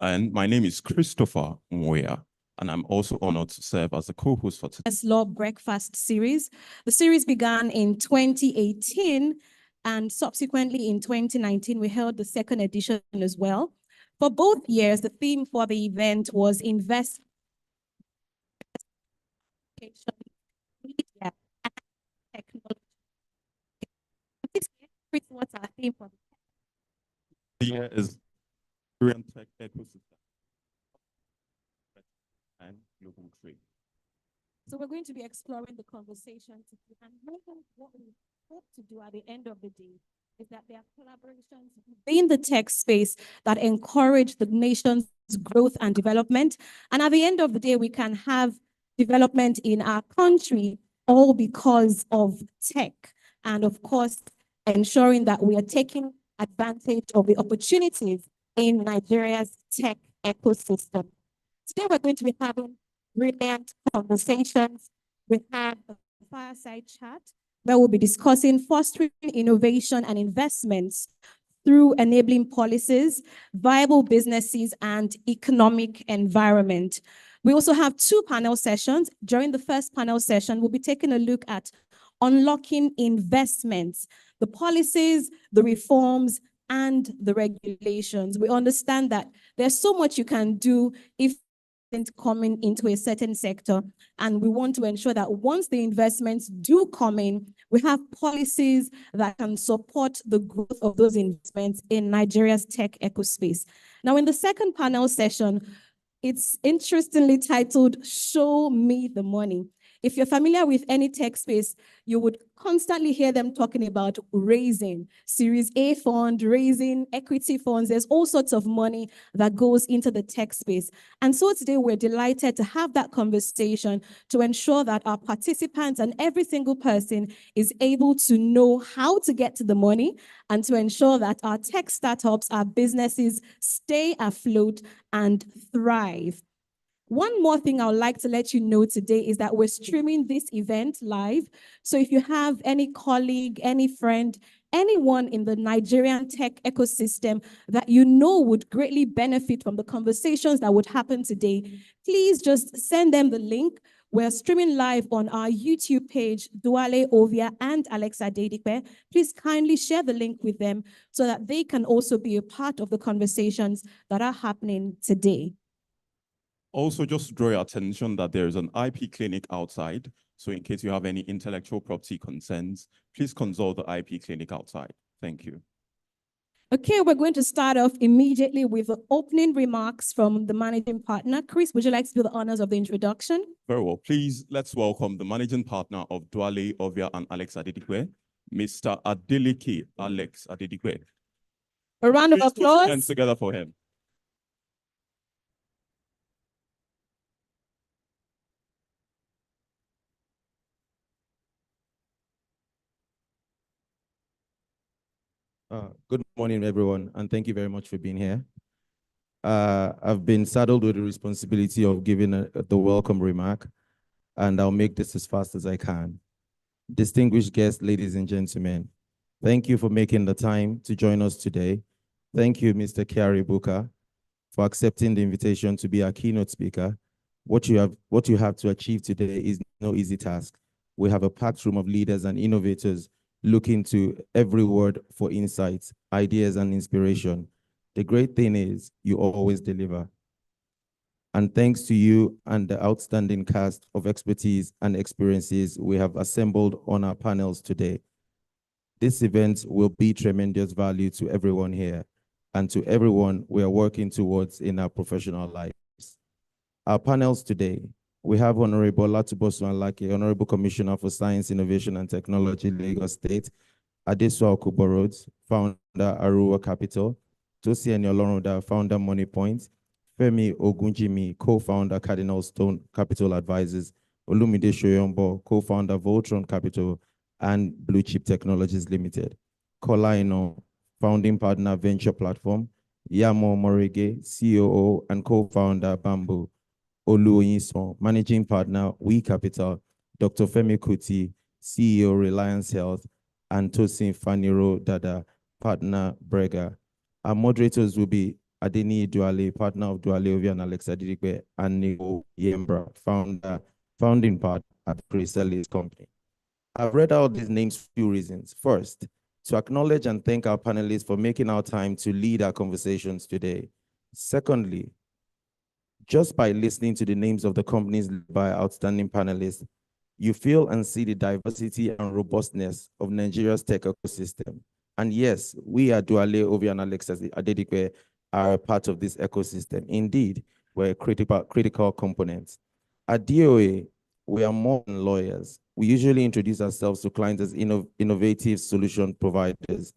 And my name is Christopher Moya, and I'm also honored to serve as the co-host for today's Law Breakfast series. The series began in 2018, and subsequently in 2019, we held the second edition as well. For both years, the theme for the event was invest media and technology. What's our theme for the year is Nigerian tech ecosystem and global trade. So we're going to be exploring the conversation today, and what we hope to do at the end of the day is that there are collaborations within the tech space that encourage the nation's growth and development. And at the end of the day, we can have development in our country all because of tech. And of course, ensuring that we are taking advantage of the opportunities in Nigeria's tech ecosystem. Today, we're going to be having brilliant conversations. We have a Fireside Chat where we'll be discussing fostering innovation and investments through enabling policies, viable businesses, and economic environment. We also have two panel sessions. During the first panel session, we'll be taking a look at unlocking investments, the policies, the reforms, and the regulations. We understand that there's so much you can do if coming into a certain sector, and we want to ensure that once the investments do come in, we have policies that can support the growth of those investments in Nigeria's tech ecospace. Now, in the second panel session, it's interestingly titled Show Me the Money. If you're familiar with any tech space, you would constantly hear them talking about raising Series A fund, raising equity funds. There's all sorts of money that goes into the tech space. And so today we're delighted to have that conversation to ensure that our participants and every single person is able to know how to get to the money and to ensure that our tech startups, our businesses stay afloat and thrive. One more thing I would like to let you know today is that we're streaming this event live. So if you have any colleague, any friend, anyone in the Nigerian tech ecosystem that you know would greatly benefit from the conversations that would happen today, please just send them the link. We're streaming live on our YouTube page, Duale Ovia and Alex-Adedipe. Please kindly share the link with them so that they can also be a part of the conversations that are happening today. Also, just to draw your attention that there is an IP clinic outside. So in case you have any intellectual property concerns, please consult the IP clinic outside. Thank you. Okay, we're going to start off immediately with the opening remarks from the managing partner. Chris, would you like to do the honors of the introduction? Very well. Please, let's welcome the managing partner of Duale, Ovia, and Alex-Adedipe, Mr. Adeleke Alex-Adedipe. A round of applause. Hands together for him. Good morning, everyone, and thank you very much for being here. I've been saddled with the responsibility of giving the welcome remark, and I'll make this as fast as I can. Distinguished guests, ladies and gentlemen, thank you for making the time to join us today. Thank you, Mr. Kiari Buka, for accepting the invitation to be our keynote speaker. What you have to achieve today is no easy task. We have a packed room of leaders and innovators looking to every word for insights, ideas, and inspiration. The great thing is you always deliver. And thanks to you and the outstanding cast of expertise and experiences we have assembled on our panels today, this event will be tremendous value to everyone here and to everyone we are working towards in our professional lives. Our panels today, we have Honorable Latubosu Alake, Honorable Commissioner for Science, Innovation and Technology, Lagos State, Adesu Akubo, founder, Aruwa Capital, Tosi Enioloroda, founder, Money Point, Femi Ogunjimi, co-founder, Cardinal Stone Capital Advisors, Olumide Shoyombo, co-founder, Voltron Capital, and Blue Chip Technologies Limited. Kola Ino, founding partner, Venture Platform, Yamo Morege, COO and co-founder, Bamboo, Oluoyinson, managing partner, We Capital, Dr. Femi Kuti, CEO, Reliance Health, and Tosin Faniro Dada, partner, Brega. Our moderators will be Adeni-Duale, partner of Duale Ovia and Alex-Adedipe, and Nico Yembra, founding partner at Chrysalis Company. I've read out these names for two reasons. First, to acknowledge and thank our panelists for making our time to lead our conversations today. Secondly, just by listening to the names of the companies led by outstanding panelists, you feel and see the diversity and robustness of Nigeria's tech ecosystem. And yes, we at Duale Ovia and Alex-Adedipe are a part of this ecosystem. Indeed, we're a critical component. At DOA, we are more than lawyers. We usually introduce ourselves to clients as innovative solution providers,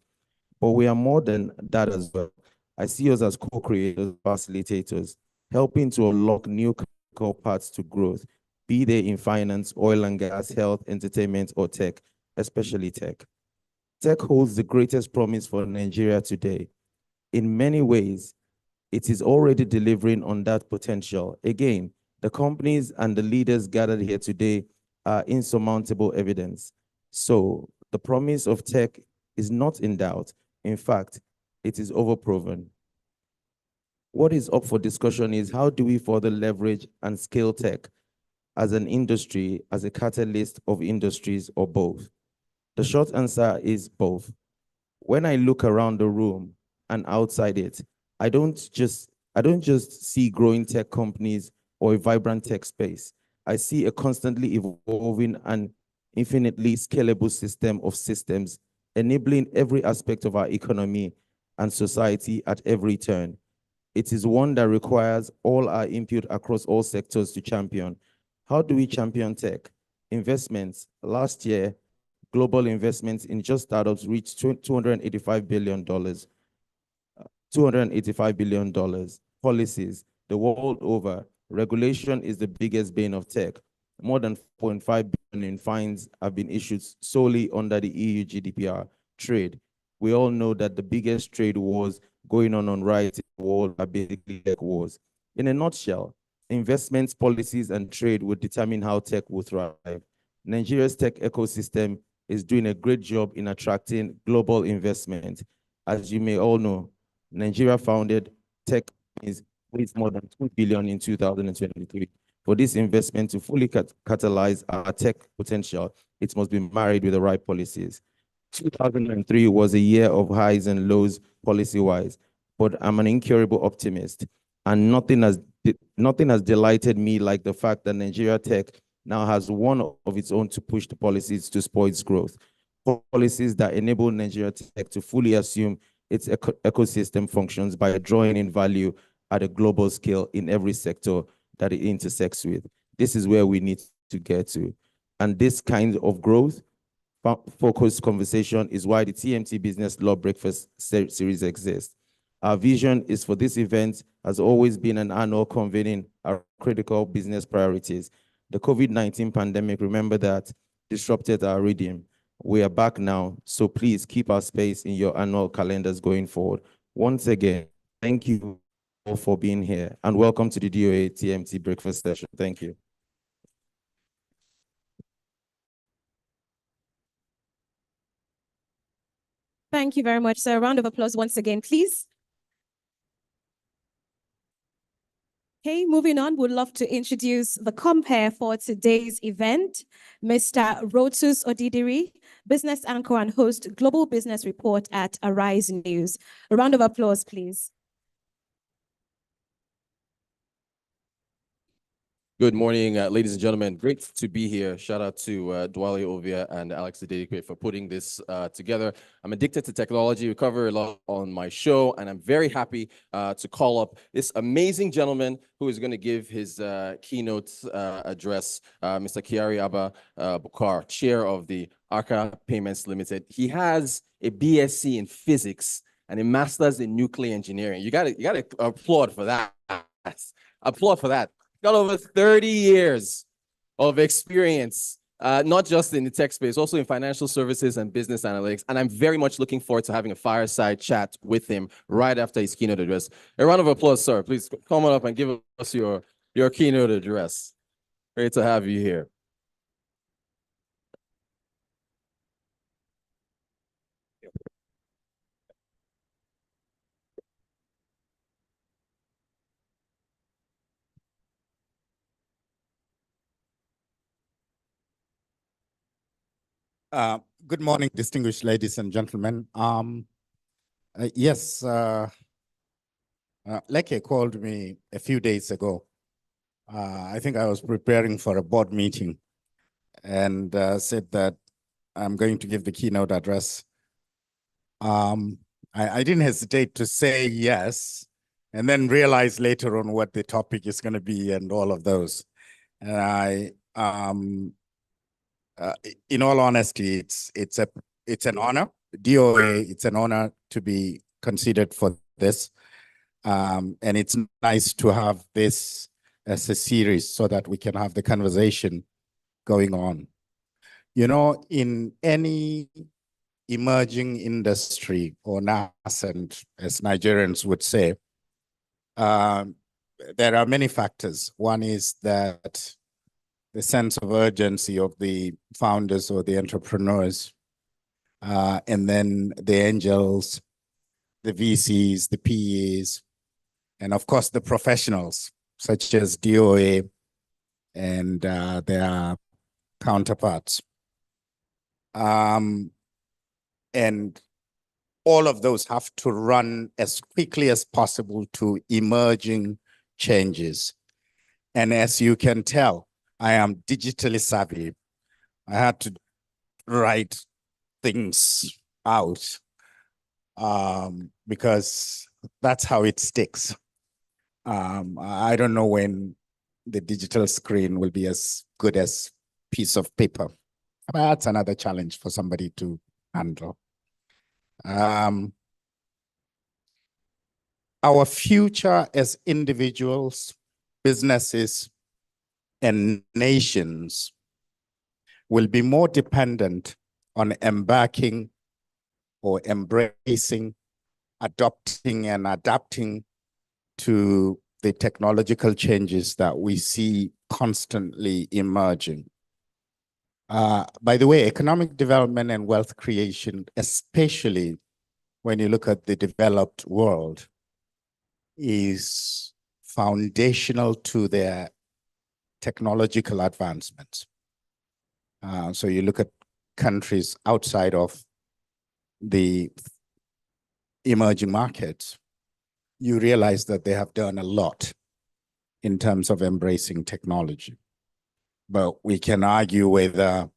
but we are more than that as well. I see us as co-creators, facilitators, helping to unlock new critical paths to growth, be they in finance, oil and gas, health, entertainment, or tech, especially tech. Tech holds the greatest promise for Nigeria today. In many ways, it is already delivering on that potential. Again, the companies and the leaders gathered here today are insurmountable evidence. So the promise of tech is not in doubt. In fact, it is overproven. What is up for discussion is how do we further leverage and scale tech as an industry, as a catalyst of industries, or both? The short answer is both. When I look around the room and outside it, I don't just see growing tech companies or a vibrant tech space. I see a constantly evolving and infinitely scalable system of systems, enabling every aspect of our economy and society at every turn. It is one that requires all our input across all sectors to champion. How do we champion tech? Investments. Last year, global investments in just startups reached $285 billion. $285 billion. Policies. The world over, regulation is the biggest bane of tech. More than 4.5 billion in fines have been issued solely under the EU GDPR. Trade. We all know that the biggest trade wars going on right in the world are basically tech wars. In a nutshell, investments, policies, and trade will determine how tech will thrive. Nigeria's tech ecosystem is doing a great job in attracting global investment. As you may all know, Nigeria founded tech companies with more than 2 billion in 2023. For this investment to fully catalyze our tech potential, it must be married with the right policies. 2003 was a year of highs and lows policy-wise, but I'm an incurable optimist, and nothing has delighted me like the fact that Nigeria Tech now has one of its own to push the policies to support its growth. Policies that enable Nigeria Tech to fully assume its ecosystem functions by drawing in value at a global scale in every sector that it intersects with. This is where we need to get to. And this kind of growth focused conversation is why the TMT Business Law Breakfast series exists. Our vision is for this event has always been an annual convening our critical business priorities. The COVID-19 pandemic, remember that, disrupted our rhythm. We are back now, so please keep our space in your annual calendars going forward. Once again, thank you all for being here, and welcome to the DOA TMT Breakfast session. Thank you. Thank you very much, sir. A round of applause once again, please. Okay, moving on, we'd love to introduce the compere for today's event, Mr. Rotus Odidiri, business anchor and host, Global Business Report at Arise News. A round of applause, please. Good morning, ladies and gentlemen. Great to be here. Shout out to Duale Ovia and Alex-Adedipe for putting this together. I'm addicted to technology. We cover a lot on my show, and I'm very happy to call up this amazing gentleman who is going to give his keynote address, Mr. Kiari Abba Bukar, chair of the Arca Payments Limited. He has a BSc in physics and a master's in nuclear engineering. You got to applaud for that. Applaud for that. Got over 30 years of experience, not just in the tech space, also in financial services and business analytics. And I'm very much looking forward to having a fireside chat with him right after his keynote address. A round of applause, sir. Please come on up and give us your keynote address. Great to have you here. Good morning, distinguished ladies and gentlemen. Yes, Leke called me a few days ago. I think I was preparing for a board meeting and said that I'm going to give the keynote address. I didn't hesitate to say yes, and then realize later on what the topic is going to be and all of those. And in all honesty, it's an honor. DOA, it's an honor to be considered for this. And it's nice to have this as a series so that we can have the conversation going on. You know, in any emerging industry or nascent, as Nigerians would say, there are many factors. One is that the sense of urgency of the founders or the entrepreneurs, and then the angels, the VCs, the PEs, and of course the professionals such as DOA and their counterparts. And all of those have to run as quickly as possible to emerging changes. And as you can tell, I am digitally savvy. I had to write things out because that's how it sticks. I don't know when the digital screen will be as good as piece of paper. But that's another challenge for somebody to handle. Our future as individuals, businesses, and nations will be more dependent on embarking or embracing, adopting and adapting to the technological changes that we see constantly emerging. By the way, economic development and wealth creation, especially when you look at the developed world, is foundational to their technological advancements. So you look at countries outside of the emerging markets, you realize that they have done a lot in terms of embracing technology. But we can argue whether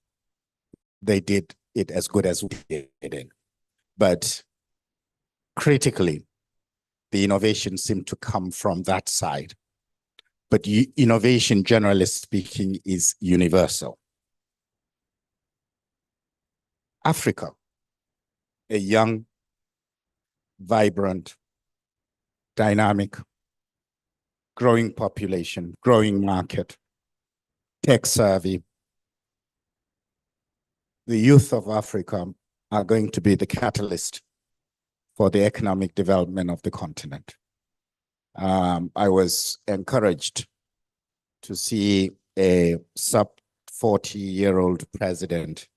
they did it as good as we did it. But critically, the innovation seemed to come from that side. But innovation, generally speaking, is universal. Africa, a young, vibrant, dynamic, growing population, growing market, tech savvy. The youth of Africa are going to be the catalyst for the economic development of the continent. I was encouraged to see a sub-40-year-old president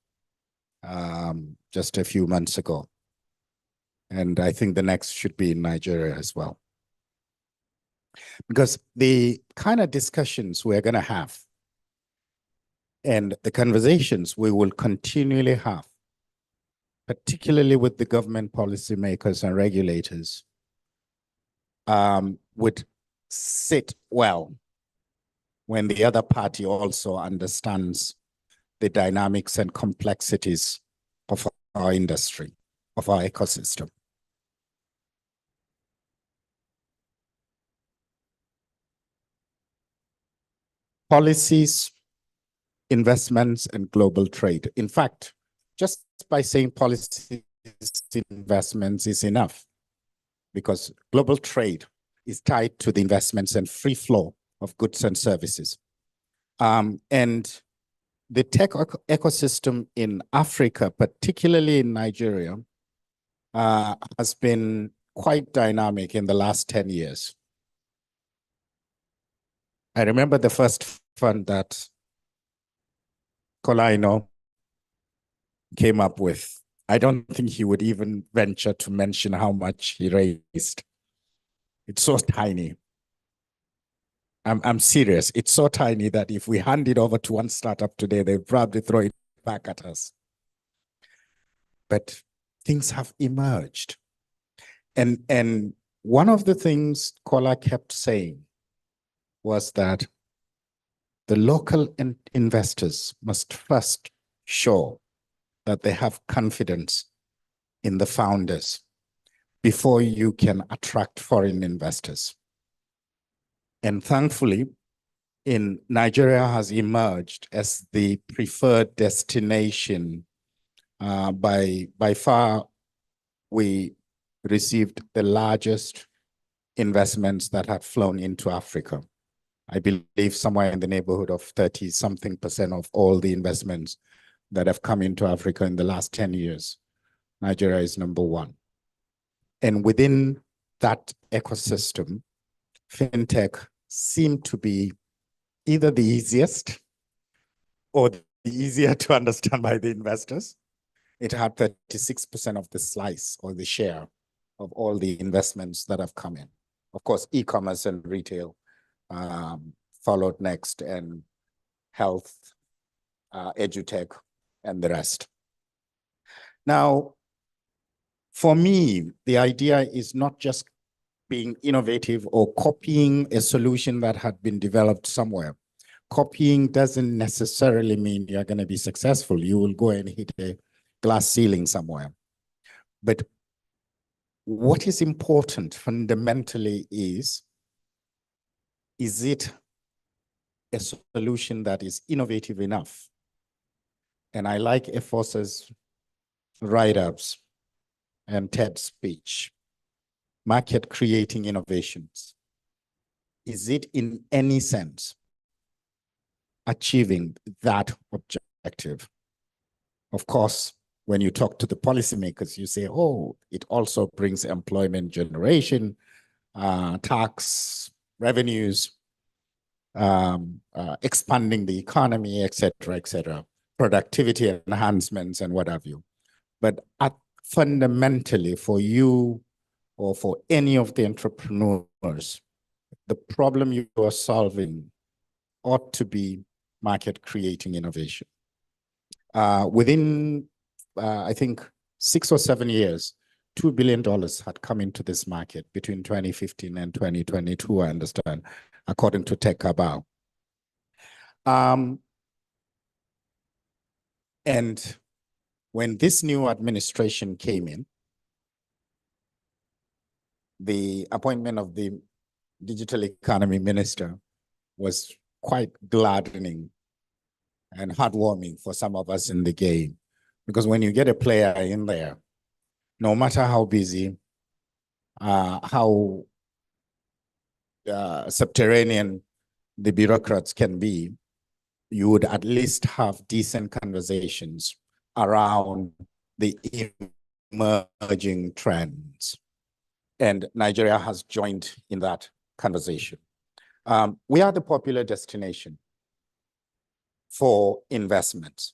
just a few months ago. And I think the next should be in Nigeria as well. Because the kind of discussions we're going to have and the conversations we will continually have, particularly with the government policymakers and regulators, would sit well when the other party also understands the dynamics and complexities of our industry, of our ecosystem. Policies, investments, and global trade. In fact, just by saying policies, investments is enough, because global trade is tied to the investments and free flow of goods and services. And the tech ecosystem in Africa, particularly in Nigeria, has been quite dynamic in the last 10 years. I remember the first fund that Kolaino came up with. I don't think he would even venture to mention how much he raised. It's so tiny. I'm serious. It's so tiny that if we hand it over to one startup today, they'll probably throw it back at us. but things have emerged. And one of the things Kola kept saying was that the local investors must first show that they have confidence in the founders before you can attract foreign investors. And thankfully, Nigeria has emerged as the preferred destination. By far, we received the largest investments that have flown into Africa. I believe somewhere in the neighborhood of 30-something% of all the investments that have come into Africa in the last 10 years. Nigeria is number one. And within that ecosystem, fintech seemed to be either the easiest or the easier to understand by the investors. It had 36% of the slice or the share of all the investments that have come in. Of course, e-commerce and retail followed next, and health, edutech, and the rest. Now, for me, the idea is not just being innovative or copying a solution that had been developed somewhere. Copying doesn't necessarily mean you're going to be successful. You will go and hit a glass ceiling somewhere. But what is important fundamentally is it a solution that is innovative enough? And I like Efosa's write-ups and TED speech, market creating innovations. Is it in any sense achieving that objective? Of course, when you talk to the policymakers, you say, oh, it also brings employment generation, tax revenues, expanding the economy, et cetera, productivity enhancements and what have you. But fundamentally, for you or for any of the entrepreneurs, the problem you are solving ought to be market creating innovation. Within, I think, 6 or 7 years, $2 billion had come into this market between 2015 and 2022, I understand, according to Tech Cabal. And when this new administration came in, the appointment of the digital economy minister was quite gladdening and heartwarming for some of us in the game. Because when you get a player in there, no matter how busy, how subterranean the bureaucrats can be, you would at least have decent conversations around the emerging trends. And Nigeria has joined in that conversation. We are the popular destination for investments.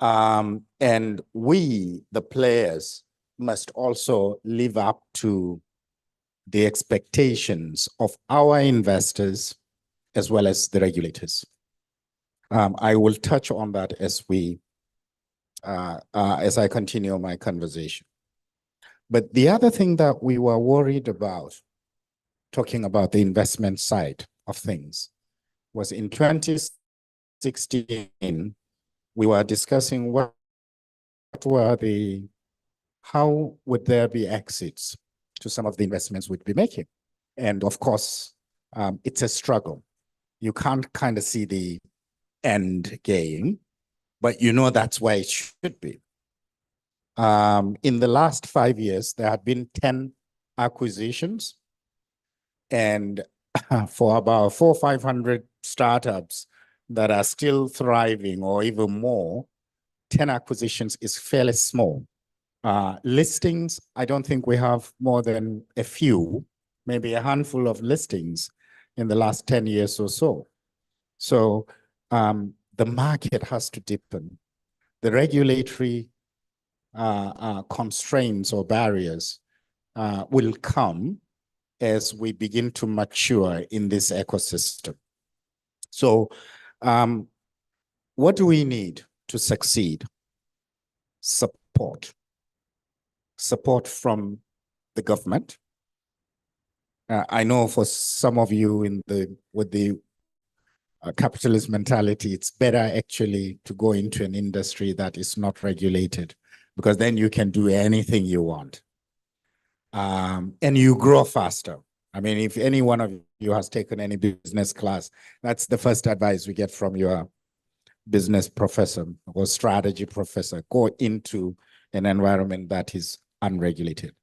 And we, the players, must also live up to the expectations of our investors as well as the regulators. I will touch on that as I continue my conversation. But the other thing that we were worried about, talking about the investment side of things, was in 2016, we were discussing how would there be exits to some of the investments we'd be making. And of course, it's a struggle. You can't kind of see the end game, but you know that's where it should be. In the last 5 years, there have been 10 acquisitions, and for about 400 or 500 startups that are still thriving or even more, 10 acquisitions is fairly small. Listings, I don't think we have more than a few, maybe a handful of listings in the last 10 years or so. So the market has to deepen. The regulatory constraints or barriers will come as we begin to mature in this ecosystem. So what do we need to succeed? support. Support from the government. I know for some of you with the capitalist mentality, it's better actually to go into an industry that is not regulated, because then you can do anything you want. And you grow faster. I mean, if any one of you has taken any business class, that's the first advice we get from your business professor or strategy professor: go into an environment that is unregulated.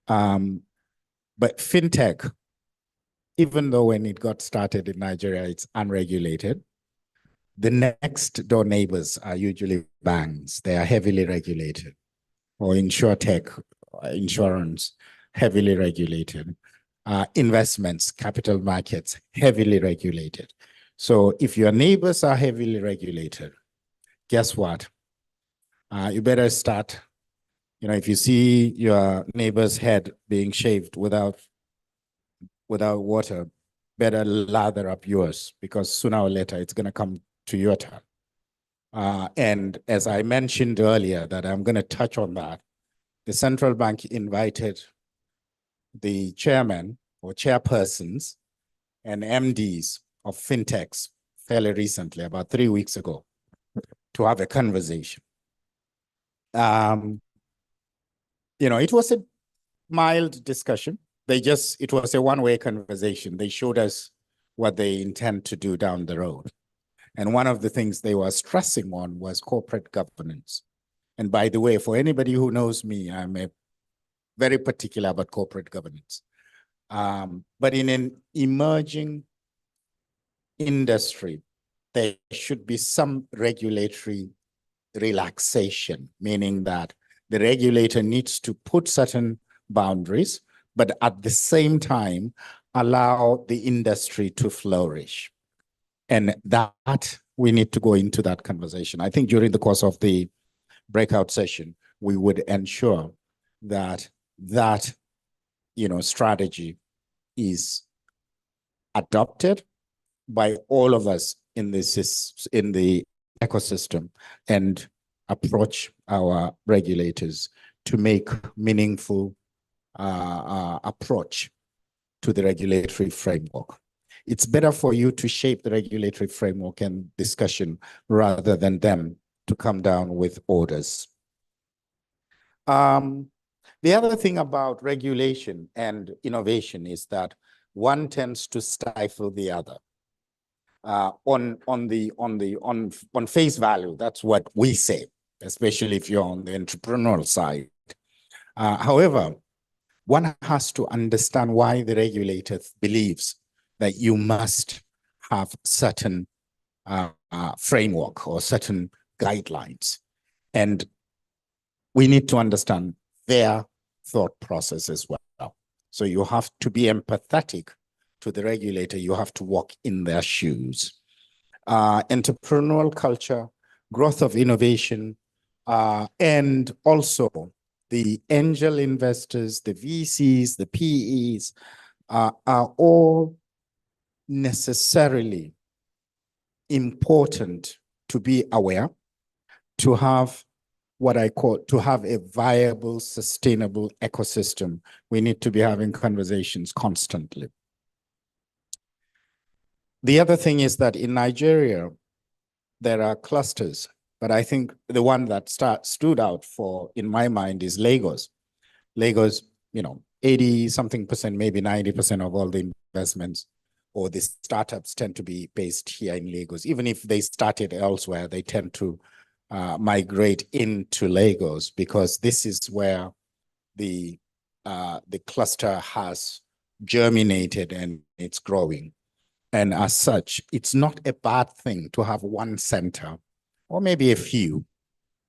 But fintech, even though when it got started in Nigeria, it's unregulated, the next door neighbors are usually banks. They are heavily regulated. Or insurtech, insurance, heavily regulated. Investments, capital markets, heavily regulated. So if your neighbors are heavily regulated, guess what? You better start, if you see your neighbor's head being shaved without water, better lather up yours, because sooner or later it's going to come to your turn. And as I mentioned earlier, that I'm going to touch on that, the central bank invited the chairman or chairpersons and MDs of fintechs fairly recently, about 3 weeks ago, to have a conversation. It was a mild discussion. It was a one-way conversation. They showed us what they intend to do down the road. And one of the things they were stressing on was corporate governance. And by the way, for anybody who knows me, I'm very particular about corporate governance. But in an emerging industry, there should be some regulatory relaxation, meaning that the regulator needs to put certain boundaries, but at the same time, allow the industry to flourish. And that we need to go into that conversation. I think during the course of the breakout session, we would ensure that strategy is adopted by all of us in the ecosystem, and approach our regulators to make meaningful approach to the regulatory framework. It's better for you to shape the regulatory framework and discussion rather than them to come down with orders. The other thing about regulation and innovation is that one tends to stifle the other. On face value, that's what we say, especially if you're on the entrepreneurial side. However, one has to understand why the regulator believes that you must have certain framework or certain guidelines. And we need to understand their thought process as well. So you have to be empathetic to the regulator. You have to walk in their shoes. Entrepreneurial culture, growth of innovation, and also the angel investors, the VCs, the PEs, are all necessarily important to be aware, to have what I call, to have a viable, sustainable ecosystem. We need to be having conversations constantly. The other thing is that in Nigeria, there are clusters, but I think the one that stood out in my mind is Lagos. Lagos, 80-something%, maybe 90% of all the investments or the startups tend to be based here in Lagos. Even if they started elsewhere, they tend to migrate into Lagos, because this is where the cluster has germinated and it's growing. And as such, it's not a bad thing to have one center, or maybe a few,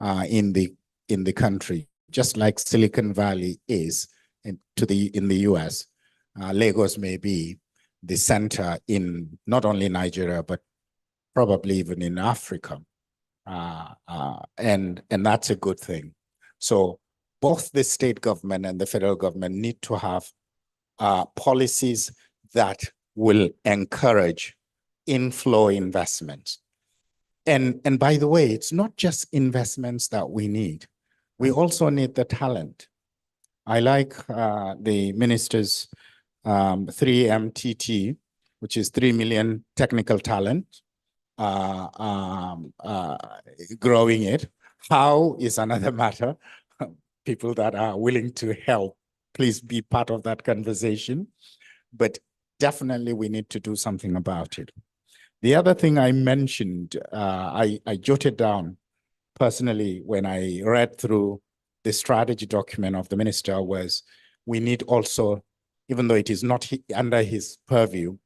in the country, just like Silicon Valley is in the US. Lagos may be the center in not only Nigeria, but probably even in Africa. And that's a good thing. So both the state government and the federal government need to have policies that will encourage inflow investments. And by the way, it's not just investments that we need. we also need the talent. I like the minister's 3MTT, which is 3 million technical talent, growing it. How is another matter. People that are willing to help, please be part of that conversation. But definitely we need to do something about it. The other thing I mentioned, I jotted down personally when I read through the strategy document of the minister, was we need also, even though it is not under his purview,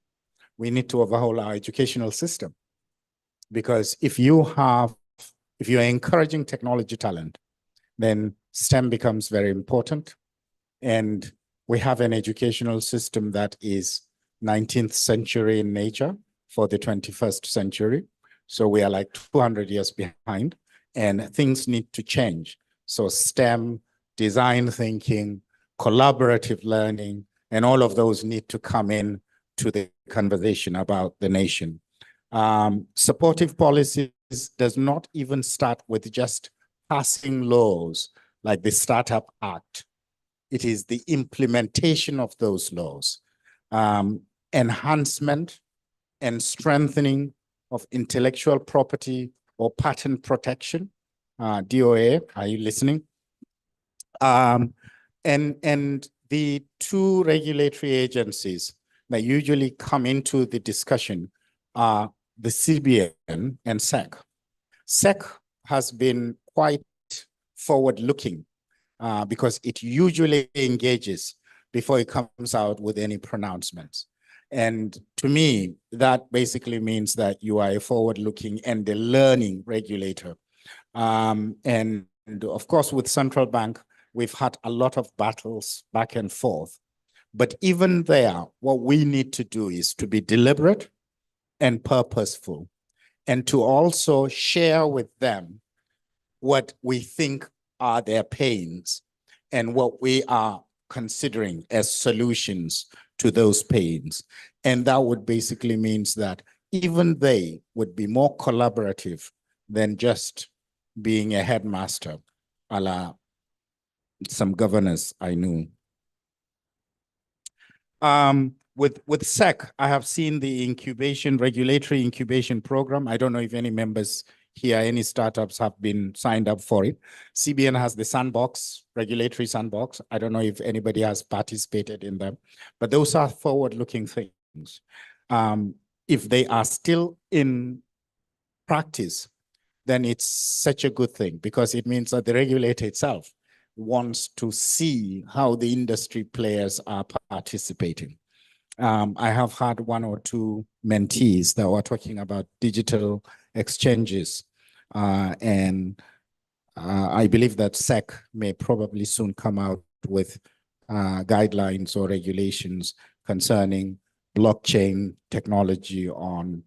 we need to overhaul our educational system. Because if you're encouraging technology talent, then STEM becomes very important. And we have an educational system that is 19th century in nature for the 21st century. So we are like 200 years behind, and things need to change. So STEM, design thinking, collaborative learning, and all of those need to come in to the conversation about the nation. Supportive policies does not even start with just passing laws like the Startup Act. It is the implementation of those laws, enhancement and strengthening of intellectual property or patent protection. DOA, are you listening? And the two regulatory agencies that usually come into the discussion are the CBN and SEC. SEC has been quite forward-looking because it usually engages before it comes out with any pronouncements. And to me, that basically means that you are a forward-looking and a learning regulator. And of course, with central bank, we've had a lot of battles back and forth. But even there, what we need to do is to be deliberate and purposeful, and to also share with them what we think are their pains and what we are considering as solutions to those pains. And that would basically means that even they would be more collaborative than just being a headmaster, a la some governors I knew. With SEC, I have seen the regulatory incubation program. I don't know if any members here, any startups have been signed up for it. CBN has the sandbox, regulatory sandbox. I don't know if anybody has participated in them, but those are forward-looking things. If they are still in practice, then it's such a good thing, because it means that the regulator itself wants to see how the industry players are participating. I have had one or two mentees that were talking about digital exchanges, and I believe that SEC may probably soon come out with guidelines or regulations concerning blockchain technology on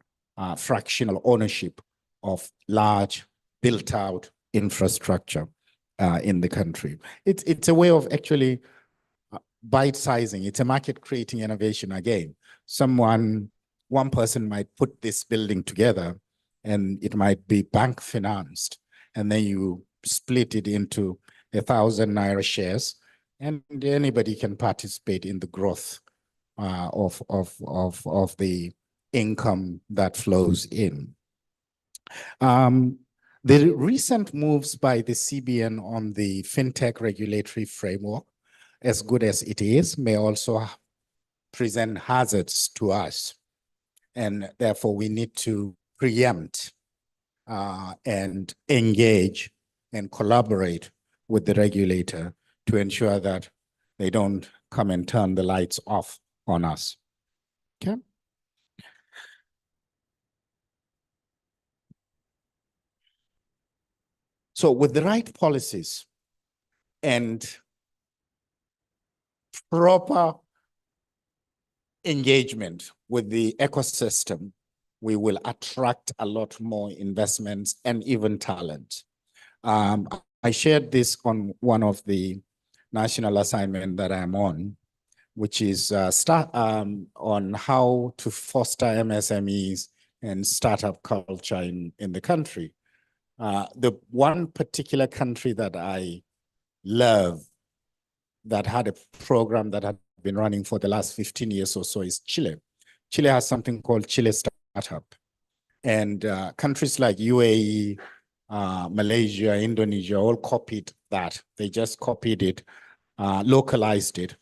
fractional ownership of large built-out infrastructure in the country. It's a way of actually bite-sizing. It's a market-creating innovation again. One person might put this building together, and it might be bank financed, and then you split it into 1,000 naira shares, and anybody can participate in the growth of the income that flows in. The recent moves by the CBN on the fintech regulatory framework, as good as it is, may also present hazards to us. And therefore, we need to preempt and engage and collaborate with the regulator to ensure that they don't come and turn the lights off on us. Okay. So with the right policies and proper engagement with the ecosystem, we will attract a lot more investments and even talent. I shared this on one of the national assignment that I'm on, which is on how to foster MSMEs and startup culture in the country. The one particular country that I love that had a program that had been running for the last 15 years or so is Chile. Chile has something called Chile Startup. And countries like UAE, Malaysia, Indonesia all copied that. They just copied it, localized it,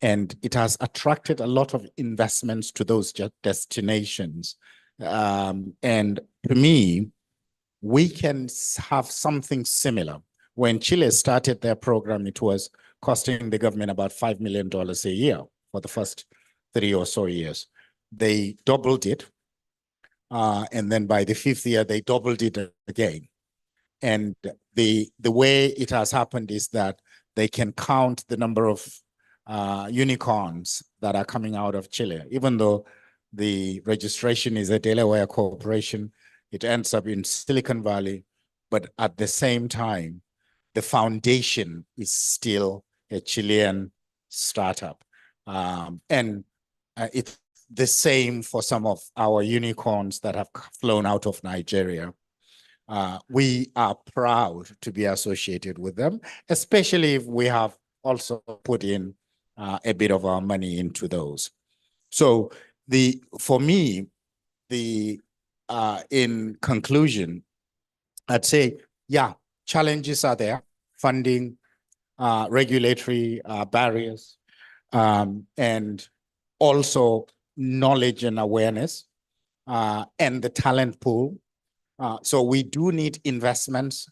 and it has attracted a lot of investments to those destinations. And to me, we can have something similar. When Chile started their program, it was costing the government about $5 million a year for the first 3 or so years. They doubled it. And then by the 5th year, they doubled it again. And the way it has happened is that they can count the number of unicorns that are coming out of Chile. Even though the registration is a Delaware corporation, it ends up in Silicon Valley, but at the same time, the foundation is still a Chilean startup. And it's the same for some of our unicorns that have flown out of Nigeria. We are proud to be associated with them, especially if we have also put in a bit of our money into those. So for me, in conclusion, I'd say, yeah, challenges are there, funding, regulatory barriers, and also knowledge and awareness, and the talent pool. So we do need investments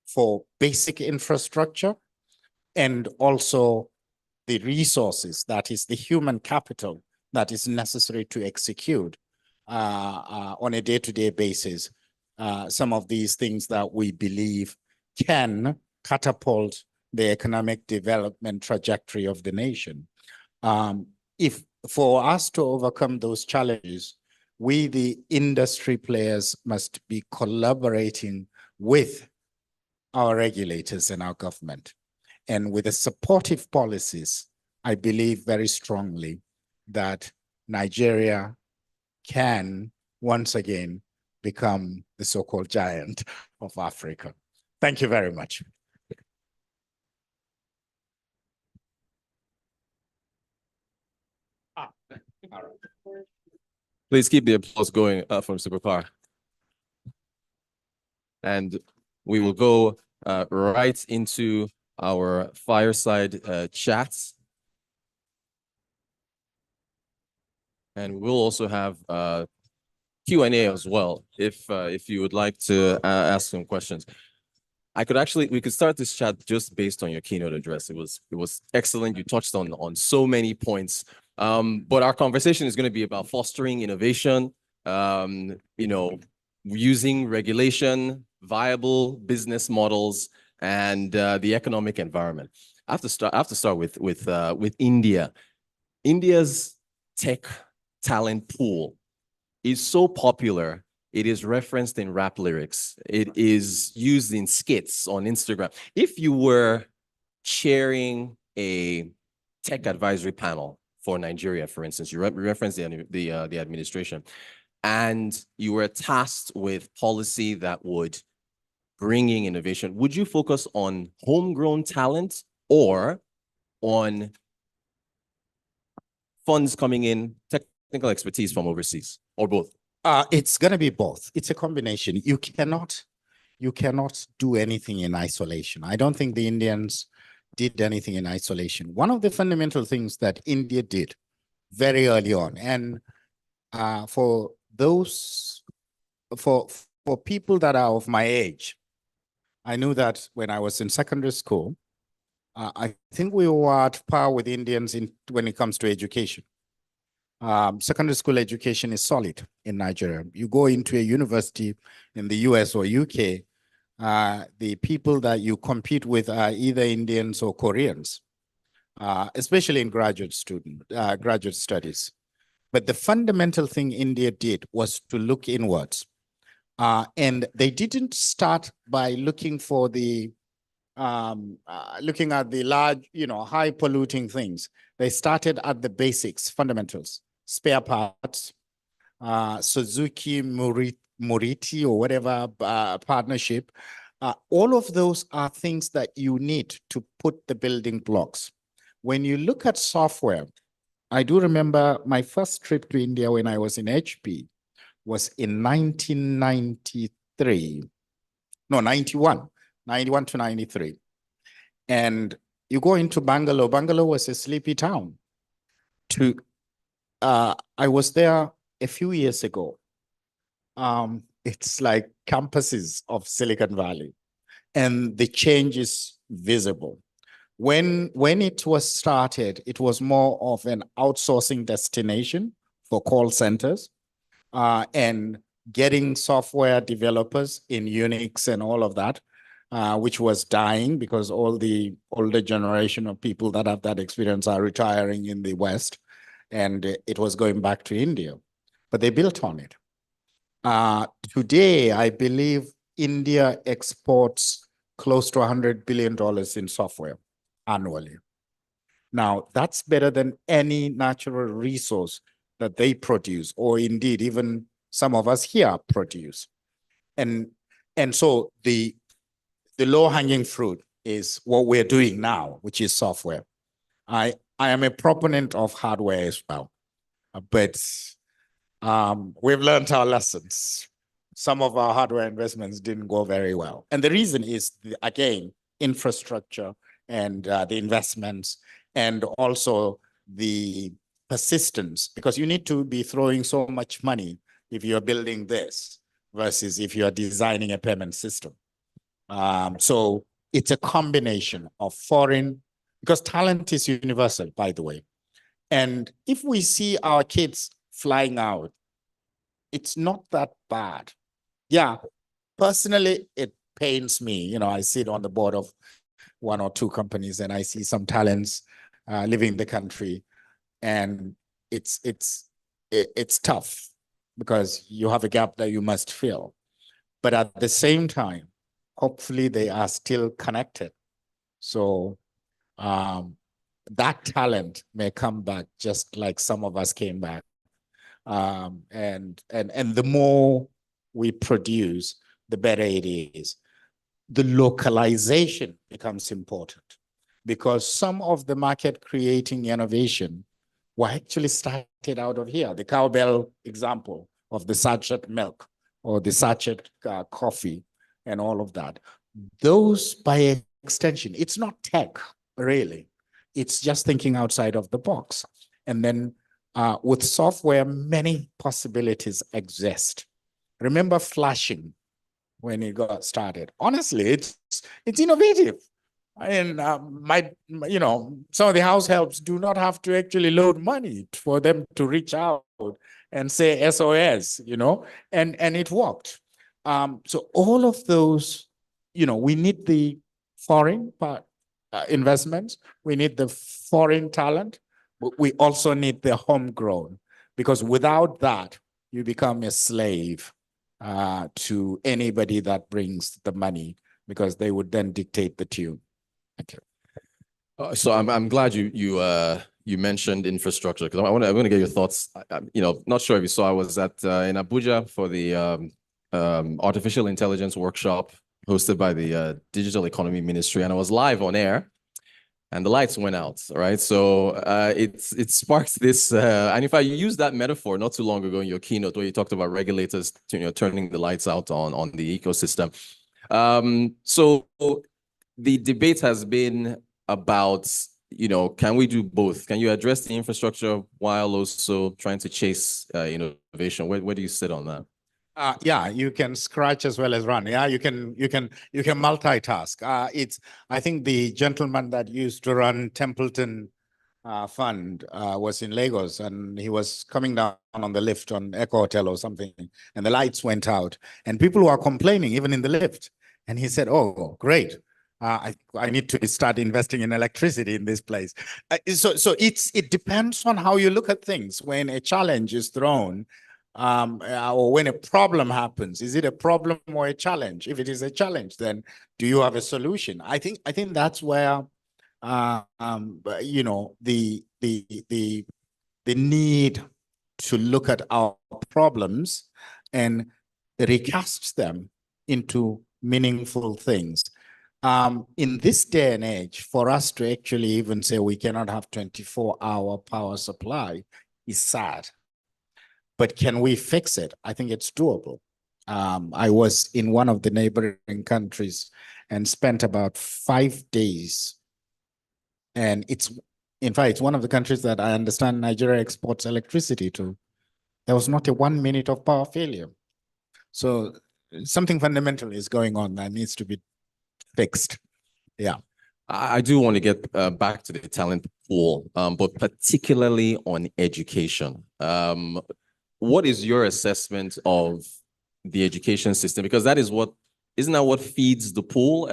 for basic infrastructure and also the resources, that is the human capital that is necessary to execute on a day-to-day basis some of these things that we believe can catapult the economic development trajectory of the nation. If for us to overcome those challenges, we, the industry players, must be collaborating with our regulators and our government. And with the supportive policies, I believe very strongly that Nigeria can once again become the so-called giant of Africa. Thank you very much. All right. Please keep the applause going from Superpower. And we will go right into our fireside chats. And we'll also have Q&A as well, if you would like to ask some questions. We could start this chat just based on your keynote address. It was excellent. You touched on so many points. But our conversation is going to be about fostering innovation, using regulation, viable business models, and the economic environment. I have to start with India. India's tech talent pool is so popular. It is referenced in rap lyrics. It is used in skits on Instagram. If you were chairing a tech advisory panel for Nigeria, for instance, you referenced the administration, and you were tasked with policy that would bring in innovation, would you focus on homegrown talent or on funds coming in, technical expertise from overseas, or both? It's going to be both. It's a combination. You cannot do anything in isolation. I don't think the Indians did anything in isolation. One of the fundamental things that India did very early on, and for people that are of my age, I knew that when I was in secondary school, I think we were at par with Indians when it comes to education. Secondary school education is solid in Nigeria. You go into a university in the US or UK, the people that you compete with are either Indians or Koreans, especially in graduate studies. But the fundamental thing India did was to look inwards. And they didn't start by looking for looking at the large, high polluting things. They started at the basics, fundamentals, spare parts, Suzuki Moriti or whatever partnership, All of those are things that you need to put the building blocks. When you look at software, I do remember my first trip to India when I was in HP was in 1993. No, 91 to 93. And you go into Bangalore. Bangalore was a sleepy town. I was there a few years ago. It's like campuses of Silicon Valley, and the change is visible. When it was started, it was more of an outsourcing destination for call centers, and getting software developers in Unix and all of that, which was dying because all the older generation of people that have that experience are retiring in the West, and it was going back to India. But they built on it. Today, I believe India exports close to $100 billion in software annually. Now, that's better than any natural resource that they produce, or indeed even some of us here produce. And so the low-hanging fruit is what we're doing now, which is software. I am a proponent of hardware as well, but we've learned our lessons. Some of our hardware investments didn't go very well. And the reason is, again, infrastructure and the investments, and also the persistence, because you need to be throwing so much money if you're building this versus if you're designing a payment system. So it's a combination of foreign, because talent is universal, by the way. And if we see our kids flying out, it's not that bad. Yeah, personally, it pains me. You know, I sit on the board of one or two companies, and I see some talents leaving the country, and it's tough because you have a gap that you must fill. But at the same time, hopefully they are still connected. So that talent may come back just like some of us came back. And the more we produce, the better it is. The localization becomes important, because some of the market creating innovation were actually started out of here. The cowbell example of the sachet milk or the sachet coffee and all of that. Those, by extension, it's not tech, really. It's just thinking outside of the box. And then with software, many possibilities exist. Remember flashing when it got started. Honestly, it's innovative. And some of the house helps do not have to actually load money for them to reach out and say SOS, and it worked. So all of those, we need the foreign investments, we need the foreign talent, but we also need the homegrown, because without that, you become a slave to anybody that brings the money, because they would then dictate the tune. Thank you. So I'm glad you mentioned infrastructure, because I'm going to get your thoughts. Not sure if you saw, I was in Abuja for the artificial intelligence workshop hosted by the Digital Economy Ministry, and I was live on air, and the lights went out. Right, so it sparked this, and in fact, you used that metaphor not too long ago in your keynote, where you talked about regulators, turning the lights out on the ecosystem. So the debate has been about, can we do both? Can you address the infrastructure while also trying to chase innovation? Where do you sit on that? Yeah, you can scratch as well as run. Yeah, you can multitask. I think the gentleman that used to run Templeton Fund was in Lagos, and he was coming down on the lift on Echo Hotel or something, and the lights went out, and people were complaining even in the lift. And he said, "Oh, great. I need to start investing in electricity in this place." So it depends on how you look at things. When a challenge is thrown, or when a problem happens, is it a problem or a challenge? If it is a challenge, then do you have a solution? I think that's where the need to look at our problems and recast them into meaningful things. In this day and age, for us to actually even say we cannot have 24-hour power supply is sad. But can we fix it? I think it's doable. I was in one of the neighboring countries and spent about 5 days. And in fact, it's one of the countries that I understand Nigeria exports electricity to. There was not a 1 minute of power failure. So something fundamental is going on that needs to be fixed. Yeah. I do want to get back to the talent pool, but particularly on education. What is your assessment of the education system? Because that is isn't that what feeds the pool?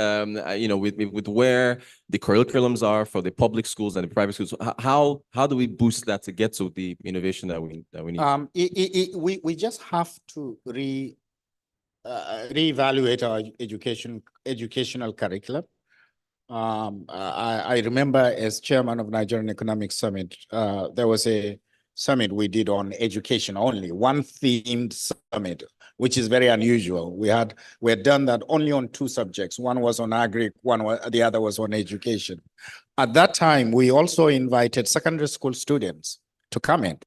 You know, with where the curriculums are for the public schools and the private schools, how do we boost that to get to the innovation that we need? We just have to reevaluate our educational curriculum. I remember as chairman of Nigerian Economic Summit, there was a summit we did on education only, one themed summit, which is very unusual. We had done that only on 2 subjects. One was on agri, the other was on education. At that time, we also invited secondary school students to come in.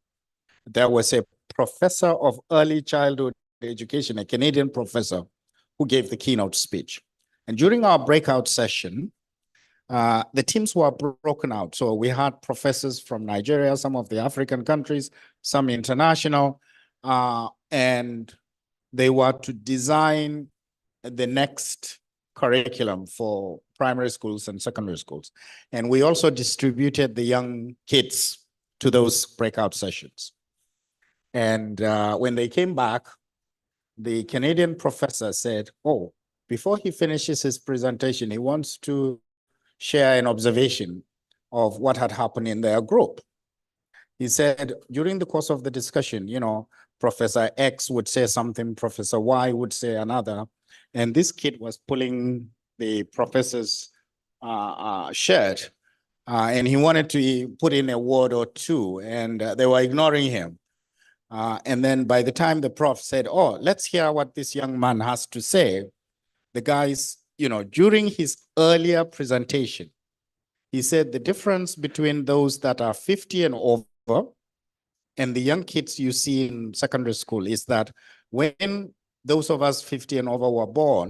There was a professor of early childhood education, a Canadian professor, who gave the keynote speech. And during our breakout session, the teams were broken out. So we had professors from Nigeria, some of the African countries, some international, and they were to design the next curriculum for primary schools and secondary schools. And we also distributed the young kids to those breakout sessions. And when they came back, the Canadian professor said, oh, before he finishes his presentation, he wants to share an observation of what had happened in their group. He said, during the course of the discussion, you know, Professor X would say something, Professor Y would say another, and this kid was pulling the professor's shirt, and he wanted to put in a word or two, and they were ignoring him. And then by the time the prof said, oh, let's hear what this young man has to say, the guys, you know, during his earlier presentation, he said the difference between those that are 50 and over and the young kids you see in secondary school is that when those of us 50 and over were born,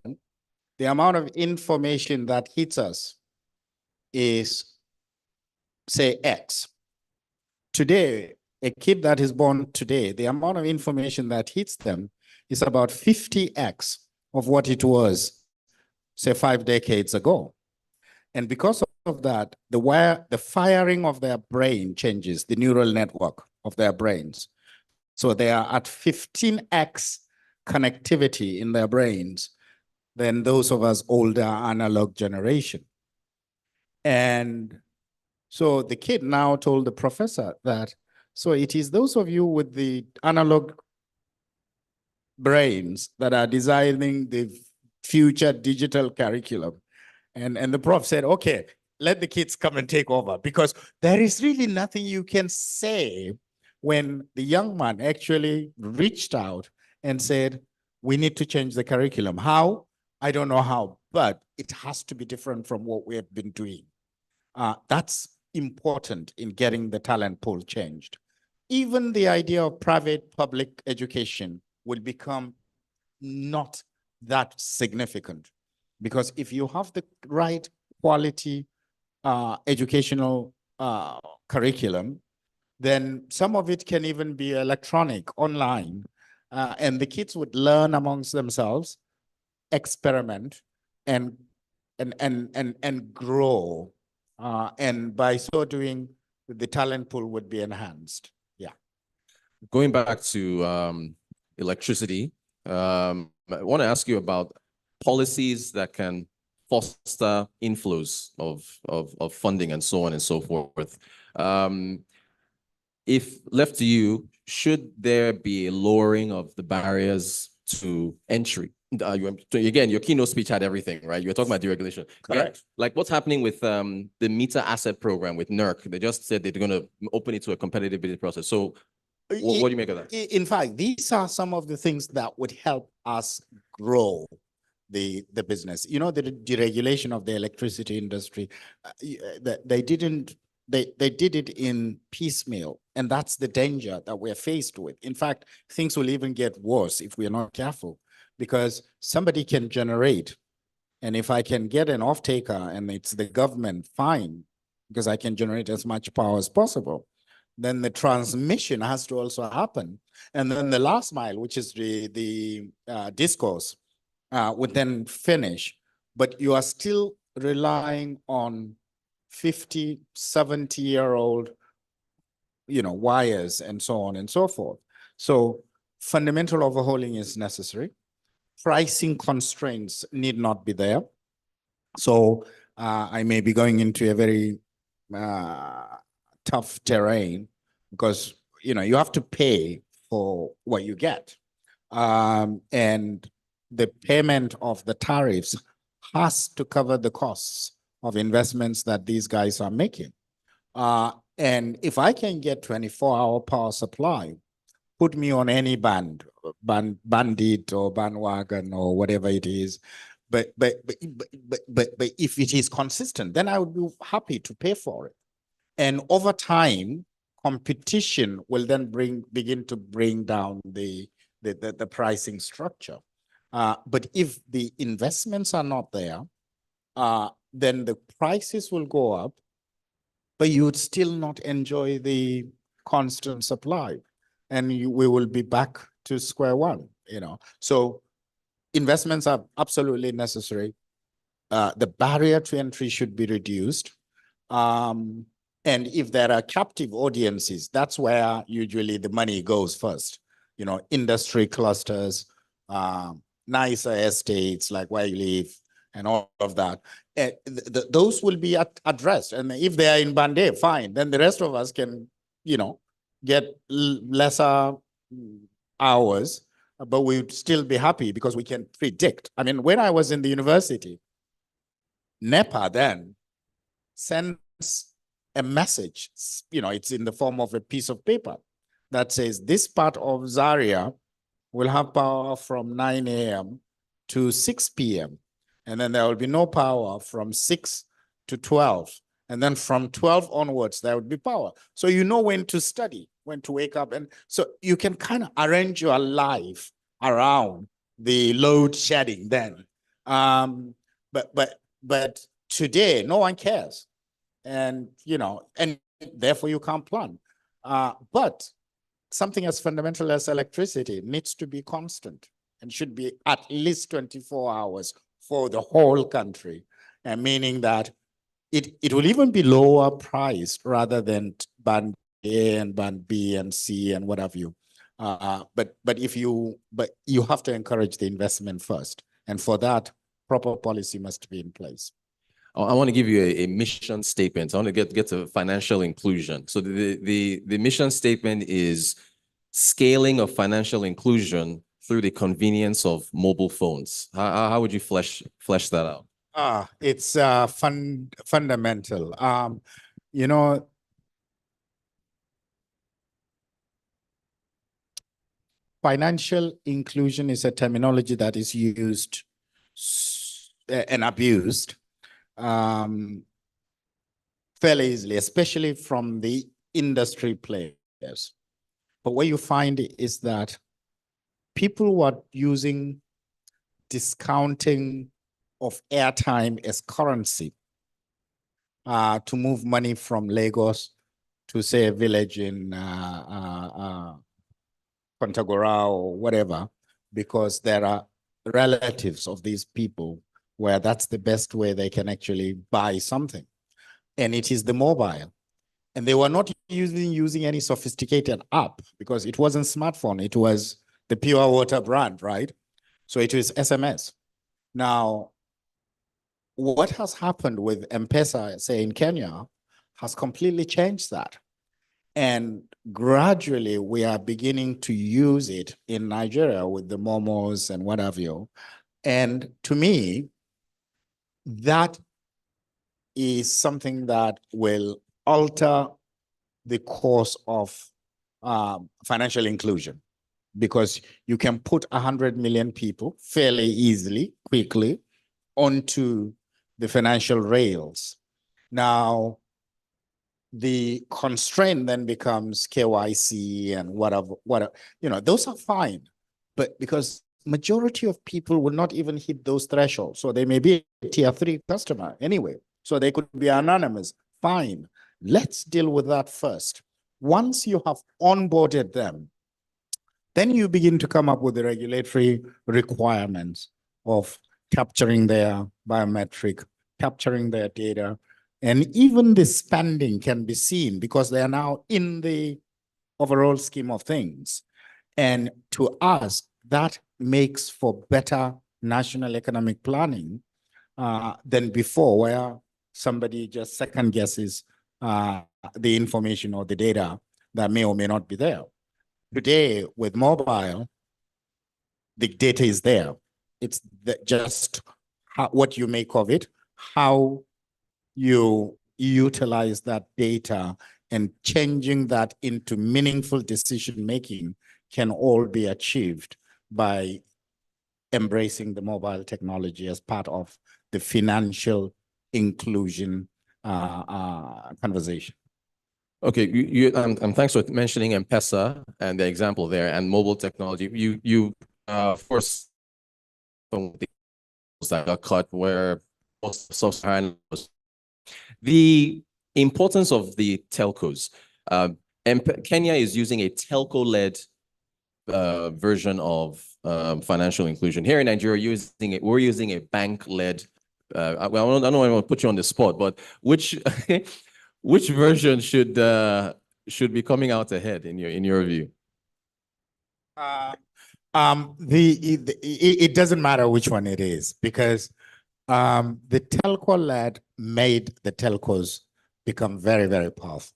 the amount of information that hits us is, say, X. Today, a kid that is born today, the amount of information that hits them is about 50X of what it was, say, 5 decades ago. And because of that, the firing of their brain changes, the neural network of their brains. So they are at 15X connectivity in their brains than those of us older analog generation. And so the kid now told the professor that, so it is those of you with the analog brains that are designing the future digital curriculum. And the prof said, okay, let the kids come and take over, because there is really nothing you can say when the young man actually reached out and said, we need to change the curriculum. How? I don't know how, but it has to be different from what we have been doing. That's important in getting the talent pool changed. Even the idea of private-public education will become not that significant, because if you have the right quality educational curriculum, then some of it can even be electronic, online, and the kids would learn amongst themselves, experiment, and grow, and by so doing, the talent pool would be enhanced. Yeah. Going back to electricity, I want to ask you about policies that can foster inflows of funding and so on and so forth. If left to you, should there be a lowering of the barriers to entry? Again, your keynote speech had everything, right? You're talking about deregulation. Correct. Yeah, like what's happening with the meter asset program with NERC? They just said they're going to open it to a competitive bidding process. So what do you make of that? In fact, these are some of the things that would help us grow. the business. You know, the deregulation of the electricity industry, they did it in piecemeal, and that's the danger that we're faced with. In fact, things will even get worse if we're not careful, because somebody can generate, and if I can get an off-taker and it's the government, fine, because I can generate as much power as possible. Then the transmission has to also happen. And then the last mile, which is the discourse, would then finish. But you are still relying on 50, 70-year-old, wires and so on and so forth. So fundamental overhauling is necessary. Pricing constraints need not be there. So I may be going into a very tough terrain, because you have to pay for what you get, and the payment of the tariffs has to cover the costs of investments that these guys are making. And if I can get 24-hour power supply, put me on any bandit or bandwagon or whatever it is. But if it is consistent, then I would be happy to pay for it. And over time, competition will then begin to bring down the pricing structure. But if the investments are not there, then the prices will go up, but you would still not enjoy the constant supply, and we will be back to square one. So investments are absolutely necessary. The barrier to entry should be reduced. And if there are captive audiences, that's where usually the money goes first. Industry clusters, nicer estates like where you live, and all of that. Those will be addressed. And if they are in Band A, fine. Then the rest of us can, get lesser hours, but we would still be happy because we can predict. I mean, when I was in the university, NEPA then sends a message, it's in the form of a piece of paper that says this part of Zaria will have power from 9 a.m. to 6 p.m. And then there will be no power from 6 to 12. And then from 12 onwards, there would be power. So you know when to study, when to wake up. And so you can kind of arrange your life around the load shedding then. But today, no one cares. And, and therefore you can't plan. But something as fundamental as electricity needs to be constant and should be at least 24 hours for the whole country, and meaning that it will even be lower priced rather than band A and band B and C and what have you. But you have to encourage the investment first, and for that, proper policy must be in place. I want to give you a mission statement. I want to get to financial inclusion. So the mission statement is scaling of financial inclusion through the convenience of mobile phones. How would you flesh that out? It's fundamental. Financial inclusion is a terminology that is used and abused fairly easily, especially from the industry players. But what you find is that people who are using discounting of airtime as currency to move money from Lagos to, say, a village in Kontagora or whatever, because there are relatives of these people where that's the best way they can actually buy something. And it is the mobile. And they were not using any sophisticated app, because it wasn't smartphone. It was the pure water brand, right? So it was SMS. Now, what has happened with M-Pesa, say in Kenya, has completely changed that. And gradually we are beginning to use it in Nigeria with the momos and what have you. And to me, that is something that will alter the course of financial inclusion. because you can put 100 million people fairly easily, quickly onto the financial rails. Now, the constraint then becomes KYC and whatever, those are fine. But because majority of people will not even hit those thresholds. So they may be a tier 3 customer anyway. So they could be anonymous. Fine. Let's deal with that first. Once you have onboarded them, then you begin to come up with the regulatory requirements of capturing their biometric, capturing their data, and even the spending can be seen because they are now in the overall scheme of things. And to us, that makes for better national economic planning than before, where somebody just second guesses the information or the data that may or may not be there. Today, with mobile, the data is there. It's just what you make of it, how you utilize that data, and changing that into meaningful decision-making can all be achieved by embracing the mobile technology as part of the financial inclusion conversation. Okay, thanks for mentioning M-Pesa and the example there and mobile technology. You of course, that got cut where most sub-Saharan the importance of the telcos. Kenya is using a telco-led version of financial inclusion. Here in Nigeria, we're using a bank-led. I don't want to put you on the spot, but which which version should be coming out ahead in your view? It doesn't matter which one it is, because the telco-led made the telcos become very, very powerful.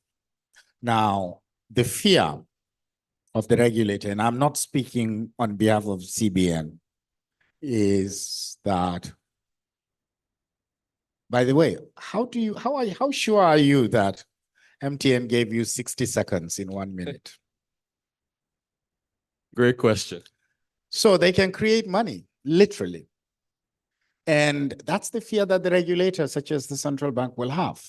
Now, the fear of the regulator, and I'm not speaking on behalf of CBN, is that, by the way, how sure are you that MTN gave you 60 seconds in 1 minute? Great question. So they can create money, literally. And that's the fear that the regulator, such as the central bank, will have.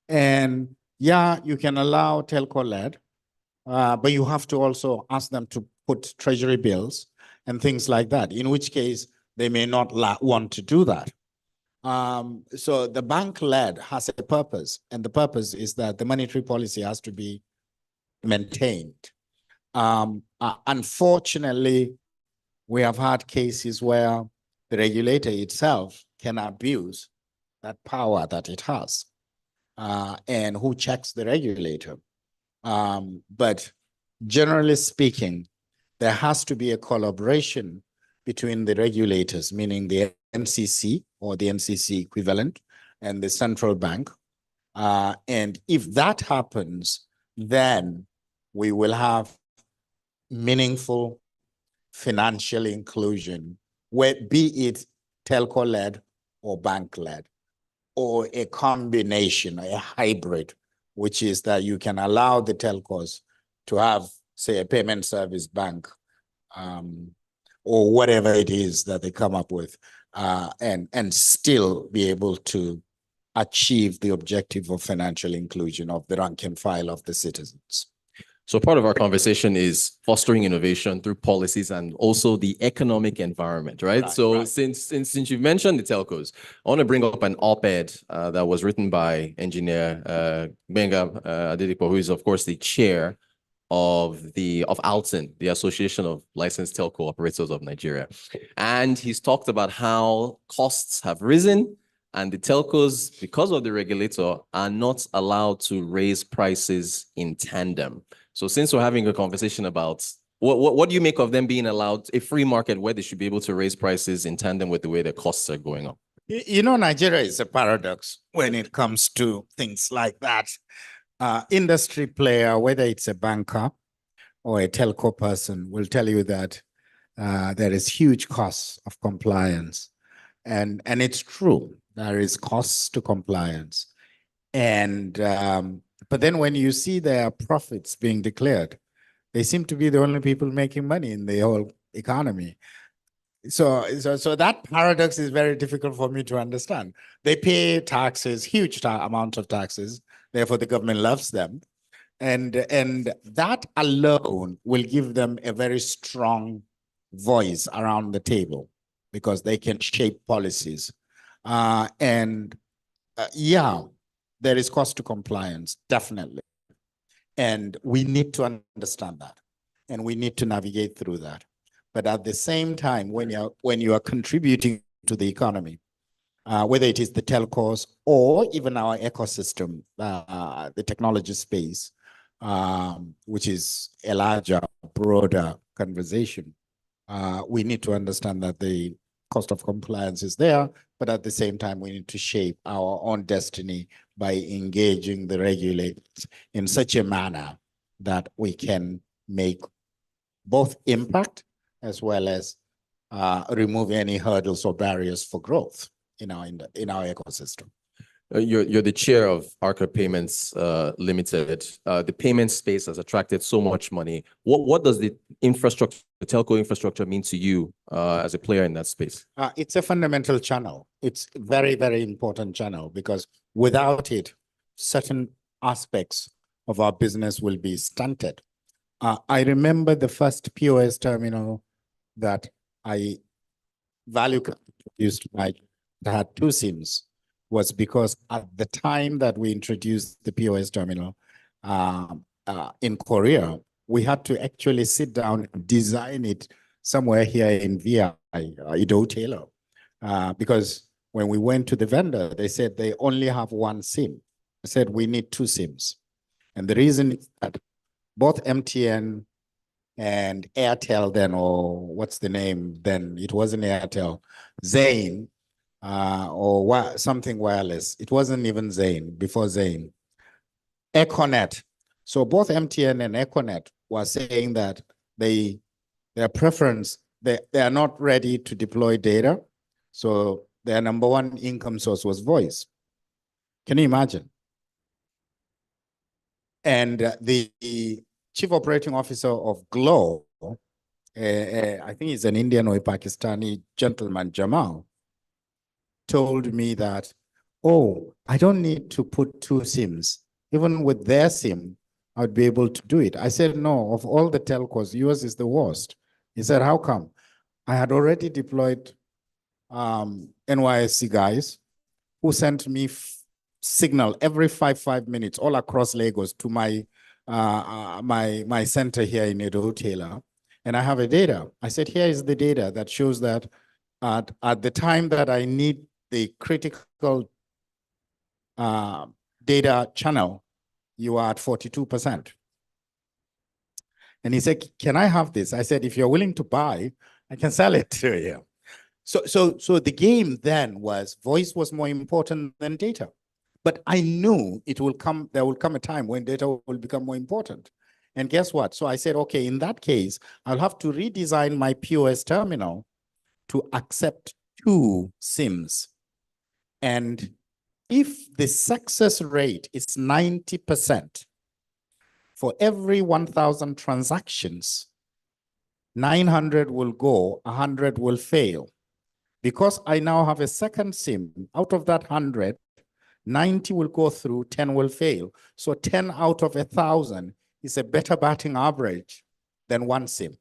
And yeah, you can allow telco-led, but you have to also ask them to put treasury bills and things like that, in which case they may not want to do that. So the bank-led has a purpose, and the purpose is that the monetary policy has to be maintained. Unfortunately, we have had cases where the regulator itself can abuse that power that it has. And who checks the regulator? But generally speaking, there has to be a collaboration between the regulators, meaning the NCC or the NCC equivalent, and the central bank. And if that happens, then we will have meaningful financial inclusion, where be it telco-led or bank-led, or a combination, a hybrid, which is that you can allow the telcos to have, say, a payment service bank, or whatever it is that they come up with, and still be able to achieve the objective of financial inclusion of the rank and file of the citizens. So part of our conversation is fostering innovation through policies and also the economic environment, right? So since you've mentioned the telcos, I want to bring up an op-ed that was written by engineer Alex-Adedipe, who is of course the chair of ALTN, the Association of Licensed Telco Operators of Nigeria. And he's talked about how costs have risen and the telcos, because of the regulator, are not allowed to raise prices in tandem. So since we're having a conversation about what do you make of them being allowed a free market where they should be able to raise prices in tandem with the way the costs are going up? You know, Nigeria is a paradox when it comes to things like that. Industry player, whether it's a banker or a telco person, will tell you that there is huge costs of compliance. And it's true, there is costs to compliance. And but then when you see their profits being declared, They seem to be the only people making money in the whole economy. So that paradox is very difficult for me to understand. They pay taxes, huge amounts of taxes. Therefore, the government loves them. And that alone will give them a very strong voice around the table because they can shape policies. Yeah, there is cost to compliance, definitely. And we need to understand that. And we need to navigate through that. But at the same time, when you are contributing to the economy, whether it is the telcos or even our ecosystem, the technology space, which is a larger, broader conversation, we need to understand that the cost of compliance is there, but at the same time, we need to shape our own destiny by engaging the regulators in such a manner that we can make both impact as well as remove any hurdles or barriers for growth in our ecosystem. You're the chair of Arca Payments Limited. The payment space has attracted so much money. What does the infrastructure, the telco infrastructure, mean to you as a player in that space? It's a fundamental channel. It's a very, very important channel because without it, certain aspects of our business will be stunted. I remember the first POS terminal that I introduced that had 2 SIMs was because at the time that we introduced the POS terminal in Korea, we had to actually sit down and design it somewhere here in VI, Edo-Taylor, because when we went to the vendor, they said they only have 1 SIM. I said, we need 2 SIMs. And the reason is that both MTN and Airtel then, or what's the name then? It wasn't Airtel, Zain, or something wireless. It wasn't even Zain, before Zain. Econet. So both MTN and Econet were saying that their preference, they are not ready to deploy data. So their number 1 income source was voice. Can you imagine? And the chief operating officer of Glow, I think he's an Indian or a Pakistani gentleman, Jamal, told me that, oh, I don't need to put 2 SIMs. Even with their SIM, I would be able to do it. I said, no, of all the telcos, yours is the worst. He said, how come? I had already deployed NYSC guys who sent me signal every 5 minutes all across Lagos to my my center here in Edo-Taylor, and I have a data. I said, here is the data that shows that at the time that I need the critical data channel, you are at 42%. And he said, can I have this? I said, if you're willing to buy, I can sell it to you. So the game then was voice was more important than data. But I knew there will come a time when data will become more important. And guess what? So I said, okay, in that case, I'll have to redesign my POS terminal to accept 2 SIMs. And if the success rate is 90%, for every 1,000 transactions, 900 will go, 100 will fail. Because I now have a second SIM, out of that 100, 90 will go through, 10 will fail. So 10 out of 1,000 is a better batting average than 1 SIM.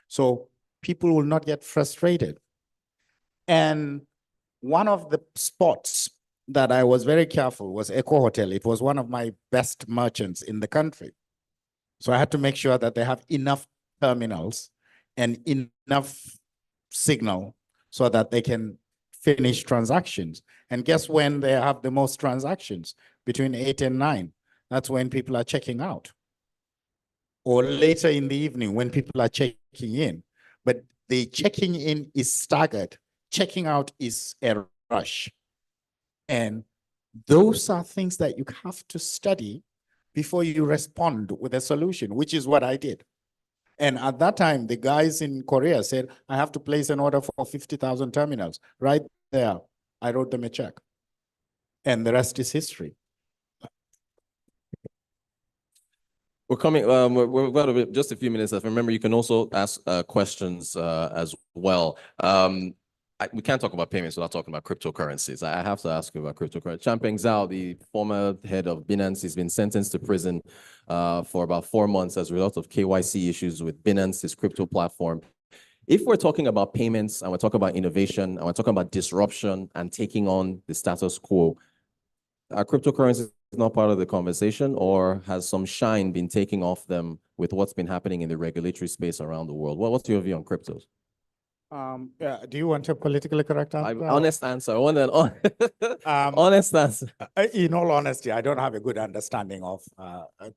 So people will not get frustrated. And one of the spots that I was very careful was Eco Hotel. It was one of my best merchants in the country. So I had to make sure that they have enough terminals and enough signal so that they can finish transactions. And guess when they have the most transactions? Between 8 and 9. That's when people are checking out. Or later in the evening when people are checking in. But the checking in is staggered. Checking out is a rush. And those are things that you have to study before you respond with a solution, which is what I did. And at that time, the guys in Korea said, I have to place an order for 50,000 terminals. Right there, I wrote them a check. And the rest is history. We're coming, we've got just a few minutes left. Remember, you can also ask questions as well. We can't talk about payments without talking about cryptocurrencies. I have to ask you about cryptocurrency. Changpeng Zhao, the former head of Binance, has been sentenced to prison for about 4 months as a result of KYC issues with Binance, his crypto platform. If we're talking about payments and we're talking about innovation and we're talking about disruption and taking on the status quo, are cryptocurrencies not part of the conversation, or has some shine been taken off them with what's been happening in the regulatory space around the world? What's your view on cryptos? Yeah, do you want a politically correct answer? Honest answer. I want an honest answer. In all honesty, I don't have a good understanding of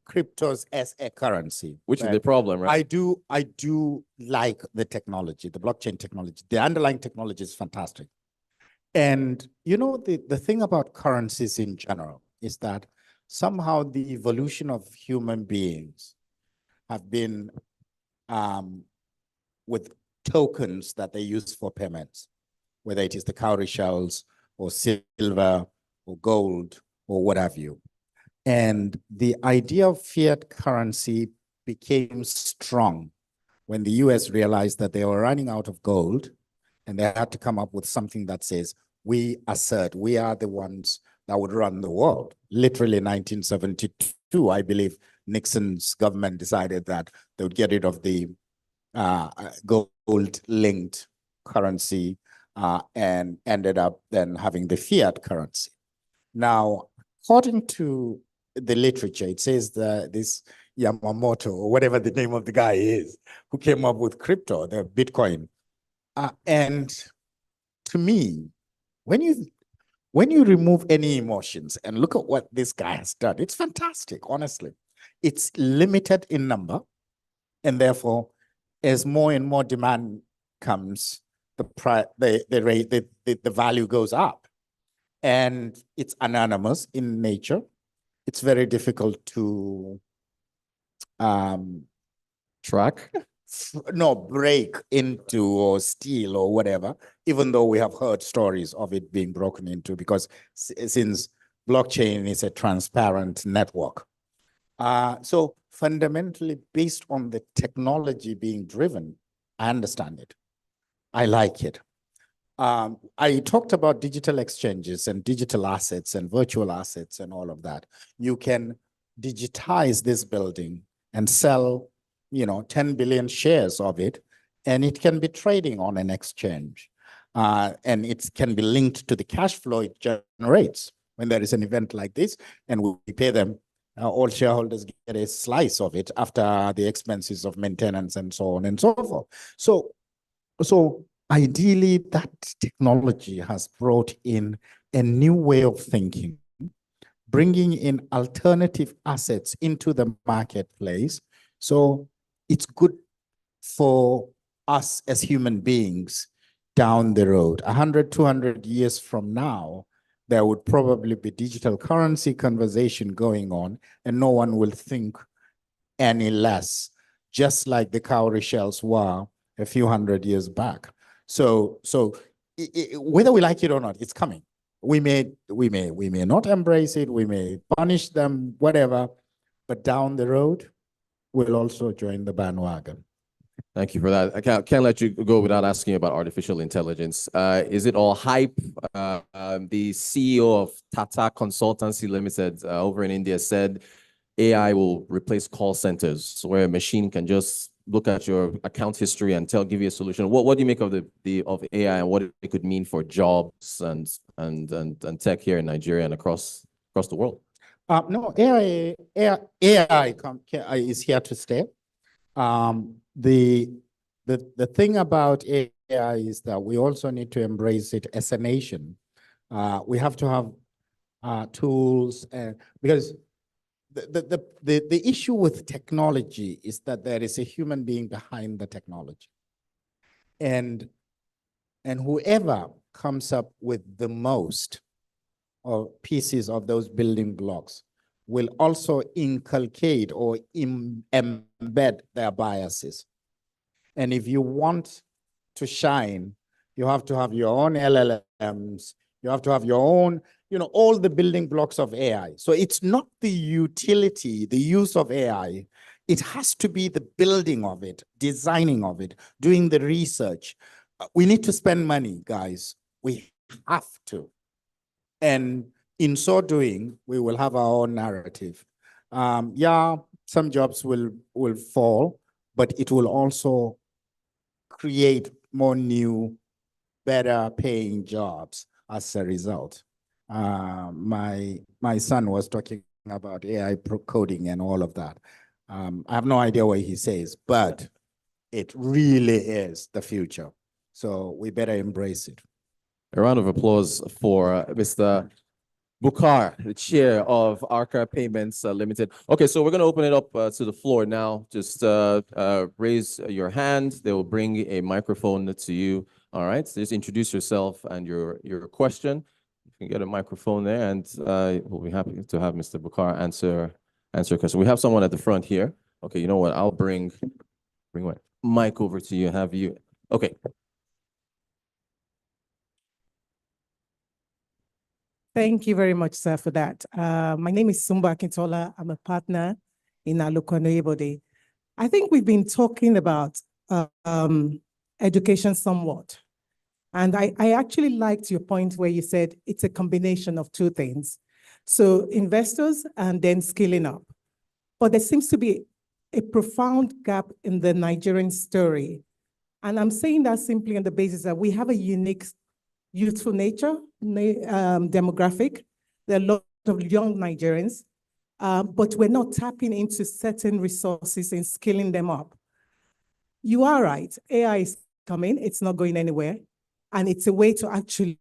cryptos as a currency. Which is the problem, right? I do like the technology, the blockchain technology. The underlying technology is fantastic. And you know, the thing about currencies in general is that somehow the evolution of human beings have been with tokens that they use for payments, whether it is the cowrie shells or silver or gold or what have you. And the idea of fiat currency became strong when the US realized that they were running out of gold, and they had to come up with something that says, we assert, we are the ones that would run the world. Literally in 1972, I believe Nixon's government decided that they would get rid of the gold-linked currency and ended up then having the fiat currency. Now, according to the literature, it says that this Yamamoto, or whatever the name of the guy is, who came up with crypto, the Bitcoin. And to me, when you remove any emotions and look at what this guy has done, it's fantastic, honestly. It's limited in number, and therefore, as more and more demand comes, the value goes up. And it's anonymous in nature. It's very difficult to track. Break into or steal or whatever, even though we have heard stories of it being broken into, because since blockchain is a transparent network. So fundamentally, based on the technology being driven, I understand it. I like it. I talked about digital exchanges and digital assets and virtual assets and all of that. You can digitize this building and sell 10 billion shares of it, and it can be trading on an exchange. And it can be linked to the cash flow it generates when there is an event like this, and we pay them. All shareholders get a slice of it after the expenses of maintenance and so on and so forth. So ideally, that technology has brought in a new way of thinking, bringing in alternative assets into the marketplace. So it's good for us as human beings down the road. 100, 200 years from now, there would probably be digital currency conversation going on, and no one will think any less, just like the cowrie shells were a few hundred years back. So whether we like it or not, it's coming. We may not embrace it, we may punish them, whatever, but down the road, we'll also join the bandwagon. Thank you for that. I can't let you go without asking about artificial intelligence. Is it all hype? The CEO of Tata Consultancy Limited over in India said AI will replace call centers, where a machine can just look at your account history and give you a solution. What do you make of of AI and what it could mean for jobs and tech here in Nigeria and across the world? No, AI is here to stay. The thing about AI is that we also need to embrace it as a nation. We have to have tools, because the issue with technology is that there is a human being behind the technology, and whoever comes up with the most or pieces of those building blocks will also inculcate or embed their biases. And if you want to shine, you have to have your own LLMs, you have to have your own, all the building blocks of AI. So it's not the utility, the use of AI It has to be the building of it, designing of it, doing the research. We need to spend money, guys. We have to. And in so doing, we will have our own narrative. Yeah, some jobs will fall, but it will also create more new, better paying jobs as a result. My son was talking about AI coding and all of that. I have no idea what he says, but it really is the future. So we better embrace it. A round of applause for Mr. Bukhar, the chair of Arca Payments Limited. Okay, so we're going to open it up to the floor now. Just raise your hand. They will bring a microphone to you. All right, so just introduce yourself and your question. You can get a microphone there, and we'll be happy to have Mr. Bukhar answer your question. We have someone at the front here. Okay, you know what? I'll bring what? Mic over to you. Have you? Okay. Thank you very much, sir, for that. My name is Sumba Akintola. I'm a partner in Ebony. I think we've been talking about education somewhat. And I actually liked your point where you said it's a combination of two things. So investors and then skilling up. But there seems to be a profound gap in the Nigerian story. And I'm saying that simply on the basis that we have a unique youthful nature, demographic. There are a lot of young Nigerians, but we're not tapping into certain resources and skilling them up. You are right, AI is coming, it's not going anywhere. And it's a way to actually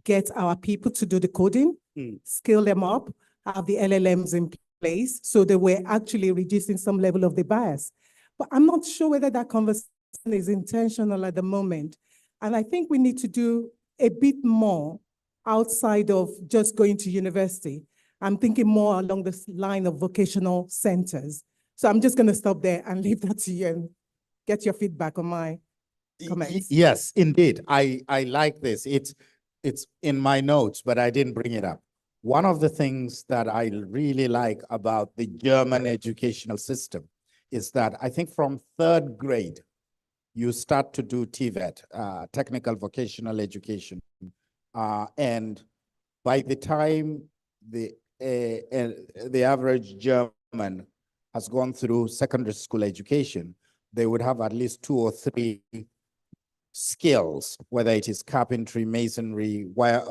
get our people to do the coding, skill them up, have the LLMs in place, so that we're actually reducing some level of the bias. But I'm not sure whether that conversation is intentional at the moment. And I think we need to do a bit more outside of just going to university. I'm thinking more along this line of vocational centers. So I'm just going to stop there and leave that to you and get your feedback on my comments. Yes, indeed. I like this. It's in my notes, but I didn't bring it up. One of the things that I really like about the German educational system is that I think from 3rd grade, you start to do TVET, technical vocational education. And by the time the average German has gone through secondary school education, they would have at least 2 or 3 skills, whether it is carpentry, masonry, wire,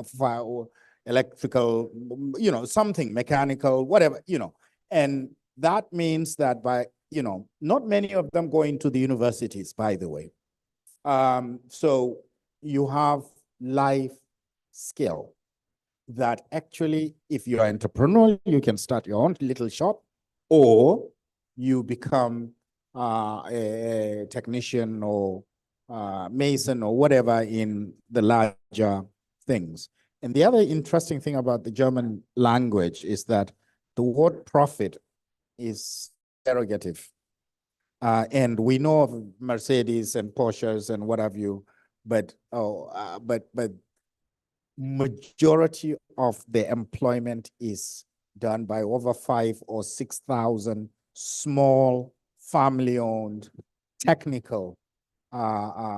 electrical, something mechanical, whatever, and that means that by, not many of them go into the universities, by the way. So you have life skill that actually, if you are entrepreneurial, you can start your own little shop, or you become a technician or mason or whatever in the larger things. And the other interesting thing about the German language is that the word profit is derogative. And we know of Mercedes and Porsches and what have you, but majority of the employment is done by over 5,000 or 6,000 small family-owned technical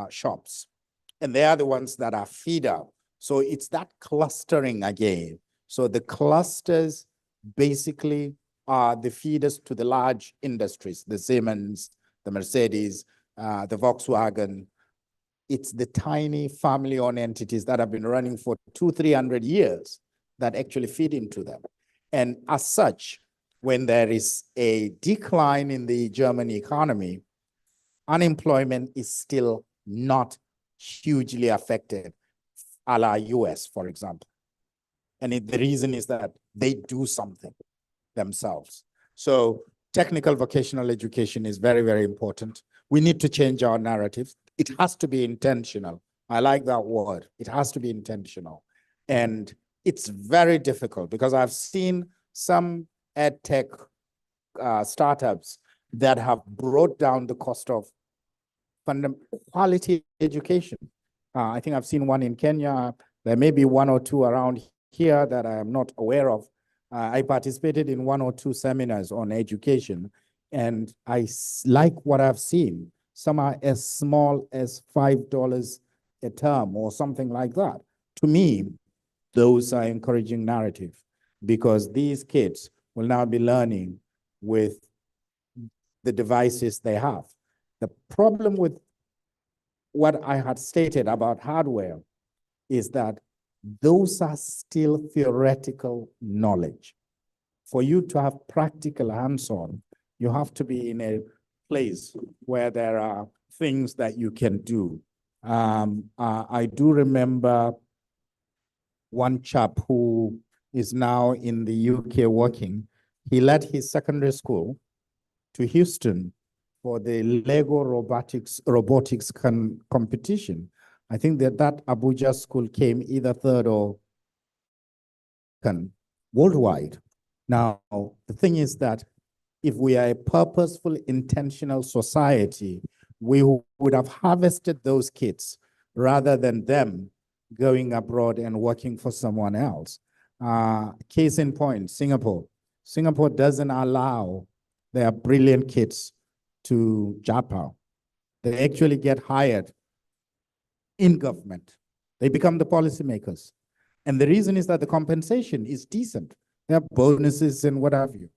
shops. And they are the ones that are feeder. So it's that clustering again. So the clusters basically are the feeders to the large industries, the Siemens, the Mercedes, the Volkswagen. It's the tiny family-owned entities that have been running for 200-300 years that actually feed into them. And as such, when there is a decline in the German economy, unemployment is still not hugely affected, a la US, for example. And the reason is that they do something themselves. So technical vocational education is very, very important. We need to change our narratives. It has to be intentional. I like that word. It has to be intentional. And it's very difficult because I've seen some ed tech startups that have brought down the cost of quality education. I think I've seen one in Kenya. There may be 1 or 2 around here that I am not aware of. I participated in 1 or 2 seminars on education, And like what I've seen. Some are as small as $5 a term or something like that. To me, those are encouraging narrative because these kids will now be learning with the devices they have. The problem with what I had stated about hardware is that those are still theoretical knowledge. For you to have practical hands-on, you have to be in a place where there are things that you can do. I do remember one chap who is now in the UK working. He led his secondary school to Houston for the Lego robotics competition. I think that Abuja school came either third or second worldwide. Now, the thing is that if we are a purposeful, intentional society, we would have harvested those kids rather than them going abroad and working for someone else. Case in point, Singapore. Singapore doesn't allow their brilliant kids to job out. They actually get hired in government. They become the policymakers. And the reason is that the compensation is decent. There are bonuses and what have you.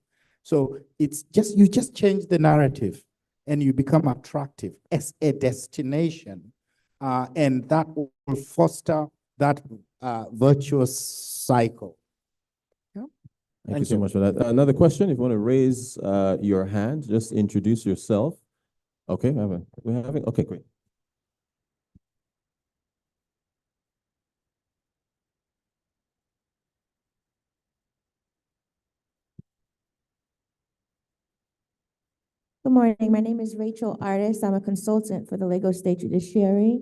So it's just, you just change the narrative and you become attractive as a destination. And that will foster that virtuous cycle. Yeah. Thank you so much for that. Another question, if you want to raise your hand, just introduce yourself. Okay, okay, great. Good morning. My name is Rachel Artis. I'm a consultant for the Lagos State Judiciary,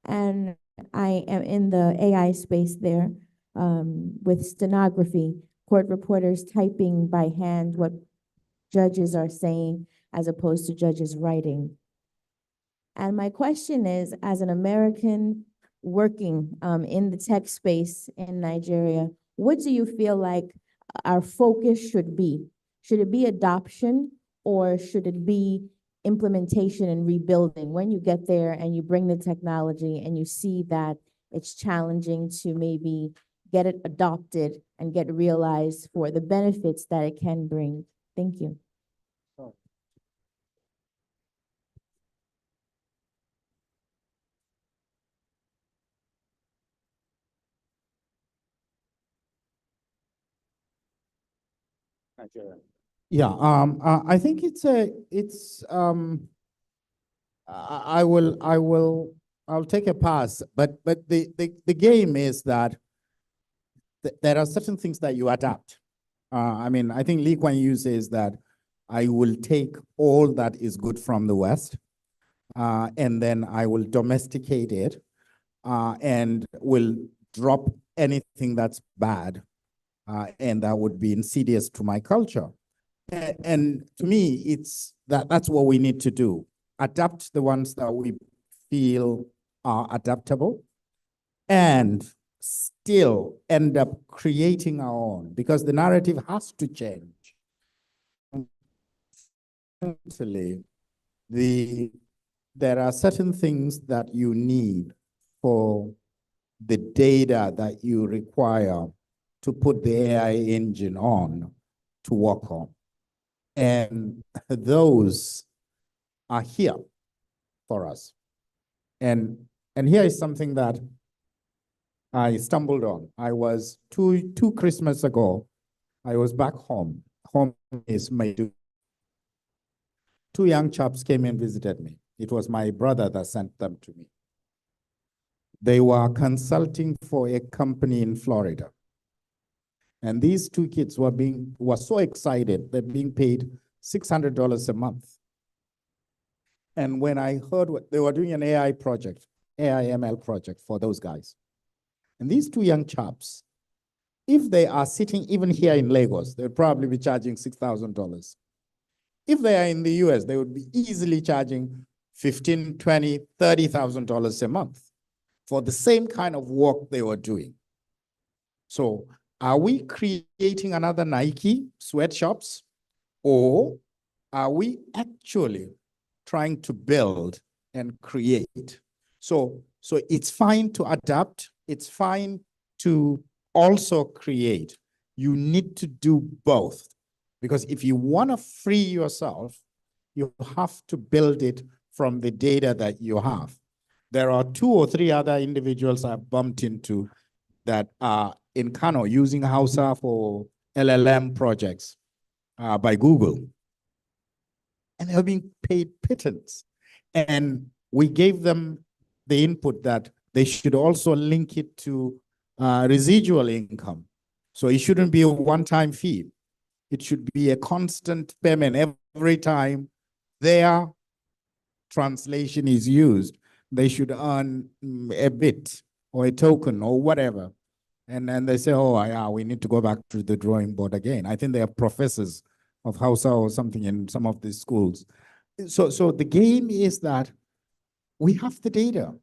and I am in the AI space there with stenography, court reporters typing by hand what judges are saying as opposed to judges writing. And my question is, as an American working in the tech space in Nigeria, what do you feel like our focus should be? Should it be adoption? Or should it be implementation and rebuilding? When you get there and you bring the technology and you see that it's challenging to maybe get it adopted and get realized for the benefits that it can bring. Thank you. Yeah, I think I'll take a pass, but the game is that there are certain things that you adapt. I mean, I think Lee Kuan Yew says that I will take all that is good from the West, and then I will domesticate it, and will drop anything that's bad, and that would be insidious to my culture. And to me, it's that's what we need to do. Adapt the ones that we feel are adaptable and still end up creating our own, because the narrative has to change. There are certain things that you need for the data that you require to put the AI engine on to work on. And those are here for us. And here is something that I stumbled on. I was two Christmas ago, I was back home. Home is my two young chaps came and visited me. It was my brother that sent them to me. They were consulting for a company in Florida. And these two kids were so excited, they're being paid $600 a month. And when I heard what they were doing, an AI project, AI ML project for those guys. And these two young chaps, if they are sitting even here in Lagos, they'd probably be charging $6,000. If they are in the US, they would be easily charging $15,000, $20,000, $30,000 a month for the same kind of work they were doing. So are we creating another Nike sweatshops, or are we actually trying to build and create? So it's fine to adapt. It's fine to also create. You need to do both, because if you want to free yourself, you have to build it from the data that you have. There are 2 or 3 other individuals I've bumped into that are in Kano using Hausa for LLM projects by Google. And they're being paid pittance. And we gave them the input that they should also link it to residual income. So it shouldn't be a one-time fee. It should be a constant payment every time their translation is used. They should earn a bit or a token or whatever. And then they say, oh, yeah, we need to go back to the drawing board again. I think they are professors of Hausa or something in some of these schools. So the game is that we have the data.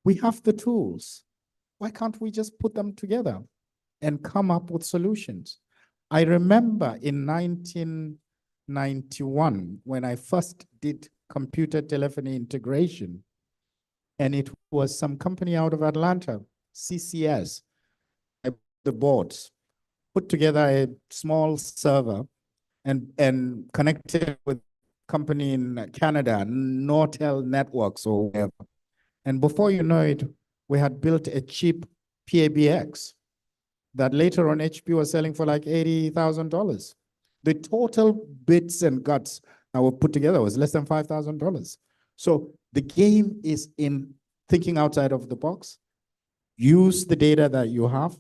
We have the tools. Why can't we just put them together and come up with solutions? I remember in 1991, when I first did computer telephony integration, and it was some company out of Atlanta, CCS, the boards, put together a small server and connected with company in Canada, Nortel Networks or whatever. And before you know it, we had built a cheap PABX that later on HP was selling for like $80,000. The total bits and guts that were put together was less than $5,000. So the game is in thinking outside of the box, use the data that you have,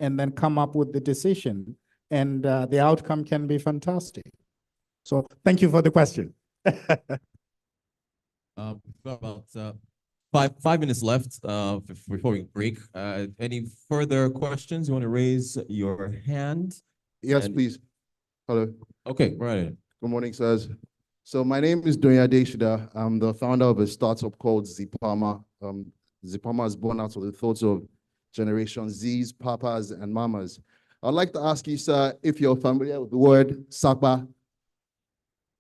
and then come up with the decision. And the outcome can be fantastic. So thank you for the question. We've got about 5 minutes left before we break. Any further questions? You want to raise your hand? Yes, please. Hello. Okay, right. Good morning, sirs. So my name is Adeshida. I'm the founder of a startup called Zipama. Zipama is born out of the thoughts of Generation Z's, Papas, and Mamas. I'd like to ask you, sir, if you're familiar with the word SAPA.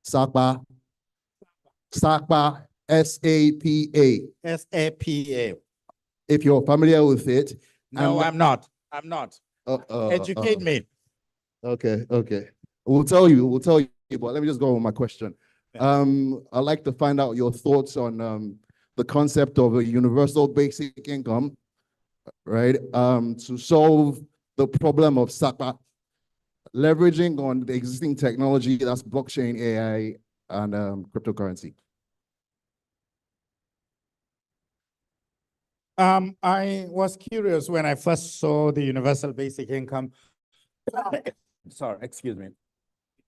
SAPA. SAPA. S-A-P-A. S-A-P-A. If you're familiar with it. No, I'm not. I'm not. Educate me. Okay. We'll tell you, but let me just go on with my question. Yeah. I'd like to find out your thoughts on the concept of a universal basic income, right? To solve the problem of SAPA, leveraging on the existing technology that's blockchain, AI, and cryptocurrency. I was curious when I first saw the universal basic income. Sorry, excuse me.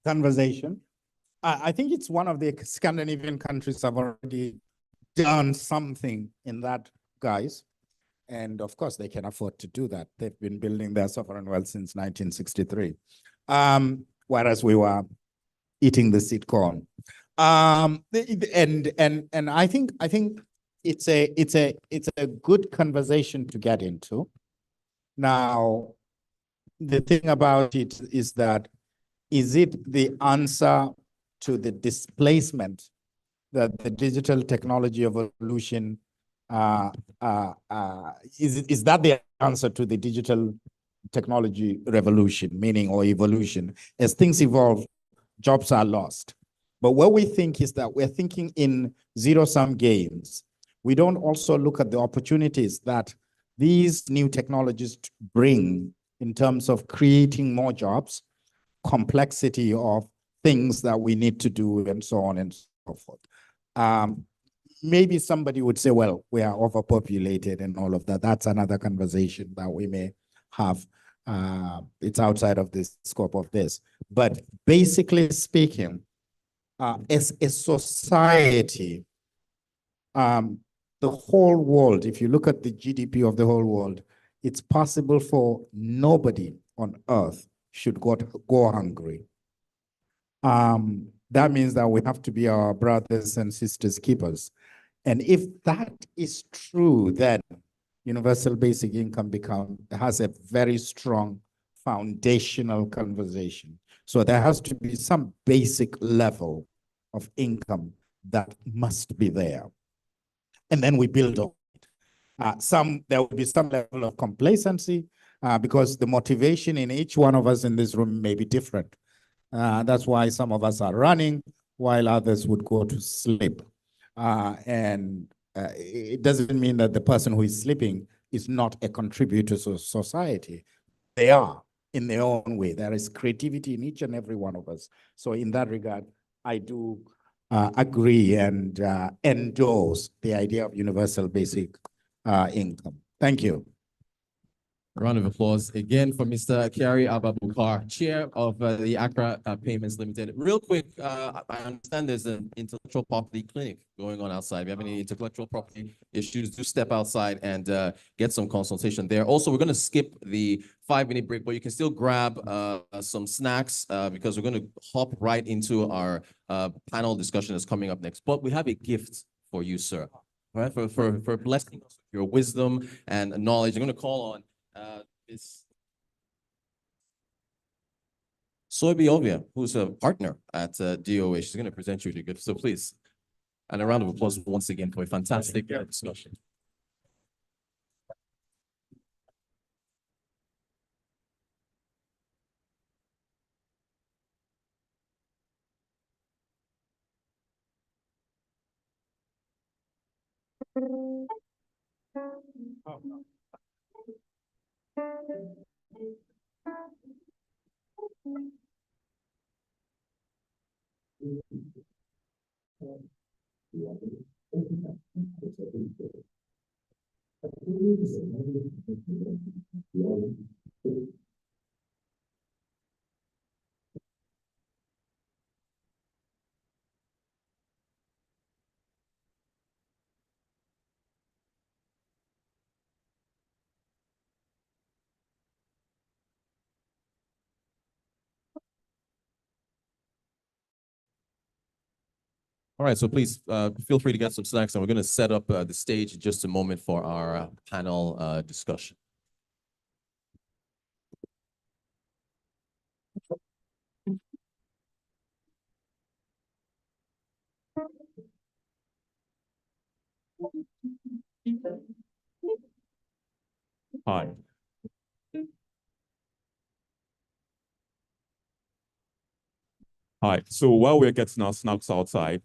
Conversation. I think it's one of the Scandinavian countries have already done something in that, guys. And of course, they can afford to do that. They've been building their sovereign wealth since 1963, whereas we were eating the seed corn. And I think it's a good conversation to get into. Now, the thing about it is that, is it the answer to the displacement that the digital technology evolution is that the answer to the digital technology revolution, meaning or evolution? As things evolve, jobs are lost. But what we think is that we're thinking in zero-sum games. We don't also look at the opportunities that these new technologies bring in terms of creating more jobs, complexity of things that we need to do, and so on and so forth. Maybe somebody would say, well, we are overpopulated and all of that. That's another conversation that we may have. It's outside of the scope of this. But basically speaking, as a society, the whole world, if you look at the GDP of the whole world, it's possible for nobody on earth should go hungry. That means that we have to be our brothers and sisters keepers. And if that is true, then universal basic income has a very strong foundational conversation. So there has to be some basic level of income that must be there. And then we build on it. There will be some level of complacency because the motivation in each one of us in this room may be different. That's why some of us are running while others would go to sleep. It doesn't mean that the person who is sleeping is not a contributor to society. They are in their own way. There is creativity in each and every one of us. So in that regard, I do agree and endorse the idea of universal basic income. Thank you. A round of applause again for Mr. Kyari Ababukar, Chair of the Accra Payments Limited. Real quick, I understand there's an intellectual property clinic going on outside. If you have any intellectual property issues, do step outside and get some consultation there. Also, we're going to skip the 5-minute break, but you can still grab some snacks because we're going to hop right into our panel discussion that's coming up next. But we have a gift for you, sir, all right? For blessing us with your wisdom and knowledge. I'm going to call on Ms. Soybe Ovia, who's a partner at DOA. She's going to present you with a gift. So please, and a round of applause once again for a fantastic discussion. All right, so please feel free to get some snacks, and we're going to set up the stage in just a moment for our panel discussion. Hi. Hi. So while we're getting our snacks outside,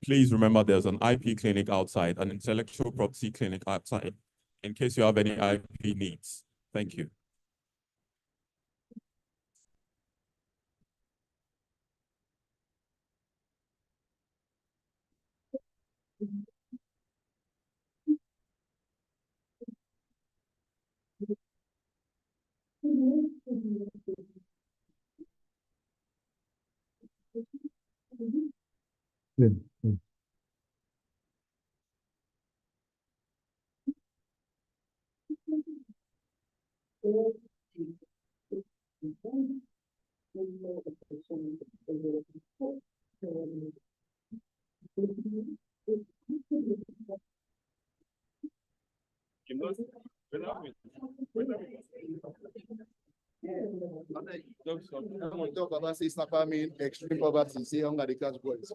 please remember there's an IP clinic outside, an intellectual property clinic outside, in case you have any IP needs. Thank you. Extreme poverty, see hunger the cash boys.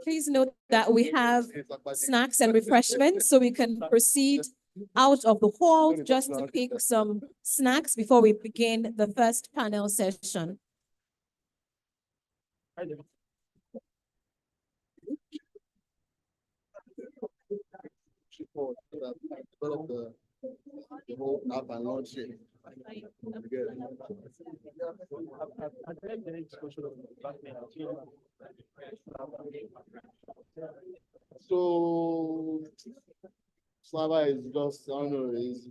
Please note that we have snacks and refreshments, so we can proceed out of the hall just to pick some snacks before we begin the first panel session. The whole app and launch it. So Slava is just, I don't know, is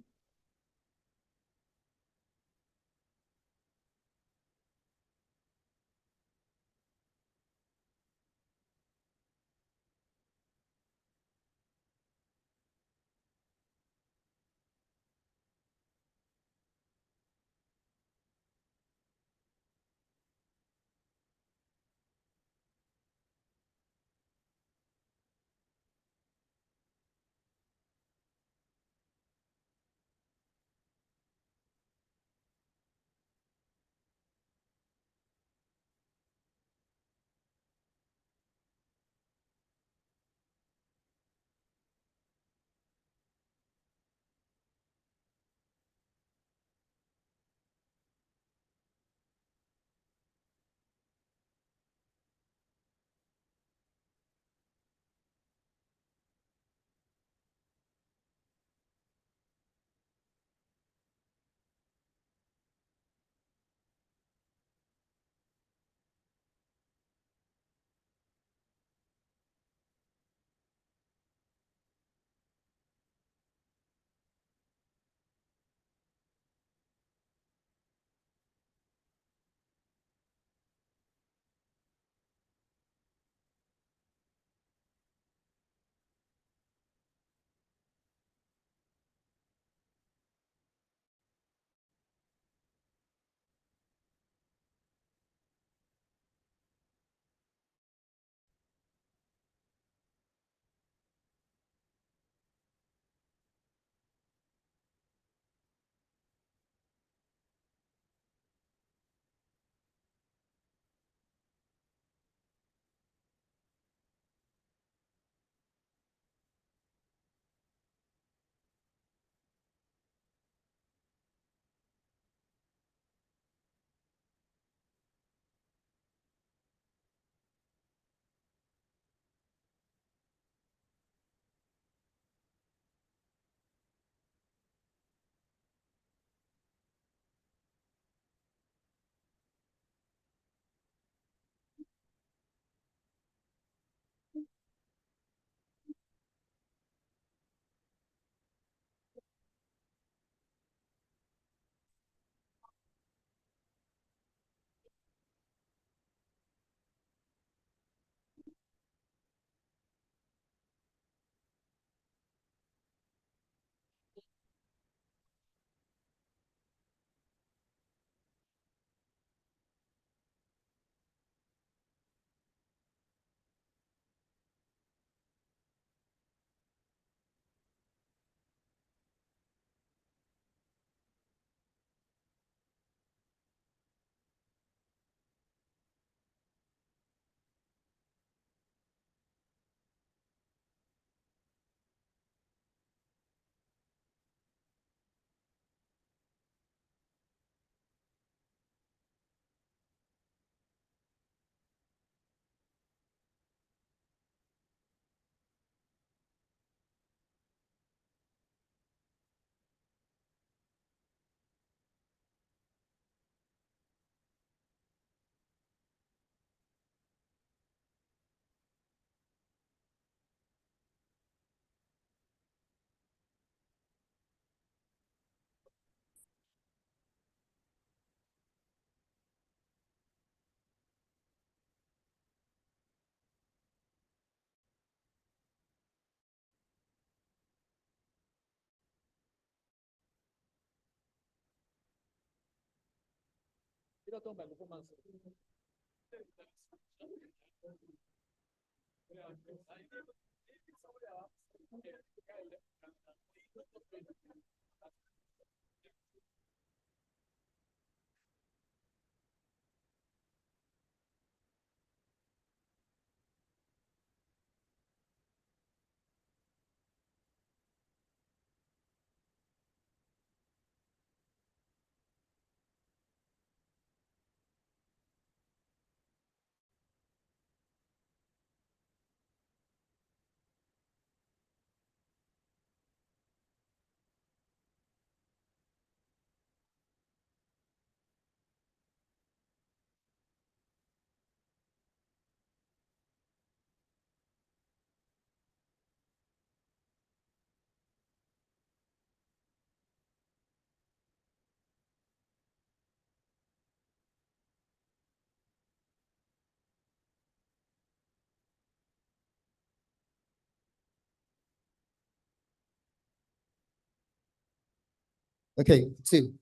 Okay, two.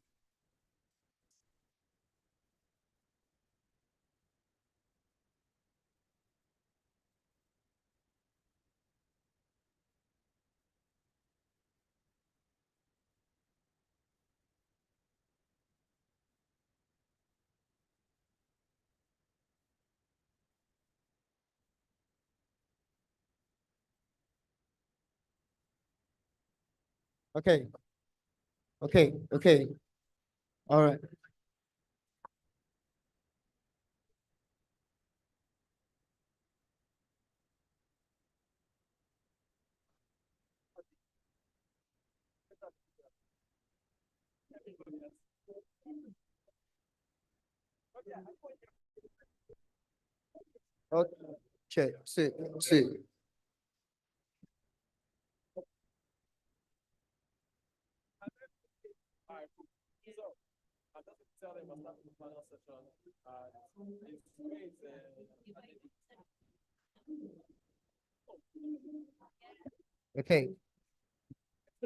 Okay. Okay, okay. All right. Okay, two. Okay.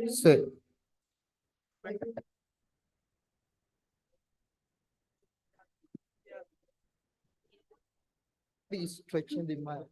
So, please stretching the mic.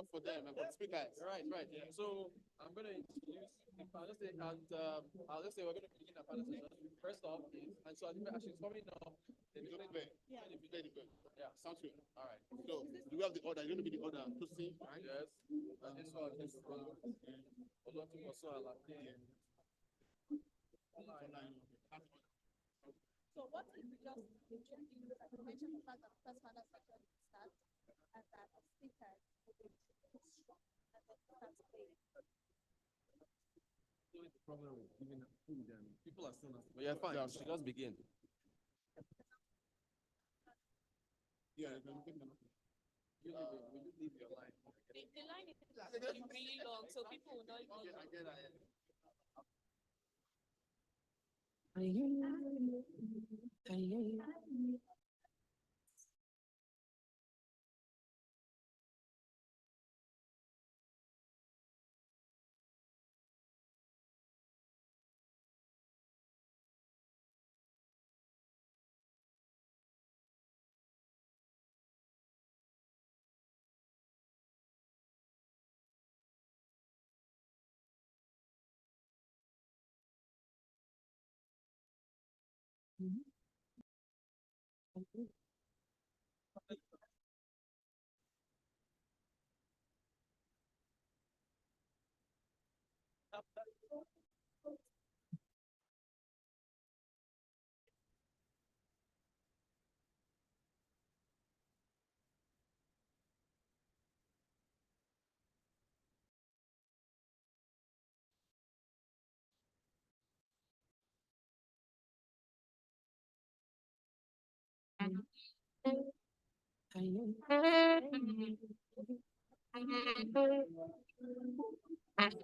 For them and for the speakers. Right. Yeah. So I'm gonna introduce the panel and I'll just say we're gonna begin the panel session. First off is and so I think as she's coming up, then yeah, sounds good. All right. So do we have the order? You're gonna be the order to see, right? Yes. And this one is So what if we just introduce and mention the fact that the first panel session starts and that a speaker will be strong and then start playing. problem with giving food and people are still not. But yeah, fine. She just begin. The line is really long, so people will not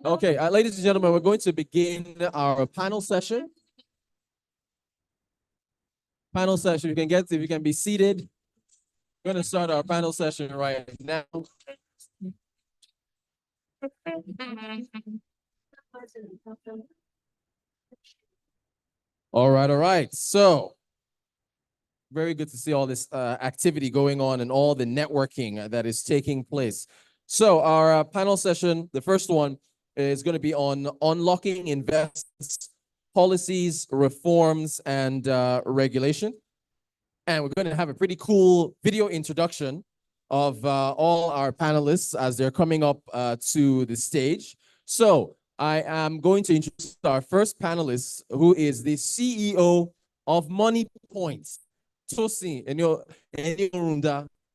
Okay, ladies and gentlemen, we're going to begin our panel session. Panel session, if you can be seated. We're going to start our panel session right now. All right. So, very good to see all this activity going on and all the networking that is taking place. So, our panel session, the first one, is going to be on unlocking investments, policies, reforms, and regulation. And we're going to have a pretty cool video introduction of all our panelists as they're coming up to the stage. So I am going to introduce our first panelist, who is the CEO of Money Points. Tosin,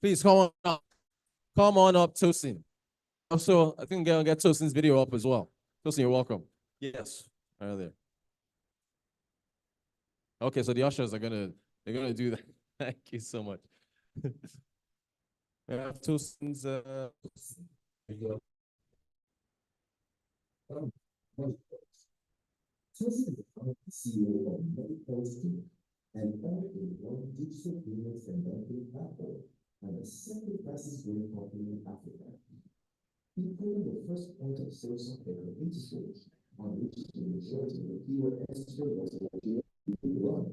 please come on up. Come on up, Tosin. Also, I think I'm going to get Tosin's video up as well. Tosin, you're welcome. Yes, right there. Okay, so the ushers they're gonna do that. Thank you so much. We have Tosin's CEO of Money Points and one digital payments and banking platform and the second fastest growing company in Africa. Becoming the first point of sale software industry on which the majority of the POS was run.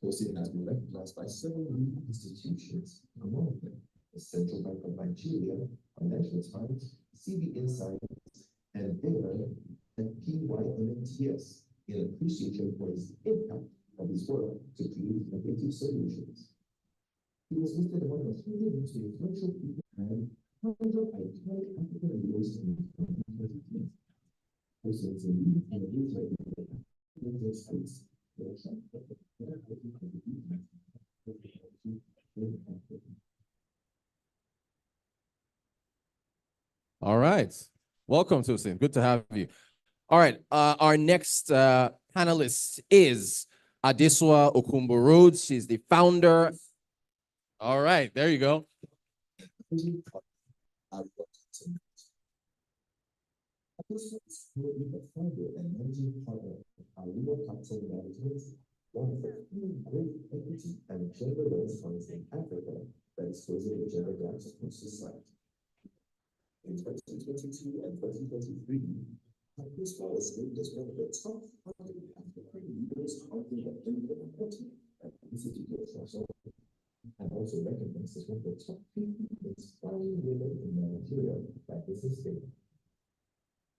Tosin has been recognized by several leading institutions, among them the Central Bank of Nigeria, Financial Times, CB Insights, and Ebony and PYMNTS in appreciation for his impact of his work to create innovative solutions. He was listed among the 100 most influential people and 100 iconic African leaders in 2023. Tosin is a leading innovator in the space. All right. Welcome, Tosin. Good to have you. All right. Our next panelist is Adesua Okumbo-Rhodes. She's the founder. All right. There you go. One of the few great equity and gender-based funds in Africa that is closing the gender gaps across society. In 2022 and 2023, Adesua was named as one of the top 100 African leaders helping the inequality and obesity control, and also recognized as one of the top 50 inspiring women in Nigeria by Business Day.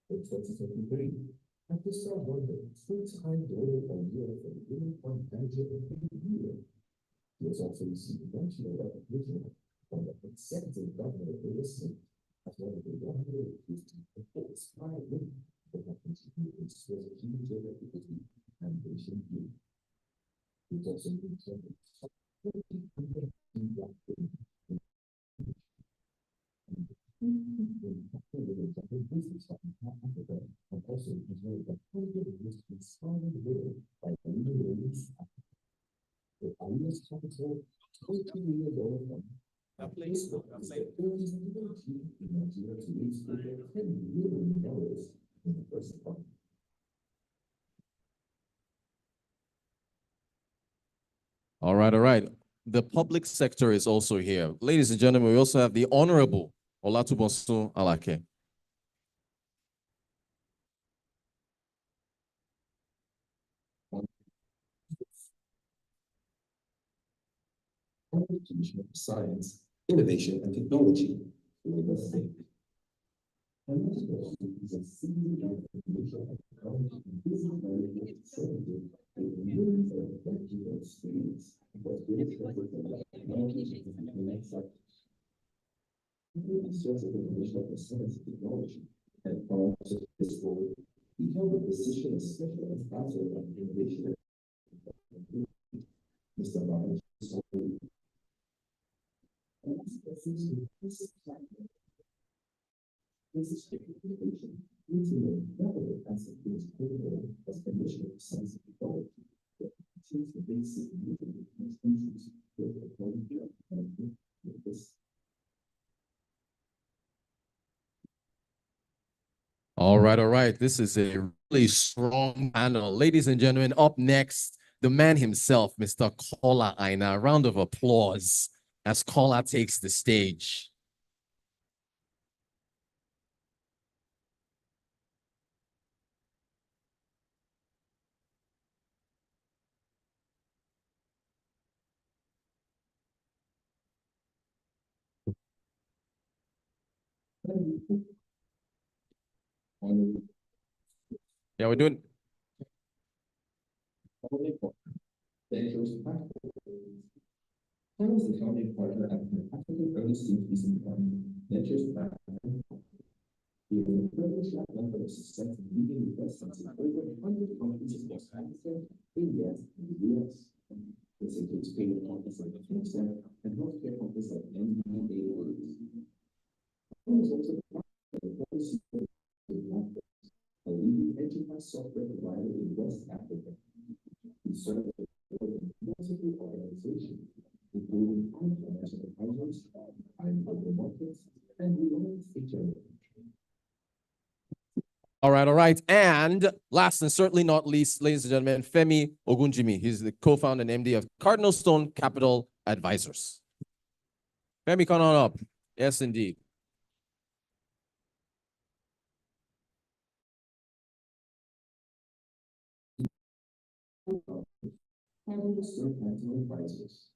In 2023, Adesua won the full-time Global Award for the Women on Nigeria Year. He has also received national recognition from the executive governor of the state as one of the 150 inspired women that have contributed to the huge equity and nation youth. He's also been chosen top 40 in Black women. Business Africa and also enjoyed the 100 most inspiring women by leading ladies. The Alliance Capital $20 million fund used over $10 million in the first month. All right, all right. The public sector is also here. Ladies and gentlemen, we also have the Honorable Olatubosun Alake. Commission of Science, Innovation, and Technology. Let's think. And this person is a senior information technology and business manager executive with millions of practical experience, but with technology and sectors. He serves as the Commissioner for Science and Technology, and prior to this role, he held the position of Special Advisor on Innovation. Mr. Ryan this is innovation, using a relevant asset is critical as condition of science and technology that contains the basic issues with the quality of this. All right, all right. This is a really strong panel. Ladies and gentlemen, up next, the man himself, Mr. Kola Aina. A round of applause as Kola takes the stage. Yeah, we're doing. How is the founding partner at an African early stage VC fund, Ventures Back? He is a privileged number of success in leading investments in over 100 companies across Africa, India, and the US. This includes payment companies like FinTech and healthcare companies like NBA. He is also a leading enterprise software provider in West Africa. He served multiple organizations, including international advisors, global markets, and Reliance HR. All right. And last and certainly not least, ladies and gentlemen, Femi Ogunjimi. He's the co-founder and MD of Cardinal Stone Capital Advisors. Femi, come on up. Yes, indeed. Cardinal Stone Capital Advisors.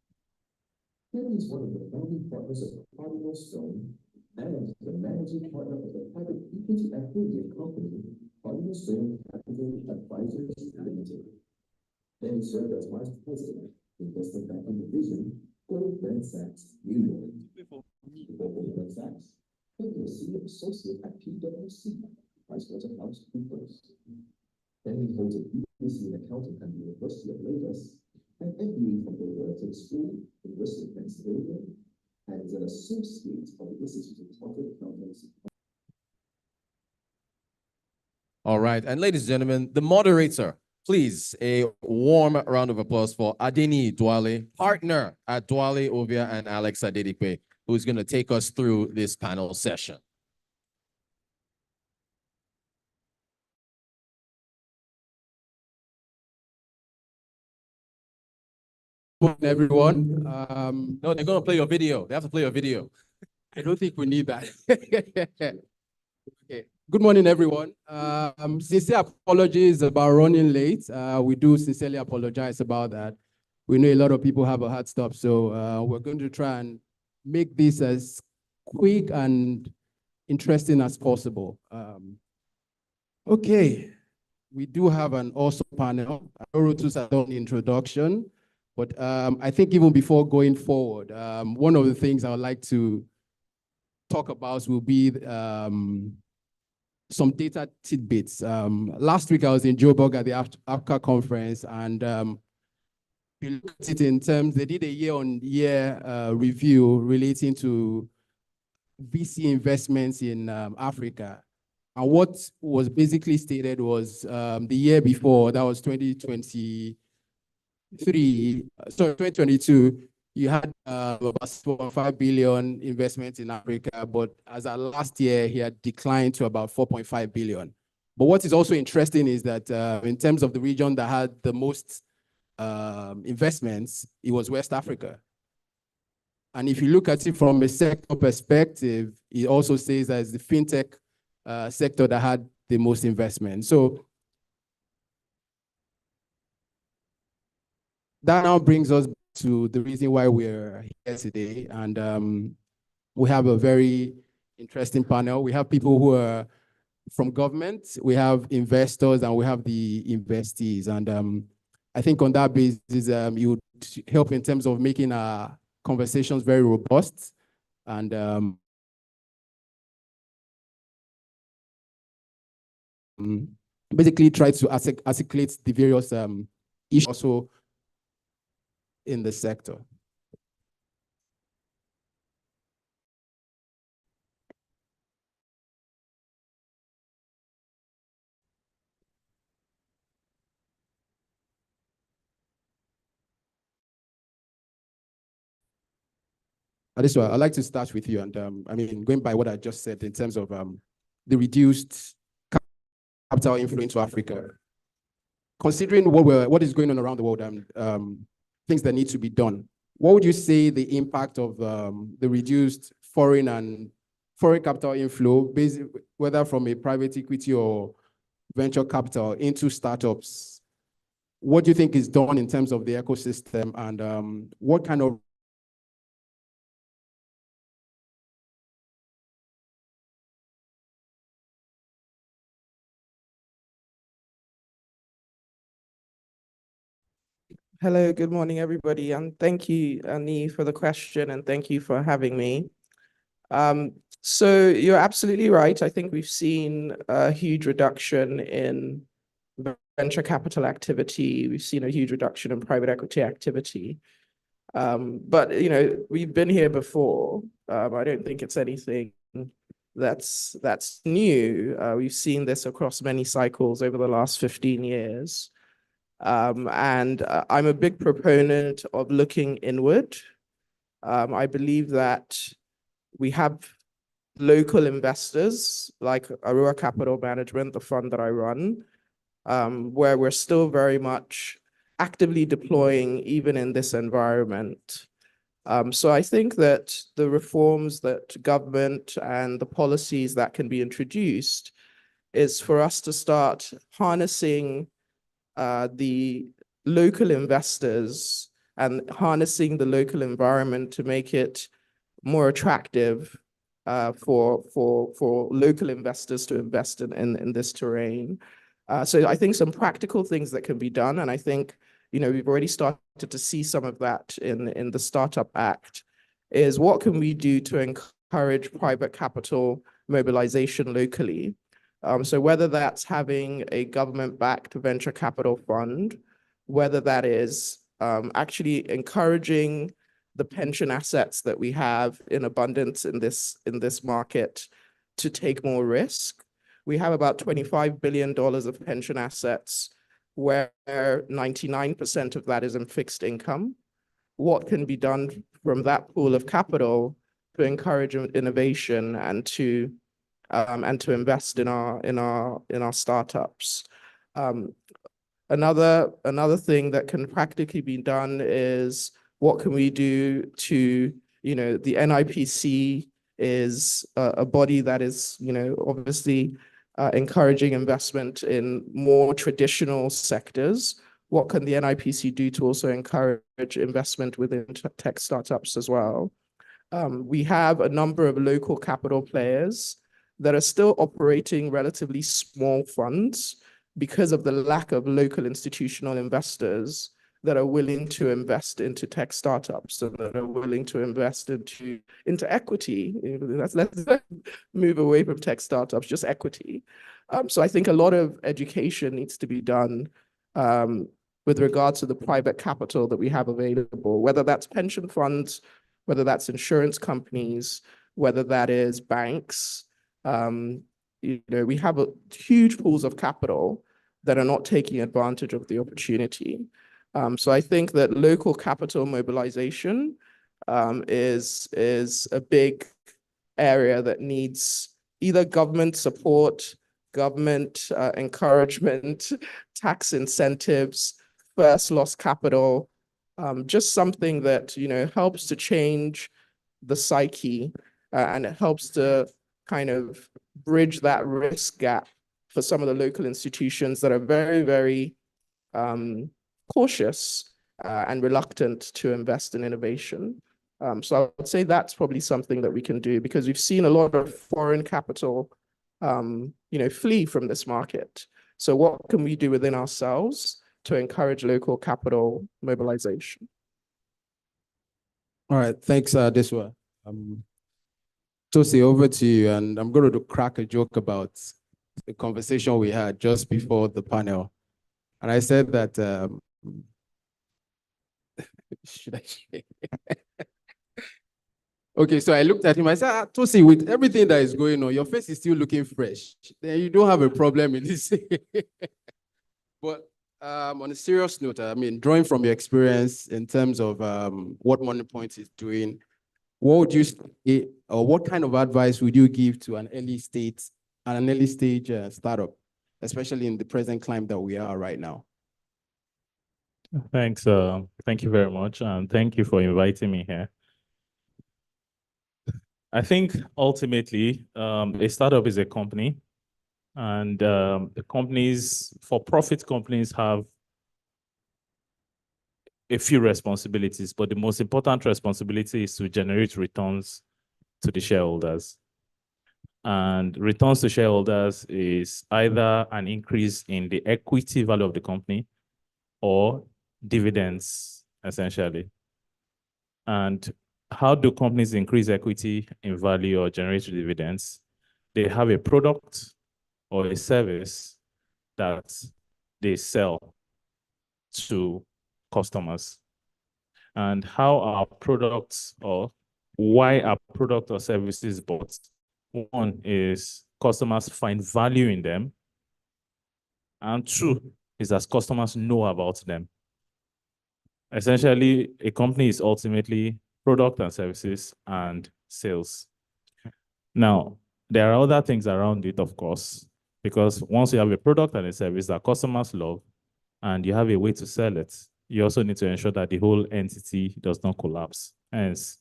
Femi is one of the founding partners of Cardinal Stone and the managing partner of the private equity affiliate company, Cardinal Stone Capital Advisors Limited. Femi served as vice president, investment banking division, Goldman Sachs, New York. Before Goldman Sachs, Femi was senior associate at PwC, PricewaterhouseCoopers. Femi holds a BSc in accounting at the University of Lagos, an MBA from the Wharton School, University of Pennsylvania, and is an associate of the Institute of Chartered Accountants. All right. And ladies and gentlemen, the moderator, please, a warm round of applause for Adeni Dwale, partner at Dwale Ovia and Alex-Adedipe, who's going to take us through this panel session. Everyone. No, they're going to play your video. They have to play your video. I don't think we need that. Okay. Good morning, everyone. Sincere apologies about running late. We do sincerely apologize about that. We know a lot of people have a hard stop, so we're going to try and make this as quick and interesting as possible. Okay, we do have an awesome panel. Rotus has done the introduction. But I think even before going forward, one of the things I would like to talk about will be some data tidbits. Last week, I was in Joburg at the AFCA conference, and we looked at it in terms, they did a year-on-year review relating to VC investments in Africa. And what was basically stated was the year before, that was 2022, you had about 4.5 billion investment in Africa, but as of last year, he had declined to about 4.5 billion. But what is also interesting is that in terms of the region that had the most investments, it was West Africa. And if you look at it from a sector perspective, it also says that it's the fintech sector that had the most investment. So that now brings us to the reason why we're here today. And we have a very interesting panel. We have people who are from government, we have investors, and we have the investees. And I think on that basis, you would help in terms of making our conversations very robust and basically try to articulate the various issues also in the sector. Adesua, I'd like to start with you. And I mean, going by what I just said in terms of the reduced capital inflow into Africa, considering what is going on around the world and things that need to be done, what would you say the impact of the reduced foreign capital inflow, whether from a private equity or venture capital into startups, what do you think is done in terms of the ecosystem, and what kind of Hello, good morning, everybody, and thank you, Ani, for the question, and thank you for having me. So you're absolutely right. I think we've seen a huge reduction in venture capital activity. We've seen a huge reduction in private equity activity. But we've been here before. I don't think it's anything that's new. We've seen this across many cycles over the last 15 years. And I'm a big proponent of looking inward. I believe that we have local investors like Aurora Capital Management, the fund that I run, where we're still very much actively deploying even in this environment. So I think that the reforms that government and the policies that can be introduced is for us to start harnessing the local investors and harnessing the local environment to make it more attractive for local investors to invest in this terrain. So I think some practical things that can be done, and I think we've already started to see some of that in the Startup Act, is what can we do to encourage private capital mobilization locally? So whether that's having a government-backed venture capital fund, whether that is actually encouraging the pension assets that we have in abundance in this market to take more risk. We have about $25 billion of pension assets where 99% of that is in fixed income. What can be done from that pool of capital to encourage innovation and to invest in our startups? Another thing that can practically be done is what can we do to, the NIPC is a body that is, obviously encouraging investment in more traditional sectors. What can the NIPC do to also encourage investment within tech startups as well? We have a number of local capital players that are still operating relatively small funds because of the lack of local institutional investors that are willing to invest into tech startups and that are willing to invest into equity. Let's move away from tech startups, just equity. So I think a lot of education needs to be done with regards to the private capital that we have available, whether that's pension funds, whether that's insurance companies, whether that is banks. We have huge pools of capital that are not taking advantage of the opportunity. So I think that local capital mobilization is a big area that needs either government support, government encouragement, tax incentives, first loss capital, just something that, helps to change the psyche and it helps to kind of bridge that risk gap for some of the local institutions that are very, very cautious and reluctant to invest in innovation. So I would say that's probably something that we can do because we've seen a lot of foreign capital, flee from this market. So what can we do within ourselves to encourage local capital mobilization? All right, thanks, Deswa. Tosi, over to you, and I'm going to crack a joke about the conversation we had just before the panel. And I said that, should I share? Okay, so I looked at him, I said, Tosi, with everything that is going on, your face is still looking fresh. Then you don't have a problem in this. But on a serious note, I mean, drawing from your experience in terms of what MoneyPoint is doing, what would you say, or what kind of advice would you give to an early stage startup, especially in the present climate that we are right now? Thanks. Thank you very much, and thank you for inviting me here. I think ultimately, a startup is a company, and the companies, for-profit companies, have a few responsibilities, but the most important responsibility is to generate returns to the shareholders. And returns to shareholders is either an increase in the equity value of the company or dividends, essentially. And how do companies increase equity in value or generate dividends? They have a product or a service that they sell to customers. And how our products, or why our product or services bought? One is customers find value in them. And two is that customers know about them. Essentially, a company is ultimately product and services and sales. Now, there are other things around it, of course, because once you have a product and a service that customers love and you have a way to sell it, you also need to ensure that the whole entity does not collapse. Hence,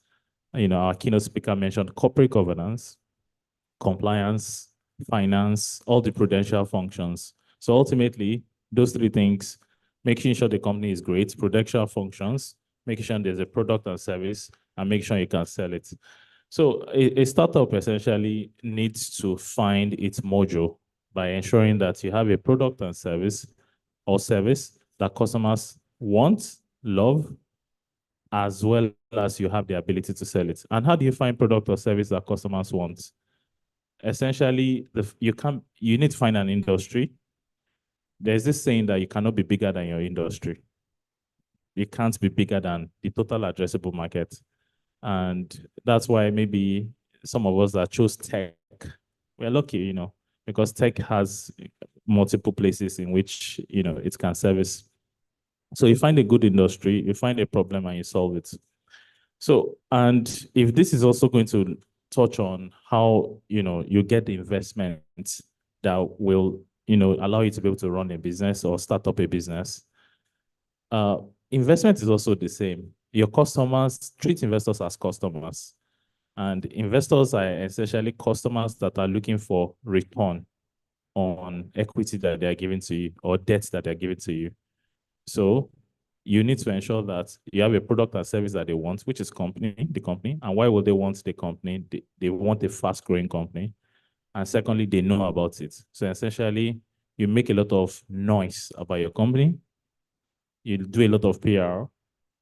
our keynote speaker mentioned corporate governance, compliance, finance, all the prudential functions. So ultimately, those three things, making sure the company is great, prudential functions, making sure there's a product and service, and make sure you can sell it. So a startup essentially needs to find its mojo by ensuring that you have a product and service or service that customers want, love, as well as you have the ability to sell it. And how do you find product or service that customers want? Essentially, you need to find an industry. There's this saying that you cannot be bigger than your industry. You can't be bigger than the total addressable market. And that's why maybe some of us that chose tech, we're lucky, because tech has multiple places in which, it can service. So you find a good industry, you find a problem and you solve it. So, and if this is also going to touch on how, you get the investment that will, allow you to be able to run a business or start up a business. Investment is also the same. Your customers, treat investors as customers. And investors are essentially customers that are looking for return on equity that they are giving to you or debt that they're giving to you. So you need to ensure that you have a product and service that they want, which is the company. And why would they want the company? They want a fast-growing company. And secondly, they know about it. So essentially, you make a lot of noise about your company. You do a lot of PR.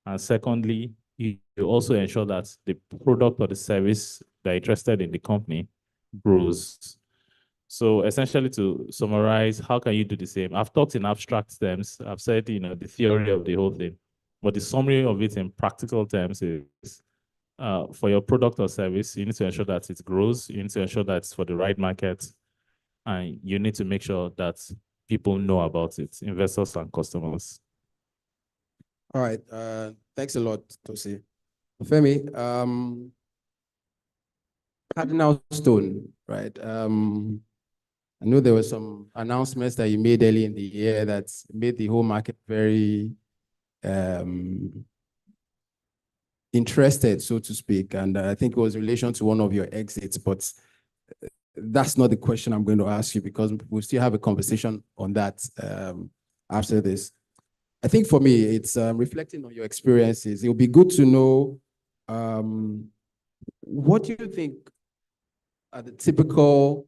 And secondly, you also ensure that the product or the service they're interested in the company grows. So essentially, to summarize, how can you do the same? I've talked in abstract terms. I've said, the theory of the whole thing. But the summary of it in practical terms is, for your product or service, you need to ensure that it grows. You need to ensure that it's for the right market. And you need to make sure that people know about it, investors and customers. All right. Thanks a lot, Tosi. Femi, cardinal stone, right? I know there were some announcements that you made early in the year that made the whole market very interested, so to speak. And I think it was in relation to one of your exits, but that's not the question I'm going to ask you because we'll still have a conversation on that after this. I think for me, it's reflecting on your experiences. It would be good to know what do you think are the typical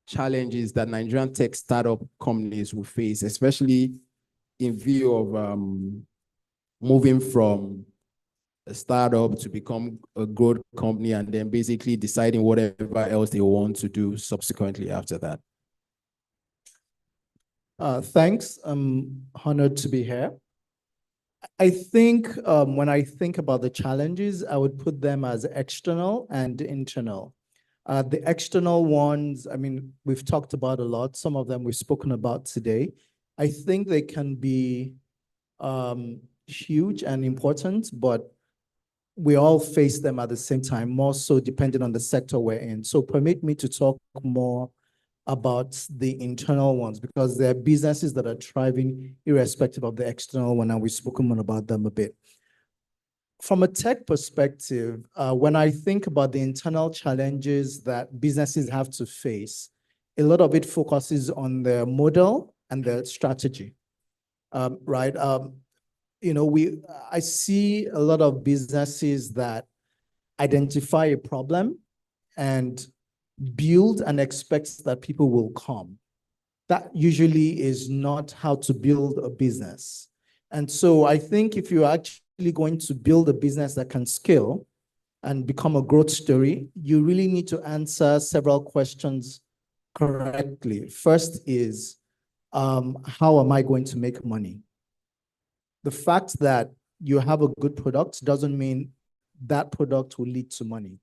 challenges that Nigerian tech startup companies will face, especially in view of moving from a startup to become a growth company and then basically deciding whatever else they want to do subsequently after that? Thanks. I'm honored to be here. I think when I think about the challenges, I would put them as external and internal. The external ones, I mean, we've talked about a lot. Some of them we've spoken about today. I think they can be huge and important, but we all face them at the same time, more so depending on the sector we're in. So permit me to talk more about the internal ones because they're businesses that are thriving irrespective of the external one, and we've spoken about them a bit. From a tech perspective, when I think about the internal challenges that businesses have to face, a lot of it focuses on their model and their strategy, right? You know, I see a lot of businesses that identify a problem and build and expect that people will come. That usually is not how to build a business. And so I think if you're actually going to build a business that can scale and become a growth story, you really need to answer several questions correctly. First is, how am I going to make money? The fact that you have a good product doesn't mean that product will lead to money.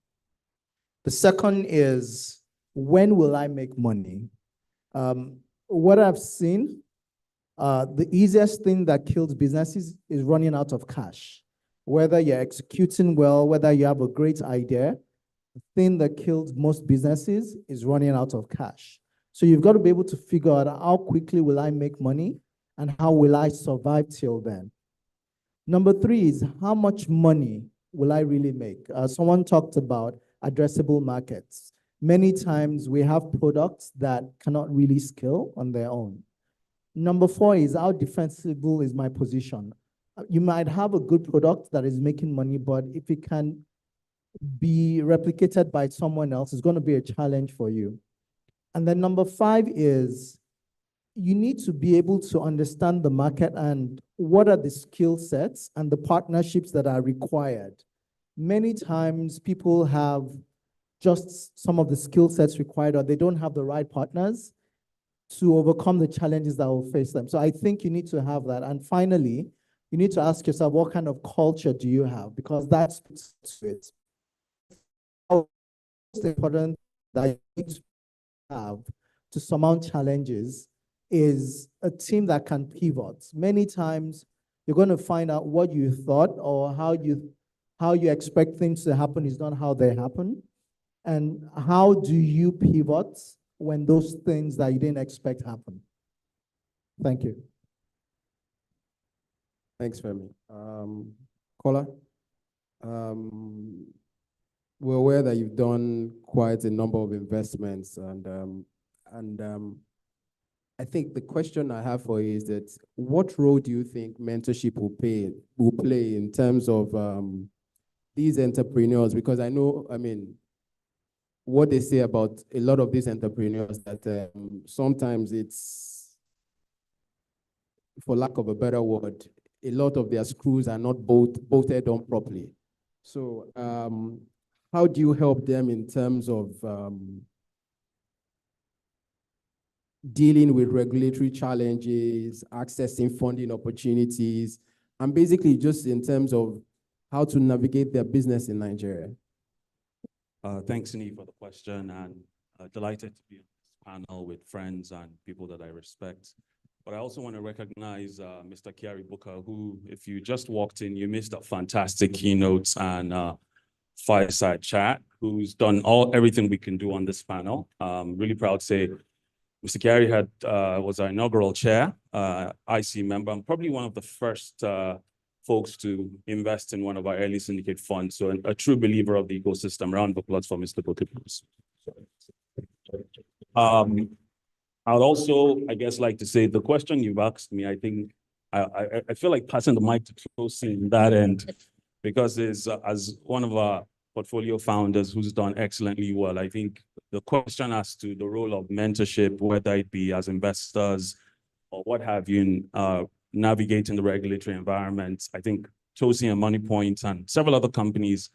The second is, when will I make money? What I've seen, the easiest thing that kills businesses is running out of cash. Whether you're executing well, whether you have a great idea, the thing that kills most businesses is running out of cash. So you've got to be able to figure out how quickly will I make money and how will I survive till then. Number three is, how much money will I really make? Someone talked about addressable markets. Many times we have products that cannot really scale on their own. Number four is, how defensible is my position? You might have a good product that is making money, but if it can be replicated by someone else, it's going to be a challenge for you. And then number five is, you need to be able to understand the market and what are the skill sets and the partnerships that are required. Many times people have just some of the skill sets required, or they don't have the right partners to overcome the challenges that will face them. So I think you need to have that. And finally, you need to ask yourself, what kind of culture do you have? Because that's it. Most important that you need to have to surmount challenges is a team that can pivot. Many times you're going to find out what you thought or how you expect things to happen is not how they happen. And how do you pivot when those things that you didn't expect happen? Thank you. Thanks, Femi. Kola, we're aware that you've done quite a number of investments, and I think the question I have for you is that what role do you think mentorship will play in terms of these entrepreneurs? Because I know, I mean, what they say about a lot of these entrepreneurs that sometimes it's, for lack of a better word, a lot of their screws are not bolted on properly. So how do you help them in terms of dealing with regulatory challenges, accessing funding opportunities, and basically just in terms of how to navigate their business in Nigeria? Thanks, Ni, for the question, and delighted to be on this panel with friends and people that I respect. But I also want to recognize Mr. Kiari Booker, who, if you just walked in, you missed a fantastic keynote and Fireside Chat, who's done everything we can do on this panel. Really proud to say Mr. Kiari was our inaugural chair, IC member, and probably one of the first folks to invest in one of our early syndicate funds. So a true believer of the ecosystem. Round of applause for Mr. Booker. I would also, I guess, like to say the question you've asked me, I think I feel like passing the mic to Tosin in that end, because as one of our portfolio founders who's done excellently well, I think the question as to the role of mentorship, whether it be as investors or what have you, in navigating the regulatory environment, I think Tosin and MoneyPoint and several other companies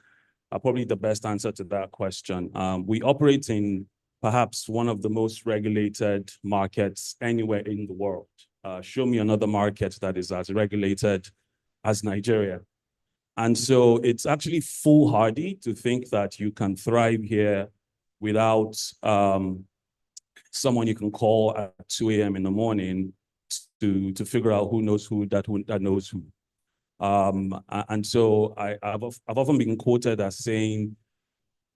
are probably the best answer to that question. We operate in perhaps one of the most regulated markets anywhere in the world. Show me another market that is as regulated as Nigeria. And so it's actually foolhardy to think that you can thrive here without someone you can call at 2 a.m. in the morning to figure out who knows who that knows who. And so I've often been quoted as saying,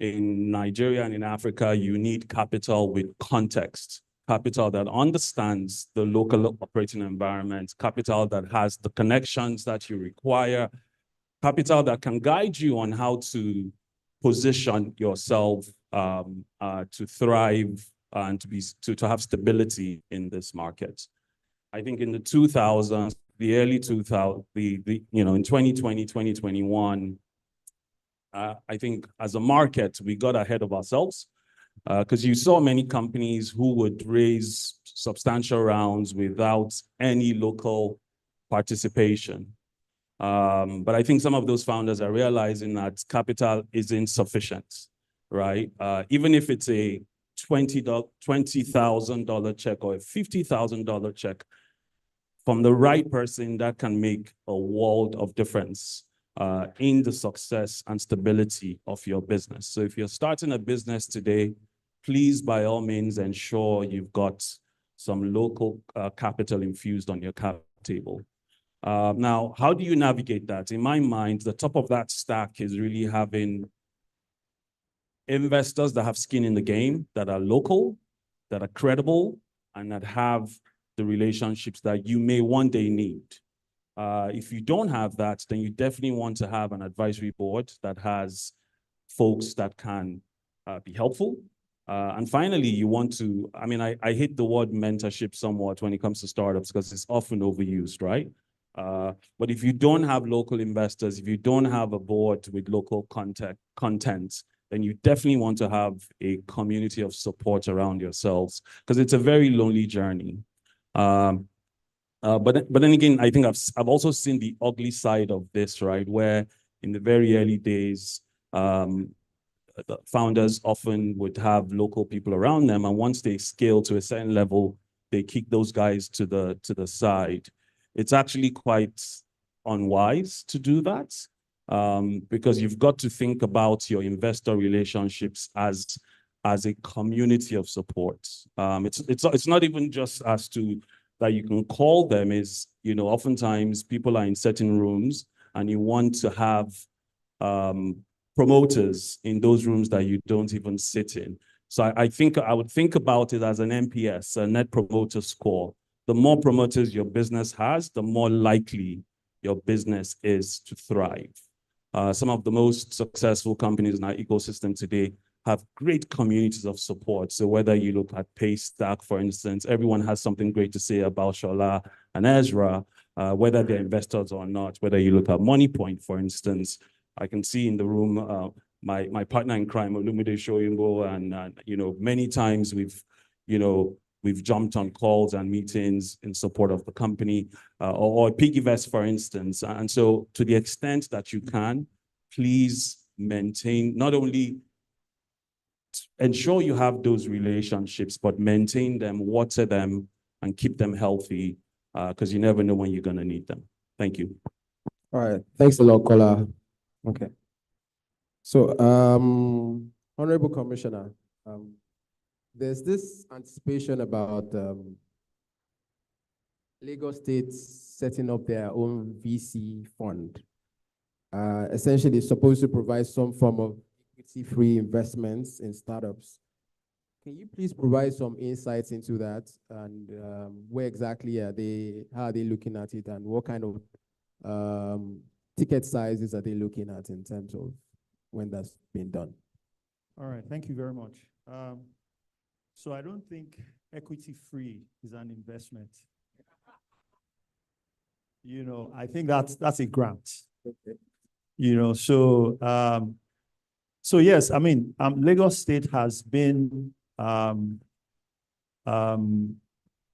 in Nigeria and in Africa, you need capital with context, capital that understands the local operating environment, capital that has the connections that you require, capital that can guide you on how to position yourself to thrive and to have stability in this market. I think in the 2000s, the early 2000s, in 2020, 2021, I think as a market, we got ahead of ourselves because you saw many companies who would raise substantial rounds without any local participation. But I think some of those founders are realizing that capital isn't sufficient, right? Even if it's a $20,000 check or a $50,000 check, from the right person, that can make a world of difference in the success and stability of your business. So if you're starting a business today, please, by all means, ensure you've got some local capital infused on your cap table. Now, how do you navigate that? In my mind, the top of that stack is really having investors that have skin in the game, that are local, that are credible, and that have the relationships that you may one day need. If you don't have that, then you definitely want to have an advisory board that has folks that can be helpful. And finally, you want to, I hate the word mentorship somewhat when it comes to startups because it's often overused, right? But if you don't have local investors, if you don't have a board with local content, then you definitely want to have a community of support around yourselves because it's a very lonely journey. But then again, I think I've also seen the ugly side of this, right? Where in the very early days, the founders often would have local people around them, and once they scale to a certain level, they kick those guys to the side. It's actually quite unwise to do that because you've got to think about your investor relationships as a community of support. It's not even just as to that you can call them is, oftentimes people are in certain rooms and you want to have promoters in those rooms that you don't even sit in. So I think I would think about it as an NPS, a net promoter score. The more promoters your business has, the more likely your business is to thrive. Some of the most successful companies in our ecosystem today have great communities of support. So whether you look at Paystack, for instance, everyone has something great to say about Shola and Ezra, whether they're investors or not. Whether you look at MoneyPoint, for instance, I can see in the room my partner in crime, Olumide Shoyimbo, and many times we've jumped on calls and meetings in support of the company, or Piggyvest, for instance. And so to the extent that you can, please maintain, not only ensure you have those relationships, but maintain them, water them, and keep them healthy, because you never know when you're going to need them. Thank you. All right. Thanks a lot, Kola. Okay. So, Honorable Commissioner, there's this anticipation about Lagos State setting up their own VC fund. Essentially, it's supposed to provide some form of equity-free investments in startups. Can you please provide some insights into that, and where exactly are they, how are they looking at it, and what kind of ticket sizes are they looking at in terms of when that's been done? All right, thank you very much. So I don't think equity-free is an investment. You know, I think that's a grant. Okay. You know, so yes, I mean, Lagos State has been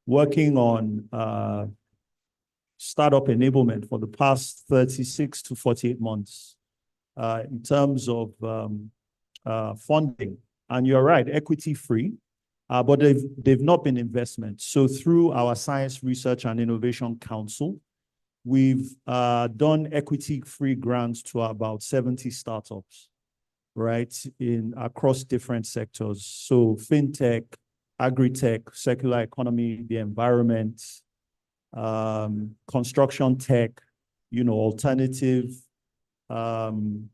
working on startup enablement for the past 36 to 48 months in terms of funding. And you're right, equity-free, but they've not been investments. So through our Science Research and Innovation Council, we've done equity-free grants to about 70 startups, right, across different sectors. So fintech, agri-tech, circular economy, the environment, construction tech, you know, alternative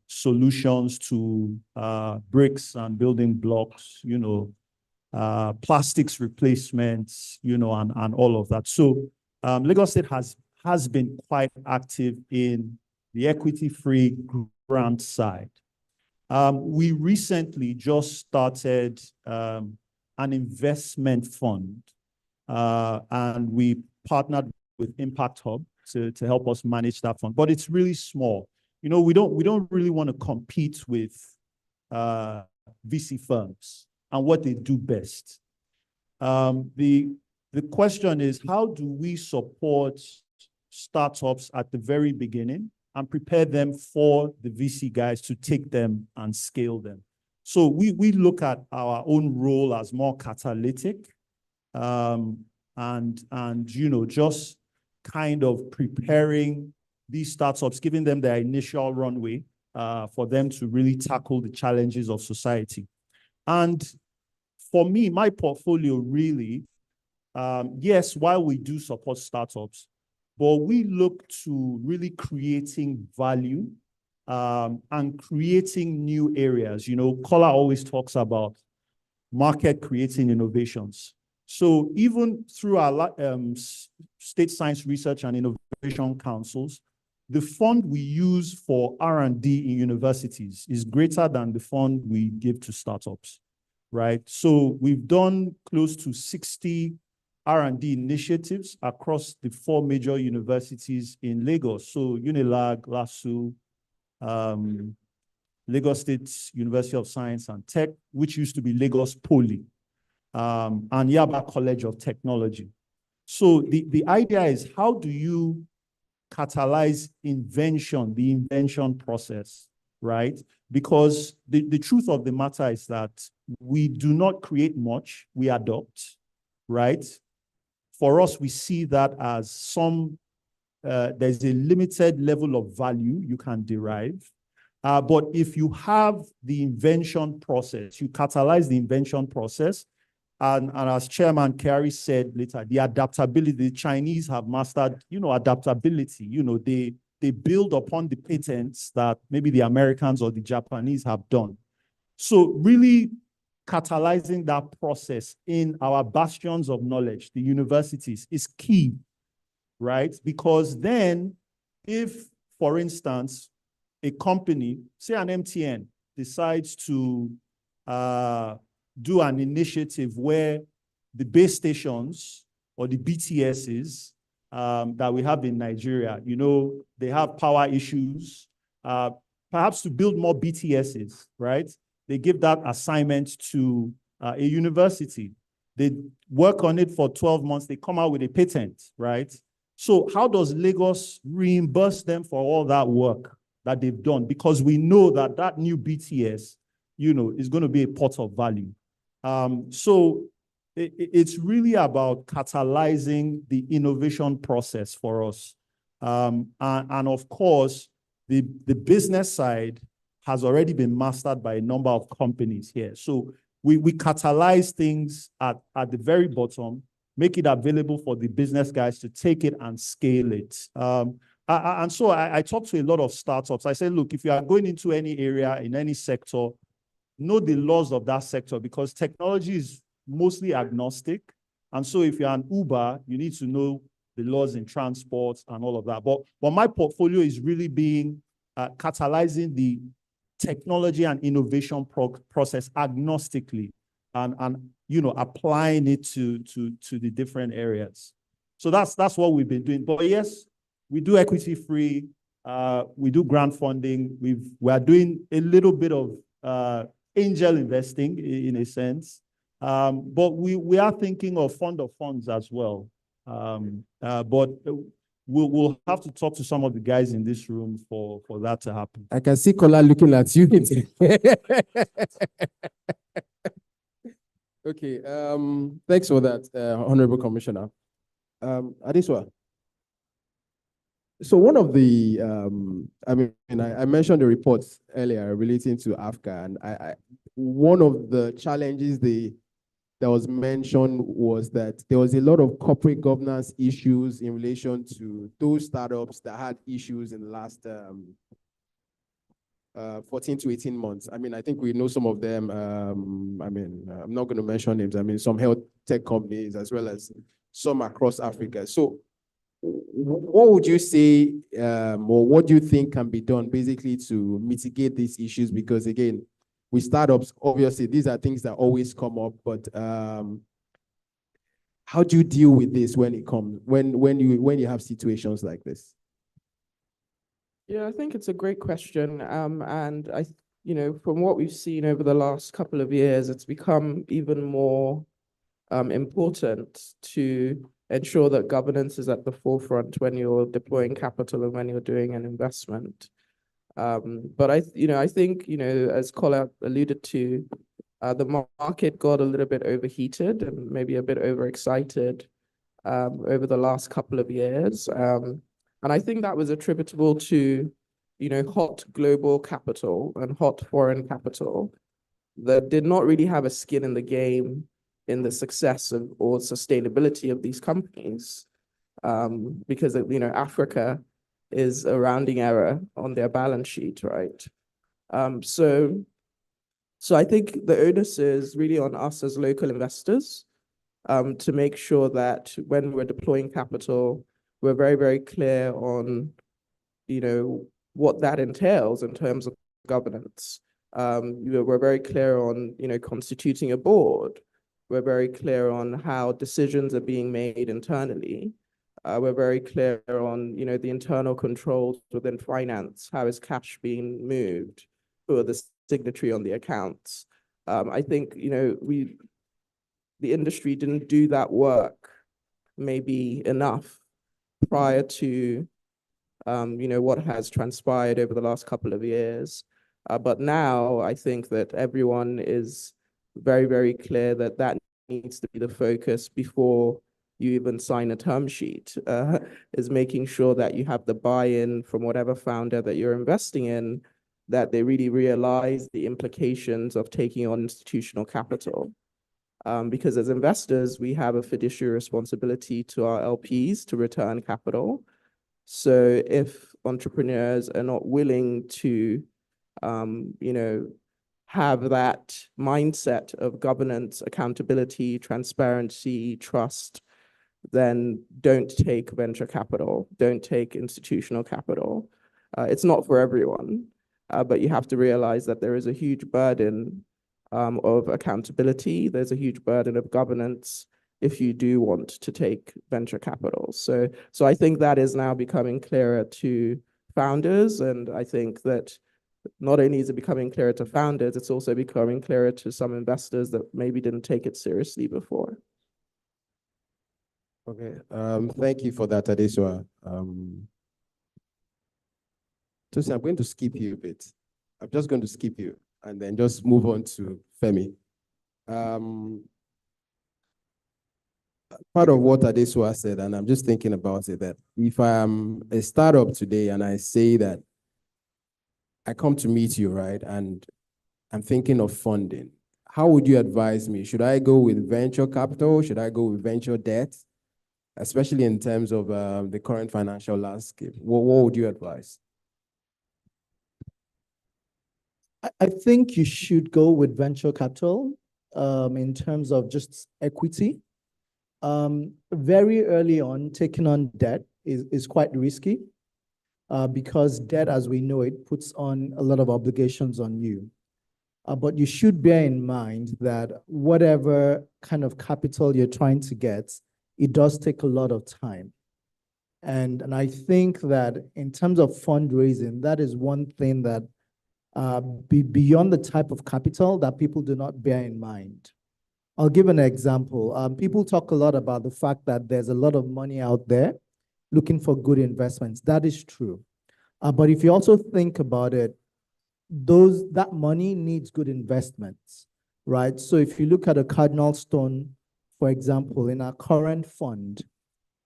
solutions to bricks and building blocks, you know, plastics replacements, you know, and all of that. So Lagos State has been quite active in the equity-free grant side. We recently just started an investment fund, and we partnered with Impact Hub to help us manage that fund. But it's really small. You know, we don't really want to compete with VC firms and what they do best. The question is, how do we support startups at the very beginning and prepare them for the VC guys to take them and scale them? So we look at our own role as more catalytic, and you know, just kind of preparing these startups, giving them their initial runway for them to really tackle the challenges of society. And for me, my portfolio really, yes, while we do support startups, but we look to really creating value and creating new areas. You know, Kola always talks about market creating innovations. So even through our State Science Research and Innovation Councils, the fund we use for R&D in universities is greater than the fund we give to startups, right? So we've done close to 60 R&D initiatives across the 4 major universities in Lagos. So Unilag, LASU, Lagos State University of Science and Tech, which used to be Lagos Poly, and Yaba College of Technology. So the idea is, how do you catalyze invention, the invention process, right? Because the truth of the matter is that we do not create much, we adopt, right? For us, we see that as there's a limited level of value you can derive. But if you have the invention process, you catalyze the invention process, and as Chairman Carey said later, the adaptability, the Chinese have mastered, you know, adaptability. You know, they build upon the patents that maybe the Americans or the Japanese have done. So really catalyzing that process in our bastions of knowledge, the universities, is key, right? Because then if, for instance, a company, say an MTN, decides to do an initiative where the base stations or the BTSs that we have in Nigeria, you know, they have power issues, perhaps to build more BTSs, right? They give that assignment to a university. They work on it for 12 months. They come out with a patent, right? So how does Lagos reimburse them for all that work that they've done? Because we know that that new BTS, you know, is going to be a pot of value. So it's really about catalyzing the innovation process for us. And of course, the business side has already been mastered by a number of companies here. So we catalyze things at the very bottom, make it available for the business guys to take it and scale it. And so I talked to a lot of startups. I said, look, if you are going into any area, in any sector, know the laws of that sector, because technology is mostly agnostic. And so if you're an Uber, you need to know the laws in transport and all of that. But my portfolio is really being catalyzing the technology and innovation process agnostically and applying it to the different areas. So that's what we've been doing. But yes, we do equity free, we do grant funding. We are doing a little bit of angel investing in a sense. But we are thinking of fund of funds as well. But we'll have to talk to some of the guys in this room for that to happen. I can see Kola looking at you. Okay, thanks for that, Honorable Commissioner. Adesua. So one of the, I mentioned the reports earlier relating to Africa, and one of the challenges that was mentioned was that there was a lot of corporate governance issues in relation to those startups that had issues in the last 14 to 18 months. I think we know some of them. I'm not going to mention names. Some health tech companies as well as some across Africa. So what would you say, or what do you think can be done basically to mitigate these issues? Because again, with startups, obviously, these are things that always come up, but how do you deal with this when it comes, when you have situations like this? Yeah, I think it's a great question. And from what we've seen over the last couple of years, it's become even more important to ensure that governance is at the forefront when you're deploying capital and when you're doing an investment. But I think, as Kola alluded to, the market got a little bit overheated and maybe a bit overexcited over the last couple of years. And I think that was attributable to, hot global capital and hot foreign capital that did not really have a skin in the game in the success of or sustainability of these companies. Because, Africa is a rounding error on their balance sheet, right? So I think the onus is really on us as local investors to make sure that when we're deploying capital, we're very, very clear on, what that entails in terms of governance. We're very clear on, constituting a board. We're very clear on how decisions are being made internally. We're very clear on, the internal controls within finance. How is cash being moved? Who are the signatory on the accounts? I think, the industry didn't do that work maybe enough prior to, what has transpired over the last couple of years. But now I think that everyone is very, very clear that that needs to be the focus before you even sign a term sheet, is making sure that you have the buy-in from whatever founder that you're investing in, that they really realize the implications of taking on institutional capital. Because as investors, we have a fiduciary responsibility to our LPs to return capital. So if entrepreneurs are not willing to, have that mindset of governance, accountability, transparency, trust, then don't take venture capital, don't take institutional capital. It's not for everyone, but you have to realize that there is a huge burden of accountability. There's a huge burden of governance if you do want to take venture capital. So I think that is now becoming clearer to founders. And I think that not only is it becoming clearer to founders, it's also becoming clearer to some investors that maybe didn't take it seriously before. Okay, thank you for that, Adesua. Tosi, I'm going to skip you a bit. I'm just going to skip you and then just move on to Femi. Part of what Adesua said, and I'm just thinking about it, that if I'm a startup today and I say that I come to meet you, right, and I'm thinking of funding, how would you advise me? Should I go with venture capital? Should I go with venture debt? Especially in terms of the current financial landscape. What would you advise? I think you should go with venture capital in terms of just equity. Very early on, taking on debt is quite risky because debt, as we know it, puts on a lot of obligations on you. But you should bear in mind that whatever kind of capital you're trying to get, it does take a lot of time. And I think that in terms of fundraising, that is one thing that beyond the type of capital that people do not bear in mind. I'll give an example. People talk a lot about the fact that there's a lot of money out there looking for good investments. That is true. But if you also think about it, that money needs good investments, right? So if you look at a cardinal stone, for example, in our current fund,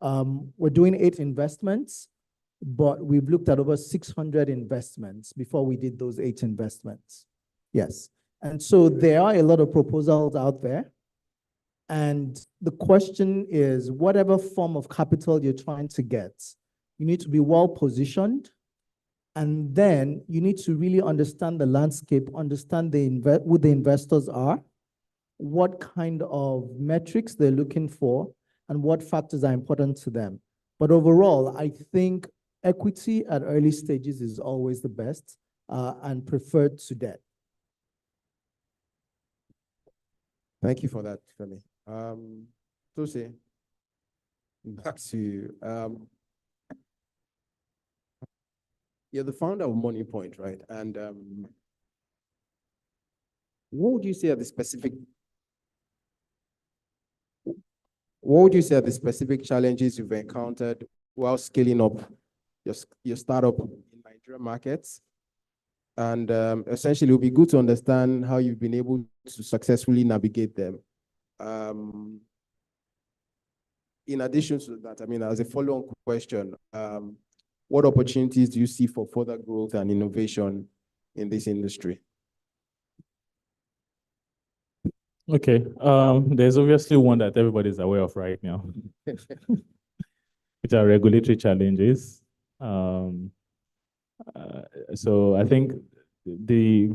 we're doing 8 investments, but we've looked at over 600 investments before we did those 8 investments. Yes. And so there are a lot of proposals out there. And the question is, whatever form of capital you're trying to get, you need to be well positioned. And then you need to really understand the landscape, understand who the investors are, what kind of metrics they're looking for, and what factors are important to them. But overall, I think equity at early stages is always the best and preferred to debt. Thank you for that, Femi. Tosi, back to you. You're the founder of Money Point, right? And what would you say are the specific challenges you've encountered while scaling up your startup in Nigerian markets? And essentially, it would be good to understand how you've been able to successfully navigate them. In addition to that, I mean, as a follow-on question, what opportunities do you see for further growth and innovation in this industry? Okay, there's obviously one that everybody's aware of right now, which are regulatory challenges. So I think the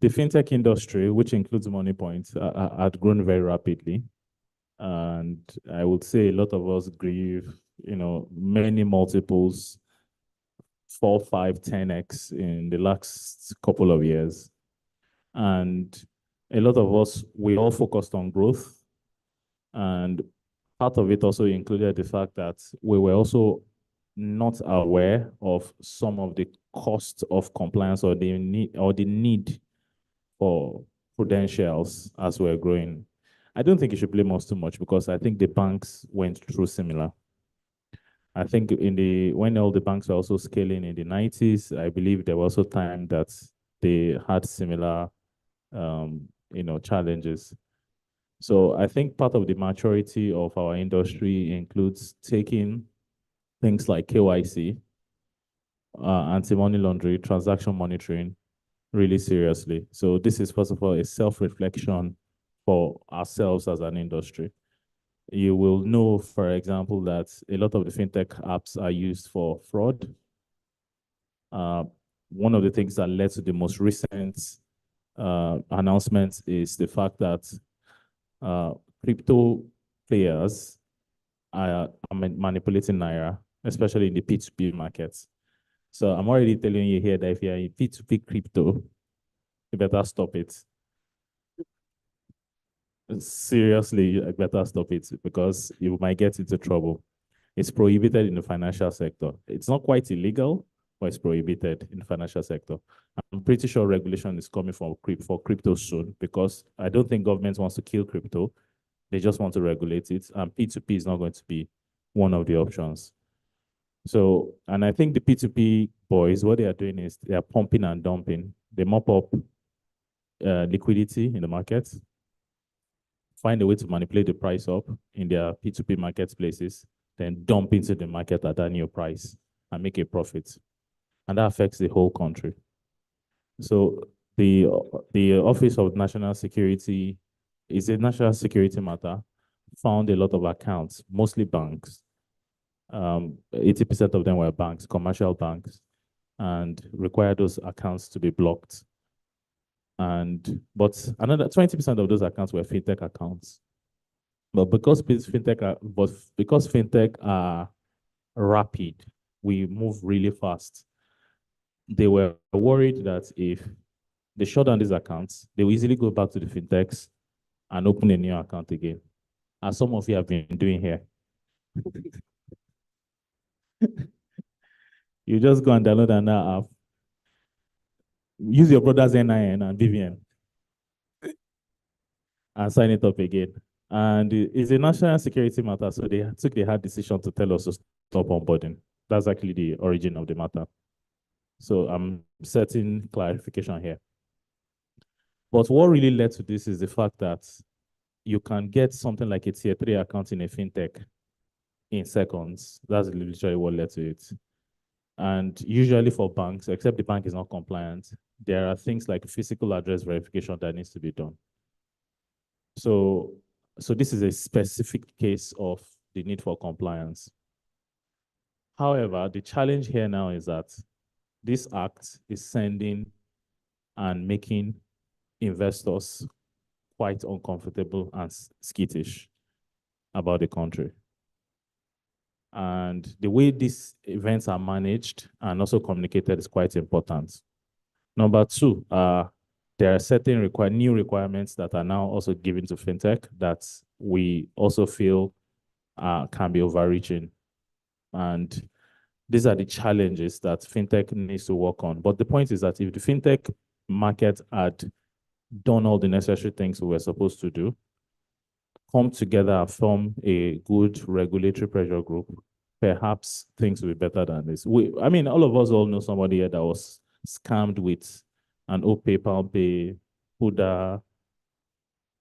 fintech industry, which includes Money Point, had grown very rapidly. And I would say a lot of us grieve, many multiples, 4, 5, 10x in the last couple of years. And a lot of us, we all focused on growth. And part of it also included the fact that we were also not aware of some of the costs of compliance or the need for credentials as we're growing. I don't think you should blame us too much because I think the banks went through similar. I think when all the banks were also scaling in the 90s, I believe there was also time that they had similar challenges. So I think part of the maturity of our industry includes taking things like KYC, anti-money laundering, transaction monitoring really seriously. So this is, first of all, a self-reflection for ourselves as an industry. You will know, for example, that a lot of the fintech apps are used for fraud. One of the things that led to the most recent announcements is the fact that crypto players are manipulating Naira, especially in the P2P markets. So I'm already telling you here that if you're in P2P crypto, you better stop it. Seriously, you better stop it because you might get into trouble. It's prohibited in the financial sector. It's not quite illegal, but it's prohibited in the financial sector. I'm pretty sure regulation is coming for crypto soon because I don't think government wants to kill crypto. They just want to regulate it. And P2P is not going to be one of the options. So, and I think the P2P boys, what they are doing is they are pumping and dumping. They mop up liquidity in the market, find a way to manipulate the price up in their P2P marketplaces, then dump into the market at that new price and make a profit. And that affects the whole country. So the Office of National Security is a national security matter, found a lot of accounts, mostly banks. 80% of them were banks, commercial banks, and required those accounts to be blocked. But another 20% of those accounts were fintech accounts. But because fintech are rapid, we move really fast. They were worried that if they shut down these accounts, they will easily go back to the fintechs and open a new account again, as some of you have been doing here. You just go and download another app, use your brother's NIN and BVN, and sign it up again. And it's a national security matter, so they took the hard decision to tell us to stop onboarding. That's actually the origin of the matter. So I'm setting clarification here. But what really led to this is the fact that you can get something like a tier 3 account in a fintech in seconds. That's literally what led to it. And usually for banks, except the bank is not compliant, there are things like physical address verification that needs to be done. So this is a specific case of the need for compliance. However, the challenge here now is that this act is sending and making investors quite uncomfortable and skittish about the country. And the way these events are managed and also communicated is quite important. Number two, there are certain new requirements that are now also given to fintech that we also feel can be overreaching. And these are the challenges that fintech needs to work on. But the point is that if the fintech market had done all the necessary things we were supposed to do, come together and form a good regulatory pressure group, perhaps things will be better than this. I mean, all of us all know somebody here that was scammed with an old PayPal Pay, Huda,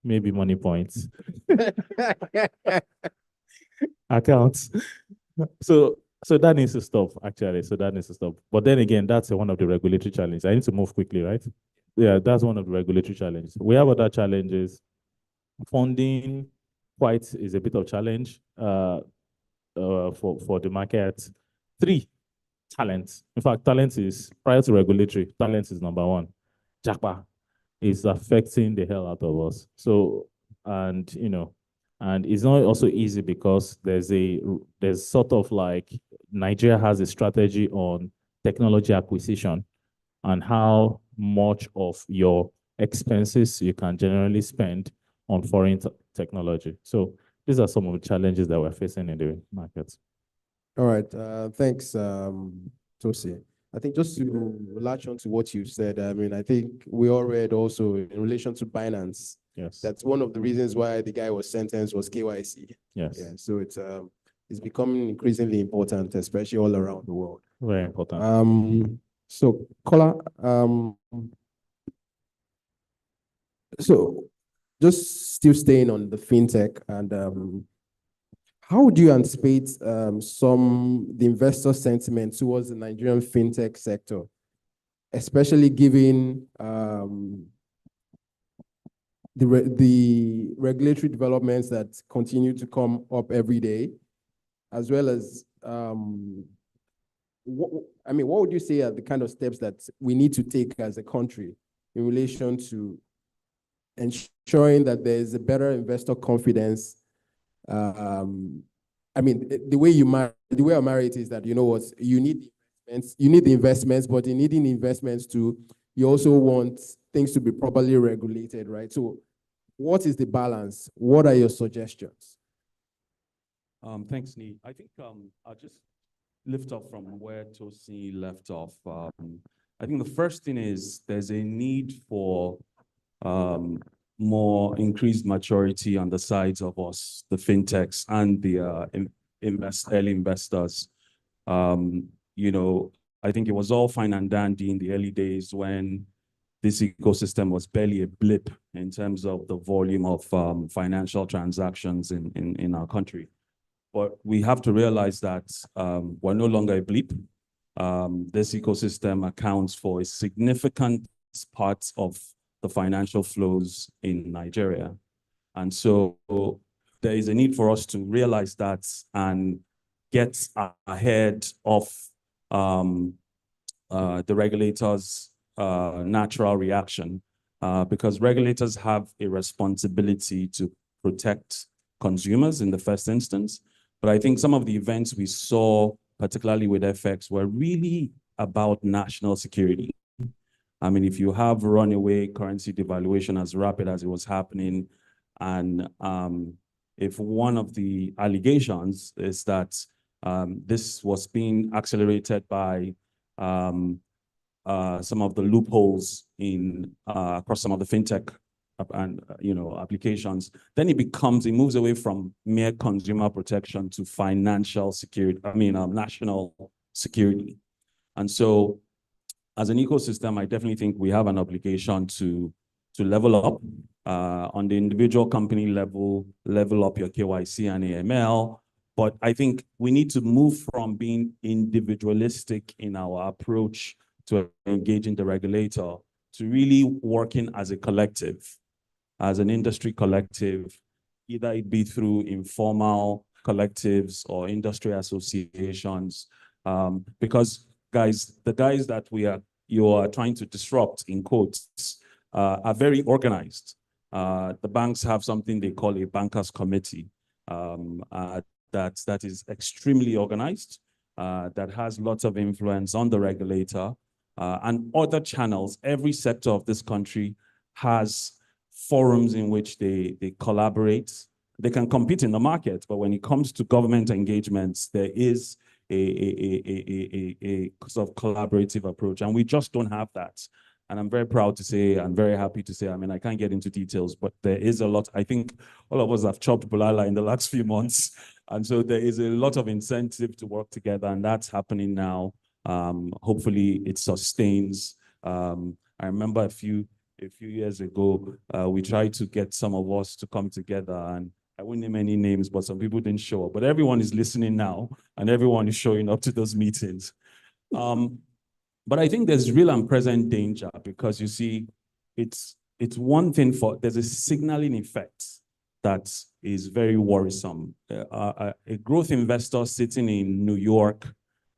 maybe Money Points accounts. So that needs to stop, actually. So that needs to stop. But then again, that's one of the regulatory challenges. I need to move quickly, right? Yeah, that's one of the regulatory challenges. We have other challenges. Funding is a bit of challenge for the market. 3, talent. In fact, talent is, prior to regulatory, talent is number 1. Japa is affecting the hell out of us. So, and it's not also easy because there's sort of like Nigeria has a strategy on technology acquisition and how much of your expenses you can generally spend on foreign technology. So these are some of the challenges that we're facing in the market. All right, thanks, Tosi. I think just to latch on to what you said, I mean, I think we all read also in relation to Binance. Yes. That's one of the reasons why the guy was sentenced was KYC. Yes. Yeah, so it's becoming increasingly important, especially all around the world. Very important. So Kola, so just still staying on the fintech, and how would you anticipate the investor sentiment towards the Nigerian fintech sector, especially given the regulatory developments that continue to come up every day, as well as what would you say are the kind of steps that we need to take as a country in relation to ensuring that there is a better investor confidence? I mean, the way I marry it is that, you know what, you need the investments, but in needing investments too, you also want things to be properly regulated, right? So what is the balance? What are your suggestions? Thanks, Nee. I think I'll just lift off from where Tosi left off. I think the first thing is there's a need for more increased maturity on the sides of us, the fintechs and the early investors. I think it was all fine and dandy in the early days when this ecosystem was barely a blip in terms of the volume of financial transactions in our country. But we have to realize that we're no longer a blip. This ecosystem accounts for a significant part of the financial flows in Nigeria. And so there is a need for us to realize that and get ahead of the regulators' natural reaction, because regulators have a responsibility to protect consumers in the first instance. But I think some of the events we saw, particularly with FX, were really about national security. I mean, if you have runaway currency devaluation as rapid as it was happening, and if one of the allegations is that this was being accelerated by some of the loopholes in across some of the fintech and applications, then it moves away from mere consumer protection to financial security. National security. And so, as an ecosystem, I definitely think we have an obligation to level up on the individual company level up your KYC and AML. But I think we need to move from being individualistic in our approach to engaging the regulator to really working as a collective, as an industry collective, either it be through informal collectives or industry associations. Because the guys that you are trying to disrupt, in quotes, are very organized. The banks have something they call a bankers committee that is extremely organized, that has lots of influence on the regulator and other channels. Every sector of this country has forums in which they collaborate. They can compete in the market, but when it comes to government engagements, there is a sort of collaborative approach, and we just don't have that. And I'm very proud to say, I'm very happy to say, I can't get into details, but there is a lot. I think all of us have chopped bulala in the last few months. And so there is a lot of incentive to work together, and that's happening now. Hopefully it sustains. I remember a few years ago, we tried to get some of us to come together, and I won't name any names, but some people didn't show up. But everyone is listening now, and everyone is showing up to those meetings. But I think there's real and present danger, because you see, it's one thing there's a signaling effect that is very worrisome. A growth investor sitting in New York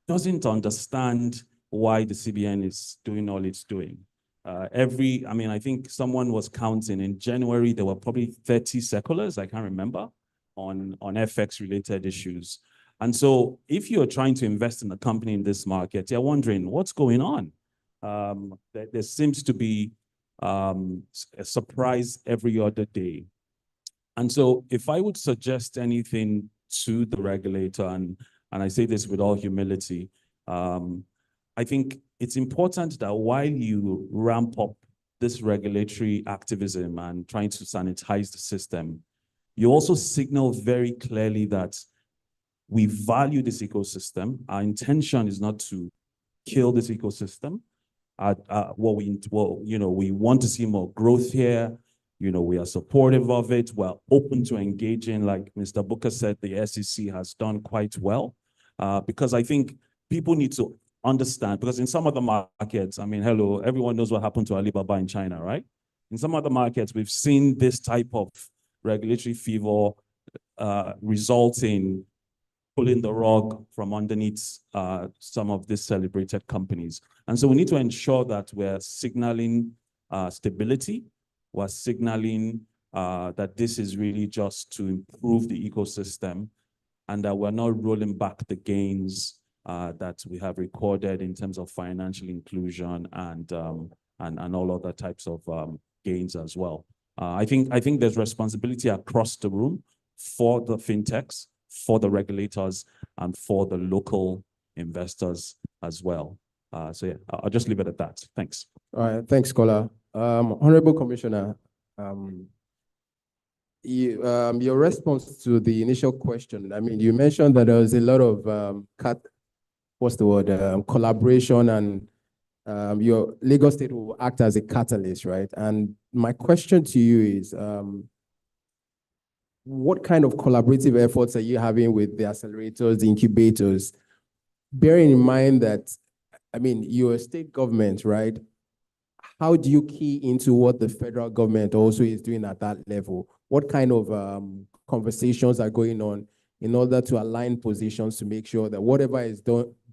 doesn't understand why the CBN is doing all it's doing. I think someone was counting in January, there were probably 30 circulars, I can't remember, on FX related issues. And so if you're trying to invest in a company in this market, you're wondering what's going on. There seems to be a surprise every other day. And so if I would suggest anything to the regulator, and I say this with all humility, I think it's important that while you ramp up this regulatory activism and trying to sanitize the system, you also signal very clearly that we value this ecosystem. Our intention is not to kill this ecosystem. We want to see more growth here. We are supportive of it. We're open to engaging. Like Mr. Booker said, the SEC has done quite well, because I think people need to understand, because in some of the markets, everyone knows what happened to Alibaba in China, right? In some other markets, we've seen this type of regulatory fever result in pulling the rug from underneath some of these celebrated companies. And so we need to ensure that we're signaling stability. We're signaling that this is really just to improve the ecosystem, and that we're not rolling back the gains that we have recorded in terms of financial inclusion and all other types of gains as well. I think there's responsibility across the room for the fintechs, for the regulators, and for the local investors as well. So yeah, I'll just leave it at that. Thanks. All right, thanks, Kola. Honorable Commissioner, your response to the initial question, you mentioned that there was a lot of collaboration, and your Lagos State will act as a catalyst, right? And my question to you is, what kind of collaborative efforts are you having with the accelerators, the incubators, bearing in mind that, you're a state government, right? how do you key into what the federal government also is doing at that level? What kind of conversations are going on in order to align positions to make sure that whatever is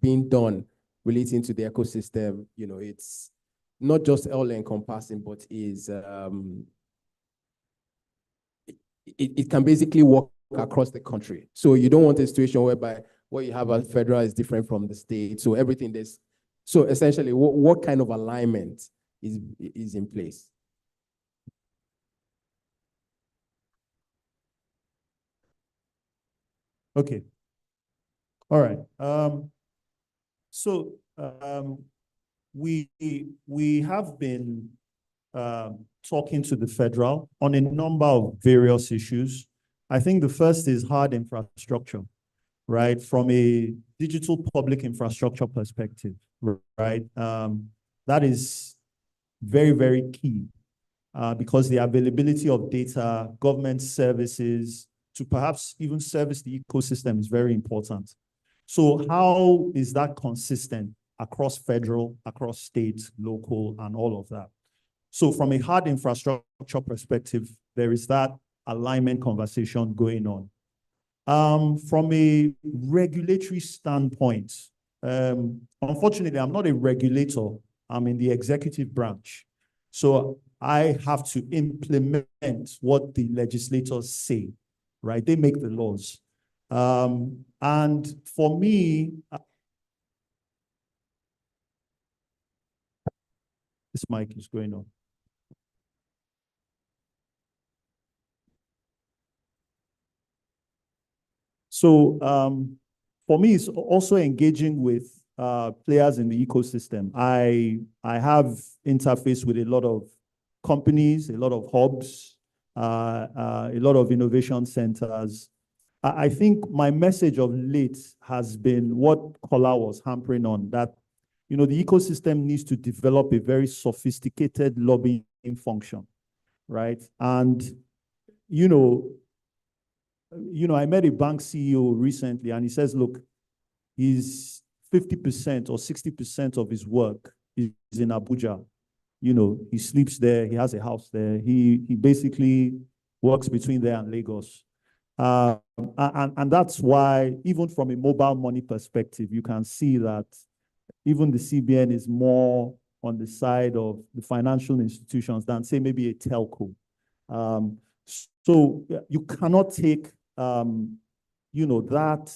being done relating to the ecosystem, you know, it's not just all encompassing, but is it can basically work across the country. So you don't want a situation whereby what you have at federal is different from the state. So everything there's, so essentially what kind of alignment is in place? Okay. All right. We have been talking to the federal on a number of various issues. I think the first is hard infrastructure, right? From a digital public infrastructure perspective, right? That is very, very key because the availability of data, government services, to perhaps even service the ecosystem is very important. So how is that consistent across federal, across state, local, and all of that? So from a hard infrastructure perspective, there is that alignment conversation going on. From a regulatory standpoint, unfortunately, I'm not a regulator. I'm in the executive branch. So I have to implement what the legislators say, right? They make the laws. And for me, this mic is going on. So for me, it's also engaging with players in the ecosystem. I have interface with a lot of companies, a lot of hubs, a lot of innovation centers. I think my message of late has been what Kola was hampering on, that you know the ecosystem needs to develop a very sophisticated lobbying function, right? And you know, I met a bank CEO recently, and he says, look, he's 50% or 60% of his work is in Abuja. You know, he sleeps there, he has a house there. He basically works between there and Lagos. And that's why, even from a mobile money perspective, you can see that even the CBN is more on the side of the financial institutions than, say, maybe a telco. So you cannot take, you know, that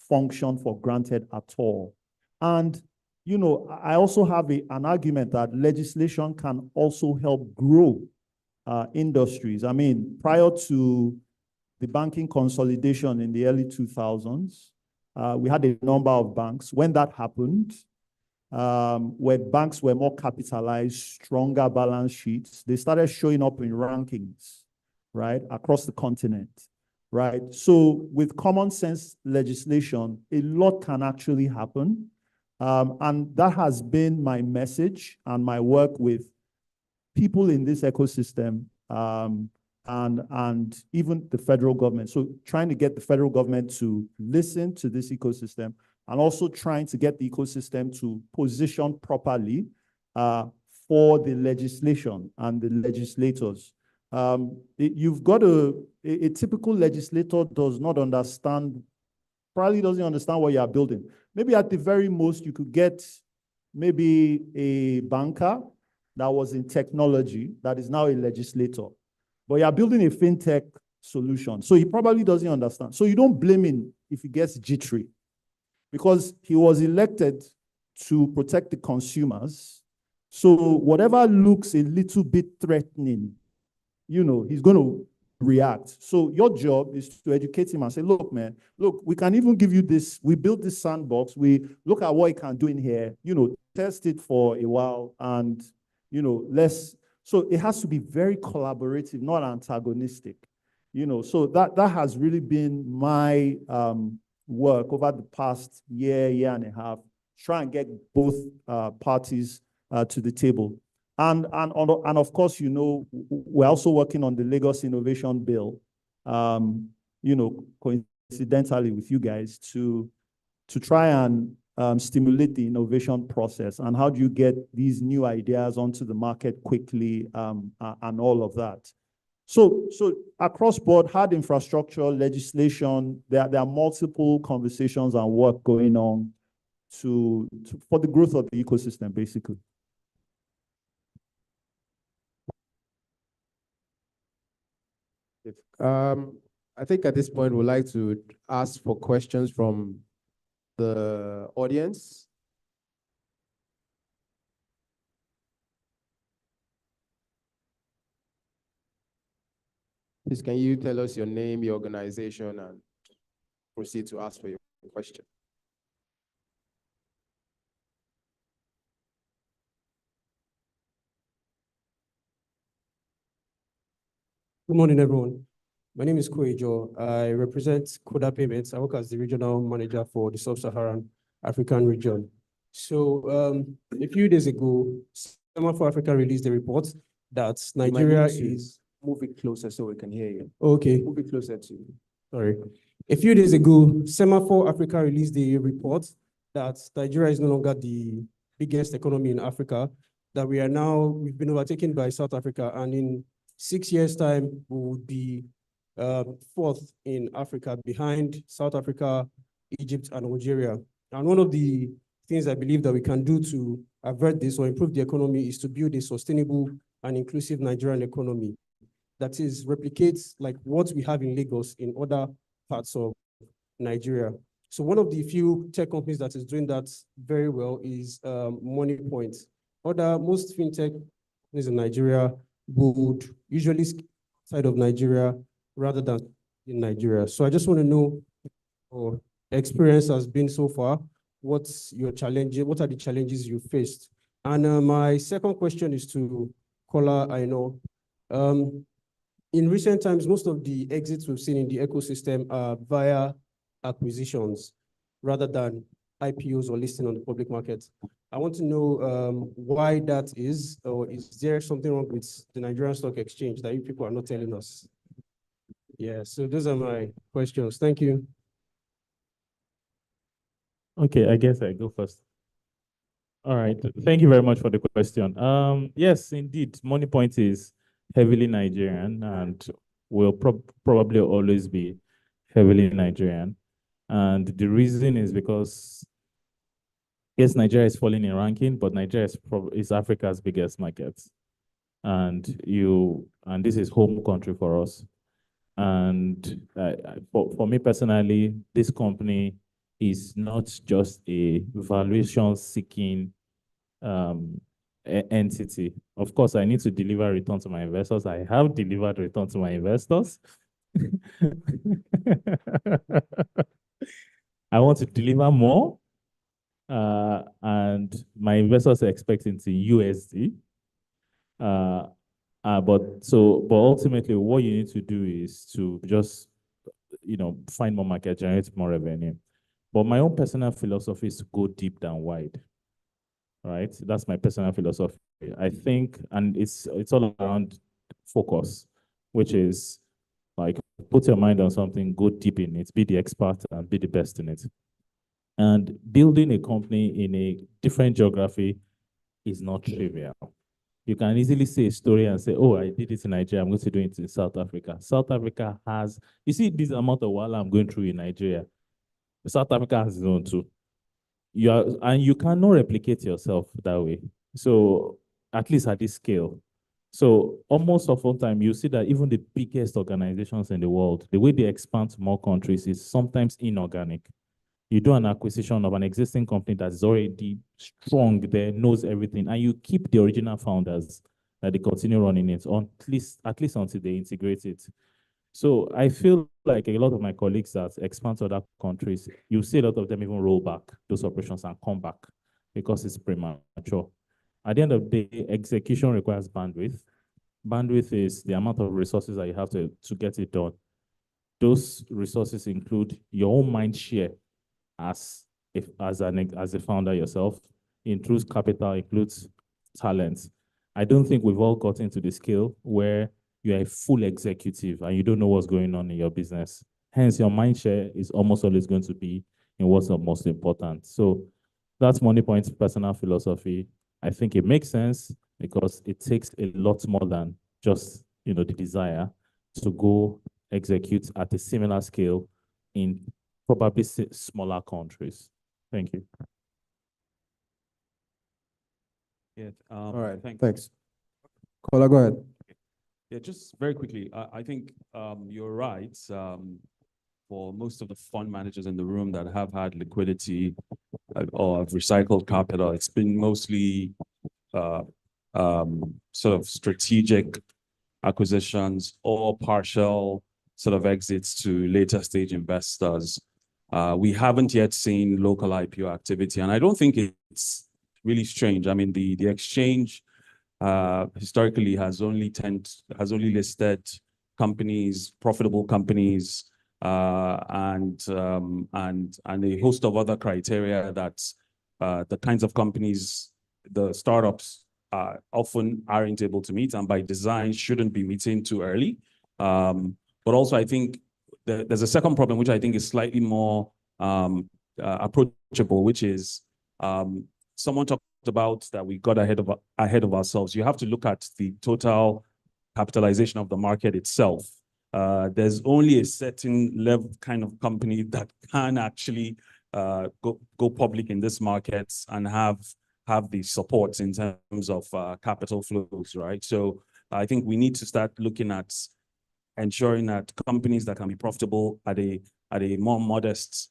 function for granted at all. And, you know, I also have an argument that legislation can also help grow industries. I mean, prior to the banking consolidation in the early 2000s, we had a number of banks. When that happened, where banks were more capitalized, stronger balance sheets, they started showing up in rankings, right, across the continent, right? So with common sense legislation, a lot can actually happen. And that has been my message and my work with people in this ecosystem and even the federal government. So trying to get the federal government to listen to this ecosystem and also trying to get the ecosystem to position properly for the legislation and the legislators. You've got a typical legislator does not understand, probably doesn't understand what you are building. Maybe at the very most, you could get maybe a banker that was in technology that is now a legislator. But you're building a fintech solution. So he probably doesn't understand. So you don't blame him if he gets jittery, because he was elected to protect the consumers. So whatever looks a little bit threatening, you know, he's going to react. So your job is to educate him and say, look, man, look, we can even give you this. We built this sandbox. We look at what it can do in here, you know, test it for a while and, you know, so it has to be very collaborative, not antagonistic, you know. So that has really been my work over the past year and a half, try and get both parties to the table. And of course, you know, we're also working on the Lagos Innovation Bill, you know, coincidentally with you guys to try and stimulate the innovation process? And how do you get these new ideas onto the market quickly and all of that? So across board, hard infrastructure, legislation, there are multiple conversations and work going on for the growth of the ecosystem, basically. I think at this point, we'd like to ask for questions from the audience. Please, can you tell us your name, your organization, and proceed to ask for your question? Good morning, everyone. My name is Kwejo. I represent Koda Payments. I work as the regional manager for the Sub-Saharan African region. So a few days ago, Semafor Africa released a report that Nigeria is... Move it closer so we can hear you. Okay. Move it closer to you. Sorry. A few days ago, Semafor Africa released a report that Nigeria is no longer the biggest economy in Africa, that we've been overtaken by South Africa, and in 6 years' time, we would be fourth in Africa, behind South Africa, Egypt, and Algeria. And one of the things I believe that we can do to avert this or improve the economy is to build a sustainable and inclusive Nigerian economy that is replicates like what we have in Lagos in other parts of Nigeria. So one of the few tech companies that is doing that very well is MoneyPoint. Most fintech companies in Nigeria would usually side of Nigeria rather than in Nigeria. So I just want to know your experience has been so far. What's your challenge? What are the challenges you faced? And my second question is to Kola. I know in recent times, most of the exits we've seen in the ecosystem are via acquisitions rather than IPOs or listing on the public market. I want to know why that is, or is there something wrong with the Nigerian Stock Exchange that you people are not telling us? Yeah, so those are my questions. Thank you. Okay, I guess I go first. All right, thank you very much for the question. Yes, indeed, MoneyPoint is heavily Nigerian and will probably always be heavily Nigerian. And the reason is because, yes, Nigeria is falling in ranking, but Nigeria is Africa's biggest market. And this is home country for us. And for me personally, this company is not just a valuation-seeking entity. Of course, I need to deliver return to my investors. I have delivered return to my investors. I want to deliver more, and my investors are expecting to USD. But ultimately, what you need to do is to just, find more market, generate more revenue. But my own personal philosophy is to go deep than wide. Right? That's my personal philosophy. I think, and it's all around focus, which is like put your mind on something, go deep in it, be the expert and be the best in it. And building a company in a different geography is not trivial. You can easily say a story and say, oh, I did it in Nigeria, I'm going to do it in South Africa. South Africa has, you see this amount of while I'm going through in Nigeria, South Africa has its own too. You cannot replicate yourself that way. So at least at this scale. So almost often time you see that even the biggest organizations in the world, the way they expand to more countries is sometimes inorganic. You do an acquisition of an existing company that's already strong there, knows everything, and you keep the original founders that they continue running it on at least until they integrate it. So I feel like a lot of my colleagues that expand to other countries, you see a lot of them even roll back those operations and come back because it's premature. At the end of the day, execution requires bandwidth. Bandwidth is the amount of resources that you have to get it done. Those resources include your own mind share as a founder yourself, includes capital, includes talent. I don't think we've all gotten to the scale where you're a full executive and you don't know what's going on in your business. Hence, your mind share is almost always going to be in what's the most important. So That's Money Point's personal philosophy. I think it makes sense because it takes a lot more than just, the desire to go execute at a similar scale in probably smaller countries. Thank you. Yeah. All right, Thanks. thanks. Kola, go ahead. Yeah, just very quickly, I think you're right. For most of the fund managers in the room that have had liquidity or have recycled capital, it's been mostly sort of strategic acquisitions or partial sort of exits to later stage investors. We haven't yet seen local IPO activity, and I don't think it's really strange. I mean, the exchange historically has only listed companies, profitable companies, and a host of other criteria that the kinds of companies, the startups often aren't able to meet, and by design shouldn't be meeting too early. But also, I think there's a second problem, which I think is slightly more approachable, which is someone talked about that we got ahead of ourselves. You have to look at the total capitalization of the market itself. There's only a certain level kind of company that can actually go public in this market and have the support in terms of capital flows, right? So I think we need to start looking at ensuring that companies that can be profitable at a more modest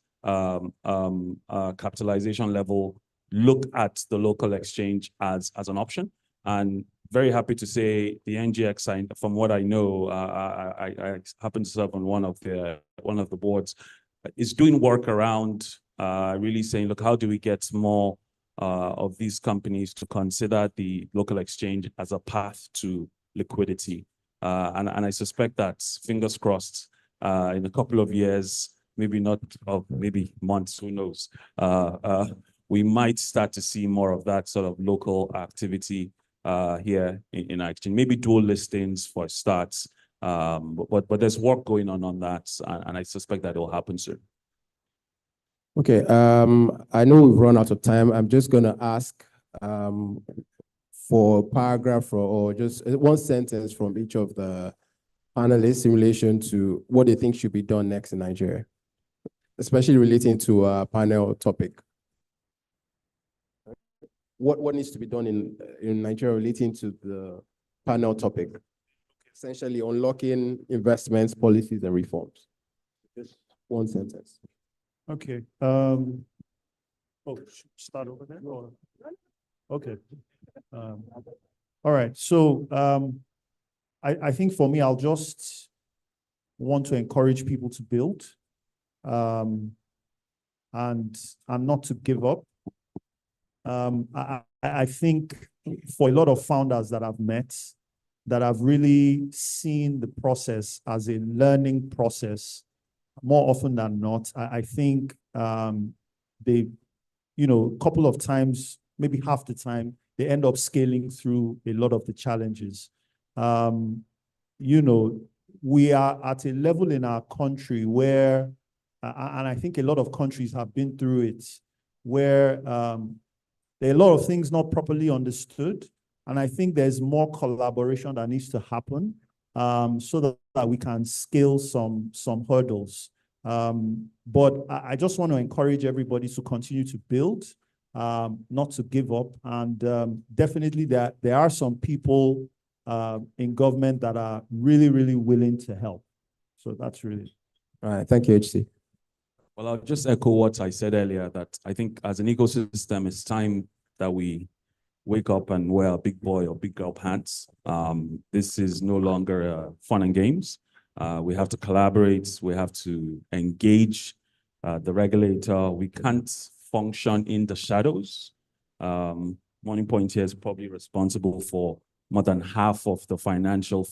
capitalization level look at the local exchange as an option. And very happy to say the NGX, from what I know, I happen to serve on one of the boards, is doing work around really saying, look, how do we get more of these companies to consider the local exchange as a path to liquidity? And I suspect that, fingers crossed, in a couple of years, maybe not, or maybe months, who knows, we might start to see more of that sort of local activity here in our exchange. Maybe dual listings for starts, but there's work going on that, and I suspect that will happen soon. Okay, I know we've run out of time. I'm just going to ask for a paragraph or just one sentence from each of the panelists in relation to what they think should be done next in Nigeria, especially relating to a panel topic. What needs to be done in Nigeria relating to the panel topic? Essentially unlocking investments, policies, and reforms. Just one sentence. Okay. Start over there? Or? Okay. All right. So I think for me, I'll just want to encourage people to build and not to give up. I think for a lot of founders that I've met, that have really seen the process as a learning process, more often than not, I think they, a couple of times, maybe half the time, they end up scaling through a lot of the challenges. We are at a level in our country where, and I think a lot of countries have been through it, where there are a lot of things not properly understood. And I think there's more collaboration that needs to happen so that we can scale some hurdles. But I just want to encourage everybody to continue to build, not to give up. And definitely there are some people in government that are really, really willing to help. So that's really. All right. Thank you, HC. Well, I'll just echo what I said earlier, that I think as an ecosystem, it's time that we wake up and wear a big boy or big girl pants. This is no longer fun and games. We have to collaborate. We have to engage the regulator. We can't function in the shadows. Money Point here is probably responsible for more than half of the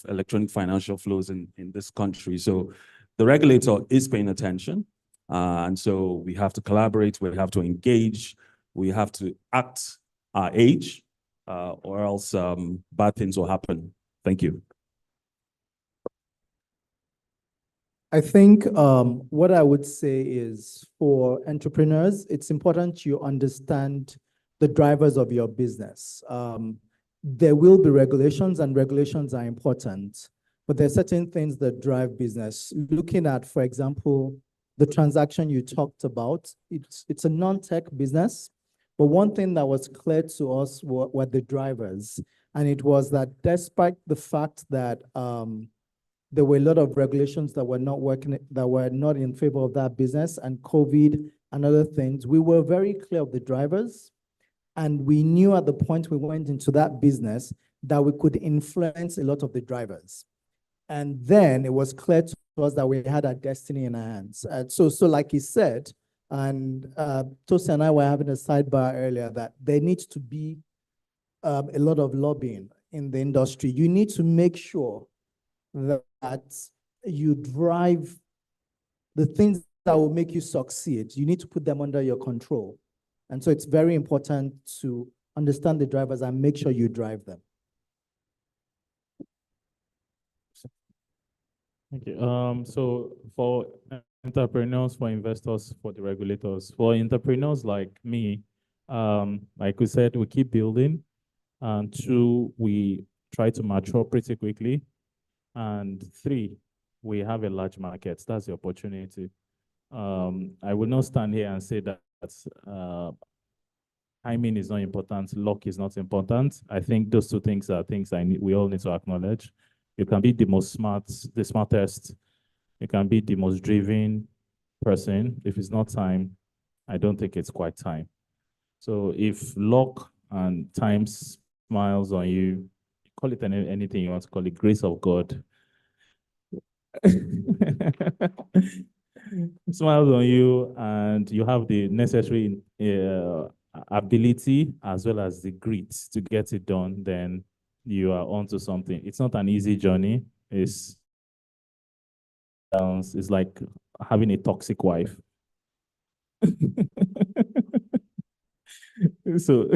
electronic financial flows in this country. So the regulator is paying attention. And so we have to collaborate, we have to engage, we have to act our age, or else bad things will happen. Thank you. I think what I would say is for entrepreneurs, it's important you understand the drivers of your business. There will be regulations, and regulations are important, but there are certain things that drive business. Looking at, for example, the transaction you talked about, it's a non-tech business, but one thing that was clear to us were the drivers, and it was that despite the fact that there were a lot of regulations that were not working, that were not in favor of that business, and COVID and other things, we were very clear of the drivers. And we knew at the point we went into that business that we could influence a lot of the drivers. And then it was clear to us that we had our destiny in our hands. So like he said, and Tosi and I were having a sidebar earlier, that there needs to be a lot of lobbying in the industry. You need to make sure that you drive the things that will make you succeed. You need to put them under your control. And so it's very important to understand the drivers and make sure you drive them. Thank you. So for entrepreneurs, for investors, for the regulators, for entrepreneurs like me, like we said, we keep building, and 2, we try to mature pretty quickly, and 3, we have a large market. That's the opportunity. I will not stand here and say that timing is not important, luck is not important. I think those 2 things are things we all need to acknowledge. You can be the smartest, you can be the most driven person. If it's not time, I don't think it's quite time. So if luck and time smiles on you, call it anything you want to call it, grace of God, smiles on you, and you have the necessary ability as well as the grit to get it done, then you are onto something. It's not an easy journey. It's like having a toxic wife. So,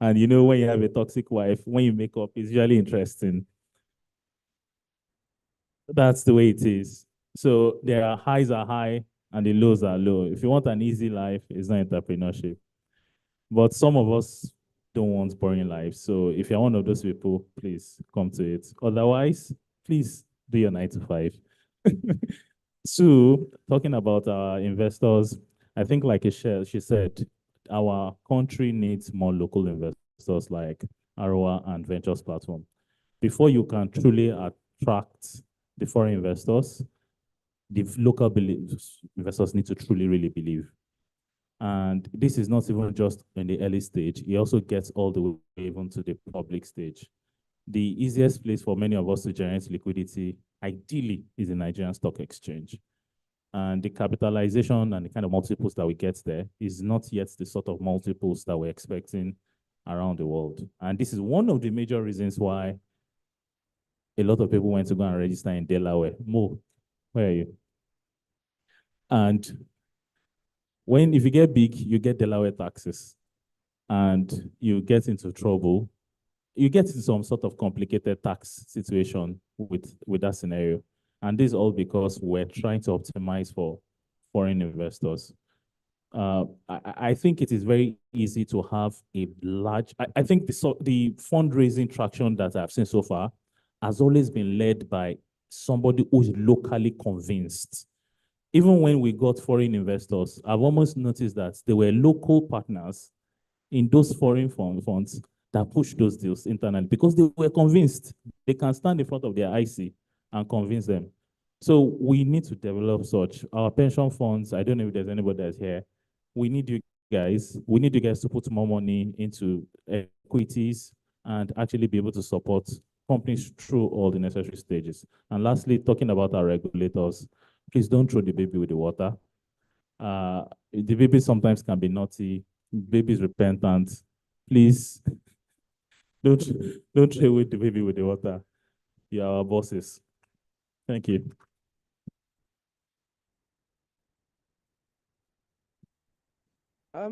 and you know, when you have a toxic wife, when you make up, it's really interesting. That's the way it is. So there are highs are high and the lows are low. If you want an easy life, it's not entrepreneurship. But some of us don't want boring lives. So if you're one of those people, please come to it. Otherwise, please do your 9 to 5. So talking about our investors, I think like she said, our country needs more local investors like Aroa and Ventures Platform. Before you can truly attract the foreign investors, the local investors need to truly, really believe. And this is not even just in the early stage. It also gets all the way even to the public stage. The easiest place for many of us to generate liquidity, ideally, is the Nigerian Stock Exchange. And the capitalization and the kind of multiples that we get there is not yet the sort of multiples that we're expecting around the world. And this is one of the major reasons why a lot of people went to go and register in Delaware. Mo, where are you? And if you get big, you get Delaware taxes and you get into trouble. You get into some sort of complicated tax situation with that scenario. And this is all because we're trying to optimize for foreign investors. I think it is very easy to have a large, I think the fundraising traction that I've seen so far has always been led by somebody who's locally convinced. Even when we got foreign investors, I've almost noticed that there were local partners in those foreign funds that pushed those deals internally because they were convinced they can stand in front of their IC and convince them. So we need to develop such. Our pension funds, I don't know if there's anybody that's here. We need you guys to put more money into equities and actually be able to support companies through all the necessary stages. And lastly, talking about our regulators, please don't throw the baby with the water. The baby sometimes can be naughty. Baby's repentant. Please don't throw away the baby with the water. You are our bosses. Thank you.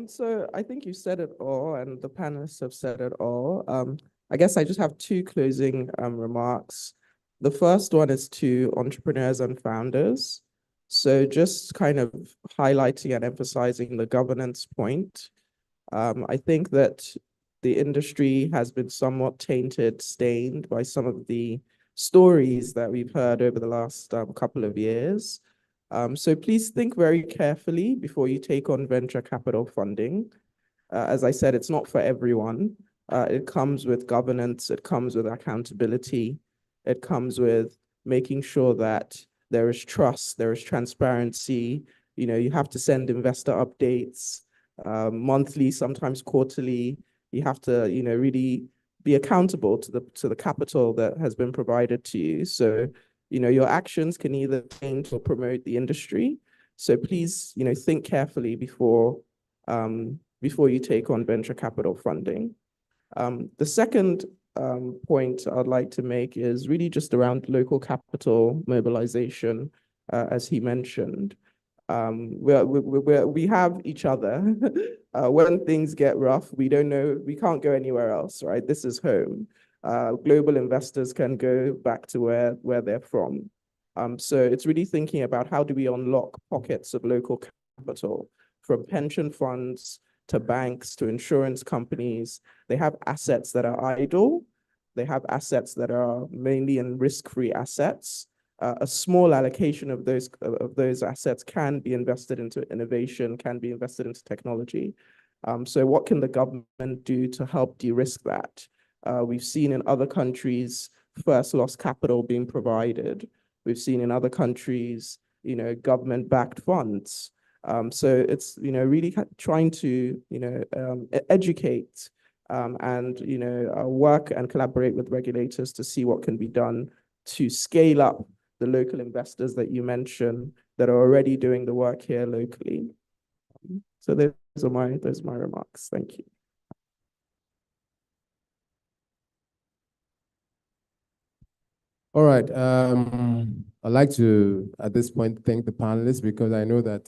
So I think you said it all, and the panelists have said it all. I guess I just have 2 closing remarks. The first one is to entrepreneurs and founders. So just kind of highlighting and emphasizing the governance point. I think that the industry has been somewhat tainted, stained by some of the stories that we've heard over the last couple of years. So please think very carefully before you take on venture capital funding. As I said, it's not for everyone. It comes with governance, it comes with accountability, it comes with making sure that there is trust, there is transparency. You know, you have to send investor updates monthly, sometimes quarterly. You have to, you know, really be accountable to the capital that has been provided to you. So, you know, your actions can either change or promote the industry. So please, you know, think carefully before you take on venture capital funding. The second point I'd like to make is really just around local capital mobilization, as he mentioned. We have each other. When things get rough, we don't know, we can't go anywhere else, right? This is home. Global investors can go back to where they're from. So it's really thinking about how do we unlock pockets of local capital, from pension funds to banks to insurance companies. They have assets that are idle. They have assets that are mainly in risk-free assets. A small allocation of those assets can be invested into innovation, can be invested into technology. So what can the government do to help de-risk that? We've seen in other countries first loss capital being provided. We've seen in other countries, you know, government-backed funds. So it's, you know, really trying to, you know, educate and, you know, work and collaborate with regulators to see what can be done to scale up the local investors that you mentioned that are already doing the work here locally. So those are my remarks. Thank you. All right. I'd like to, at this point, thank the panelists because I know that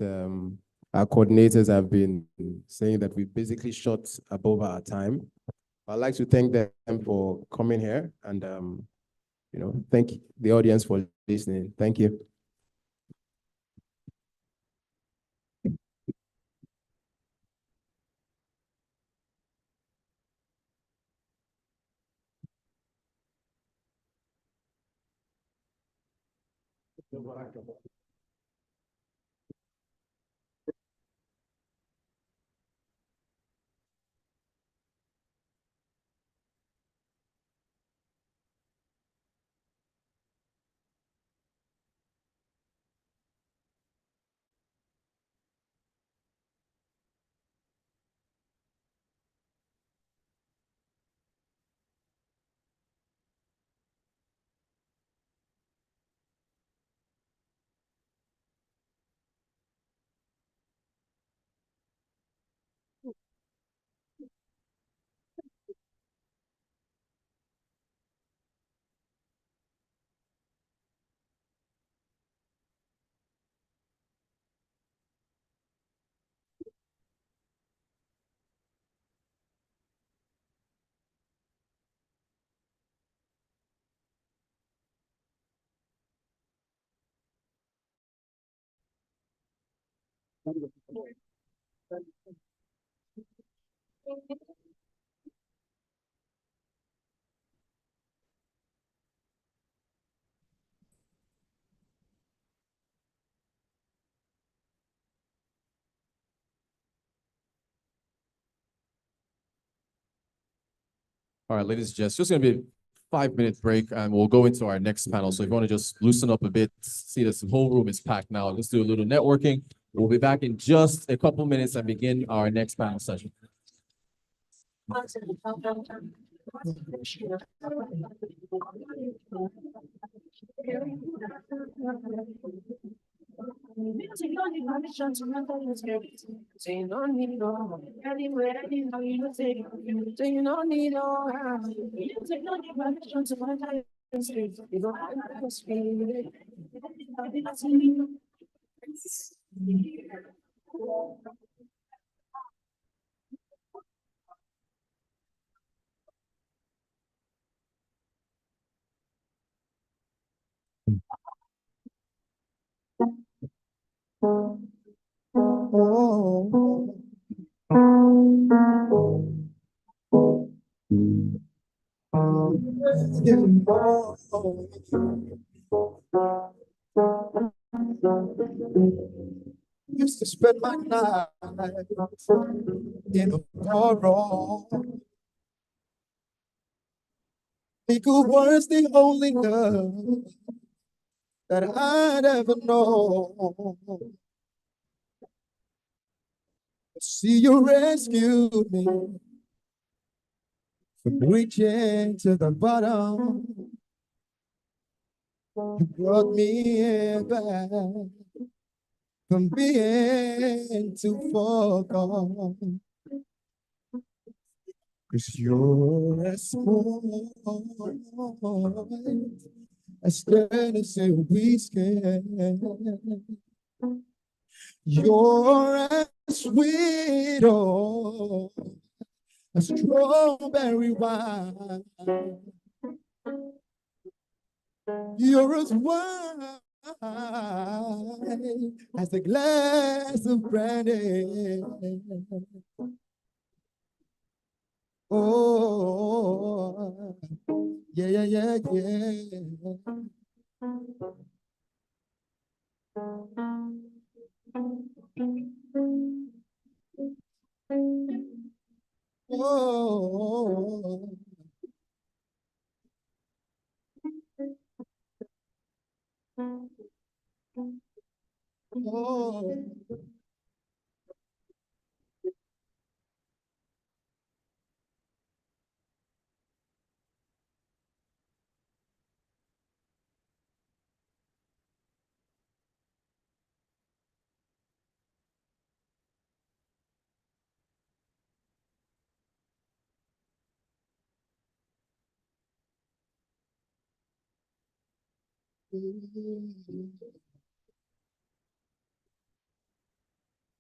our coordinators have been saying that we basically shot above our time. I'd like to thank them for coming here and, you know, thank the audience for listening. Thank you. All right, ladies and gents, just gonna be a 5-minute break and we'll go into our next panel. So if you want to just loosen up a bit, see that the whole room is packed now. Let's do a little networking. We'll be back in just a couple minutes and begin our next panel session. you more. Used to spend my night in a borrow. Because was the only love that I'd ever known. See, you rescued me from reaching to the bottom. You brought me back from being too far gone. 'Cause you're as small as Dennis and whiskey. You're as sweet, oh, a strawberry wine. You're as wide as a glass of brandy. Oh, yeah, yeah, yeah, yeah. Oh, oh.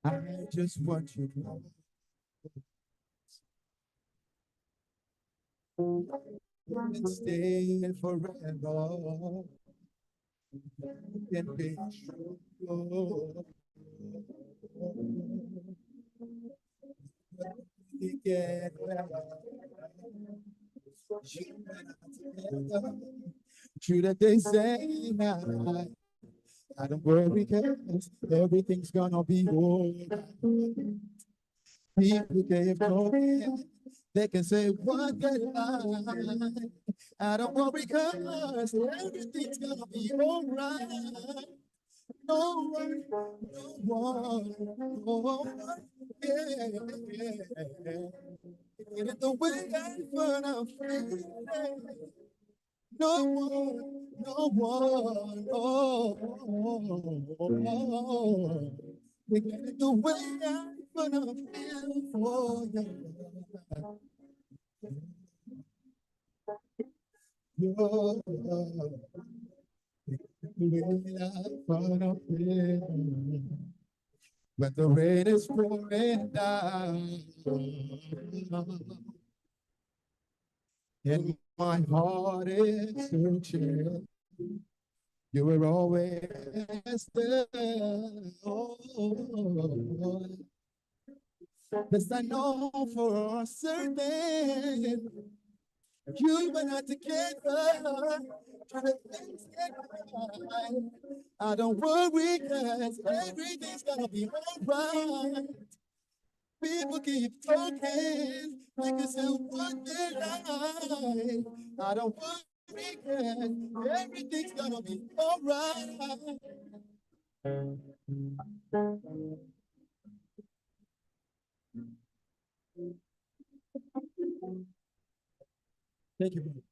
I just want you to know and stay forever. Can be true. Get through the days and night. I don't worry, cause everything's gonna be alright. People gave no, they can say what they like. I don't worry, cause everything's gonna be alright. No one, no one, no one, yeah, yeah. In the way I wanna feel. No one, no one, oh, we get it the way I wanna feel for you. Your love, the way I wanna feel when the rain is pouring down and my heart is searching. You were always there. Oh, yes, I know for certain you and I together. Things get right. I don't worry, cause everything's gonna be alright. People keep talking, they can say what they like. I don't worry, cause everything's gonna be alright. Thank you.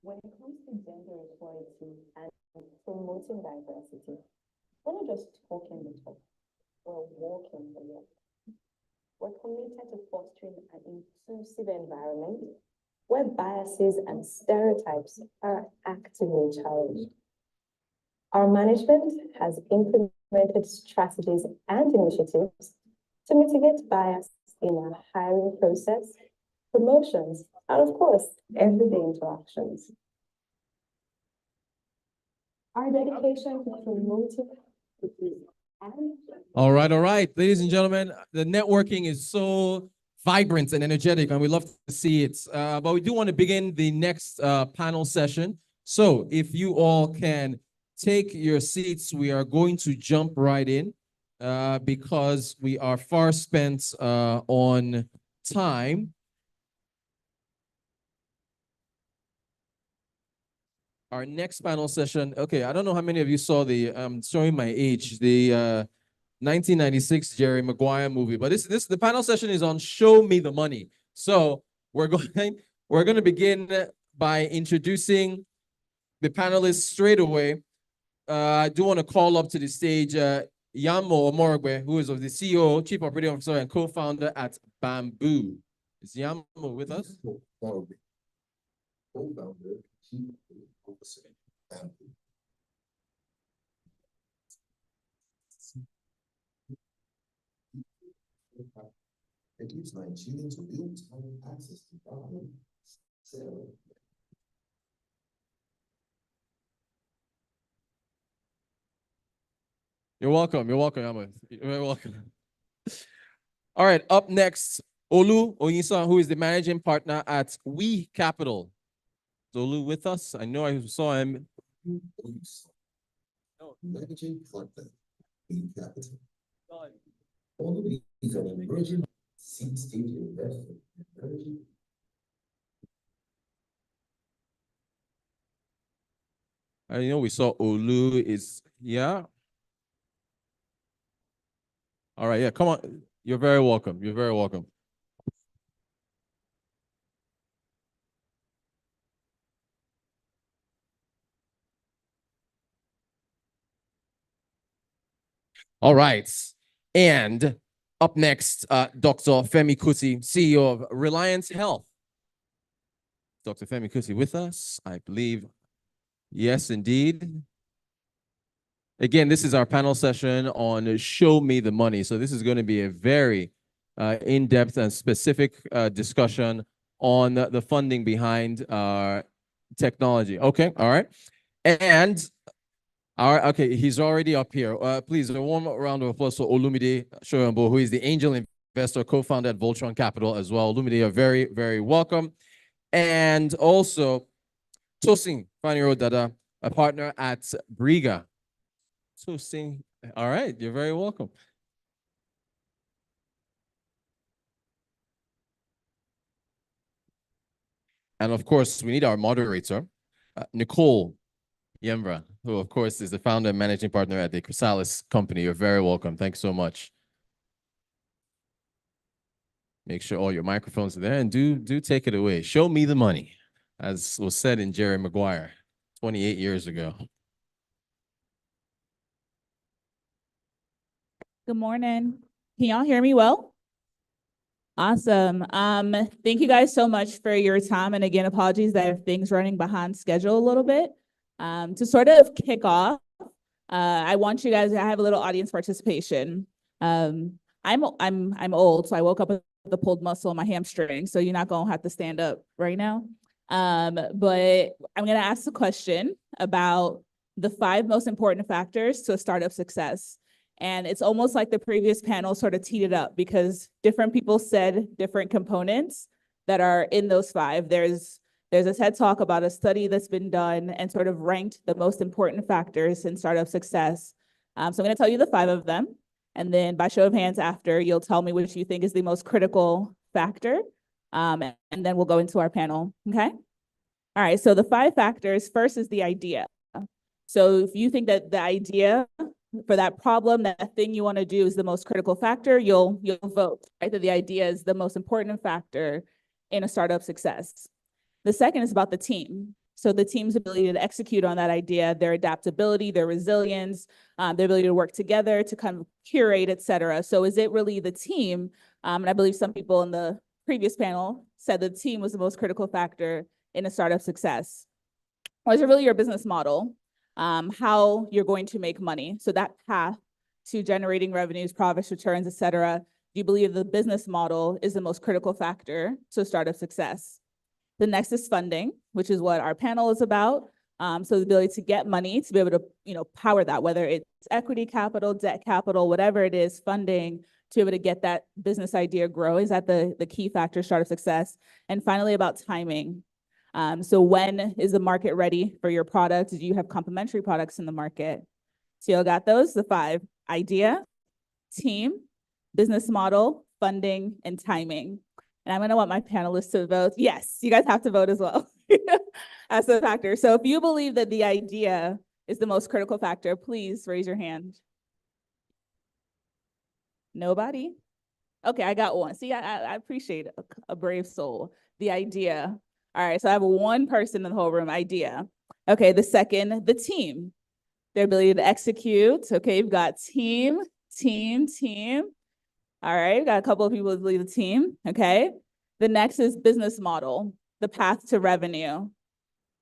When it comes to gender equality and promoting diversity, we're not just talking the talk, we're walking the walk. We're committed to fostering an inclusive environment where biases and stereotypes are actively challenged. Our management has implemented strategies and initiatives to mitigate bias in our hiring process, promotions, and of course, everyday interactions. Our dedication to promoting All right. Ladies and gentlemen, the networking is so vibrant and energetic, and we love to see it. But we do want to begin the next panel session. So if you all can take your seats, we are going to jump right in because we are far spent on time. Our next panel session, okay, I don't know how many of you saw the, showing my age, the 1996 Jerry Maguire movie, but the panel session is on Show Me the Money. So we're going to begin by introducing the panelists straight away. I do want to call up to the stage Yamo Omorogbe, who is of the CEO, Chief Operating Officer, and co-founder at Bamboo. Is Yamo with us? Co-founder, Chief Officer, Bamboo. It gives Nigerians real-time access to buying, selling. You're welcome, Yamo. You're very welcome. All right, up next, Olu Oyinsan, who is the managing partner at We Capital. Is Olu with us? I know I saw him. Managing partner, We Capital. Olu is an emerging seed-stage investor. I know we saw Olu is, yeah. All right, yeah, come on. You're very welcome. You're very welcome. All right. And up next, Dr. Femi Kuti, CEO of Reliance Health. Dr. Femi Kuti with us, I believe. Yes, indeed. Again, this is our panel session on Show Me the Money. So this is going to be a very in-depth and specific discussion on the funding behind technology. Okay, all right. And okay, he's already up here. Please, a warm round of applause for Olumide Shoyombo, who is the angel investor, co-founder at Voltron Capital as well. Olumide, you're very, very welcome. And also, Tosin Faniro Dada, a partner at Briga. Tosin, all right, you're very welcome. And of course, we need our moderator, Nicole Yembra, who of course is the founder and managing partner at the Chrysalis company. You're very welcome. Thanks so much. Make sure all your microphones are there and do take it away. Show me the money, as was said in Jerry Maguire 28 years ago. Good morning. Can y'all hear me well? Awesome. Thank you guys so much for your time. And again, apologies that if things running behind schedule a little bit. To sort of kick off, I want you guys to have a little audience participation. I'm old, so I woke up with the pulled muscle in my hamstring, so you're not gonna have to stand up right now. But I'm gonna ask a question about the 5 most important factors to a startup success. And it's almost like the previous panel sort of teed it up because different people said different components that are in those 5. There's a TED Talk about a study that's been done and sort of ranked the most important factors in startup success. So I'm going to tell you the 5 of them. And then by show of hands after, you'll tell me which you think is the most critical factor. And then we'll go into our panel. Okay. All right. So the 5 factors, first is the idea. So if you think that the idea for that problem, that thing you want to do is the most critical factor, you'll vote, right? That the idea is the most important factor in a startup success. The second is about the team. So the team's ability to execute on that idea, their adaptability, their resilience, their ability to work together, to kind of curate, et cetera. So is it really the team? And I believe some people in the previous panel said the team was the most critical factor in a startup success. Or is it really your business model? How you're going to make money. So that path to generating revenues, profits, returns, et cetera. Do you believe the business model is the most critical factor to startup success? The next is funding, which is what our panel is about. So the ability to get money to be able to, power that, whether it's equity capital, debt capital, whatever it is, funding, to be able to get that business idea grow. Is that the key factor startup success? And finally, about timing. So when is the market ready for your product? Do you have complementary products in the market? So you got those, the 5: idea, team, business model, funding, and timing. And I'm going to want my panelists to vote. Yes, you guys have to vote as well as a factor. So if you believe that the idea is the most critical factor, please raise your hand. Nobody? Okay, I got one. See, I appreciate a brave soul. The idea. All right, so I have one person in the whole room, idea. Okay, the second, the team. Their ability to execute. Okay, you've got team. All right, we've got a couple of people who lead the team, okay? The next is business model, the path to revenue.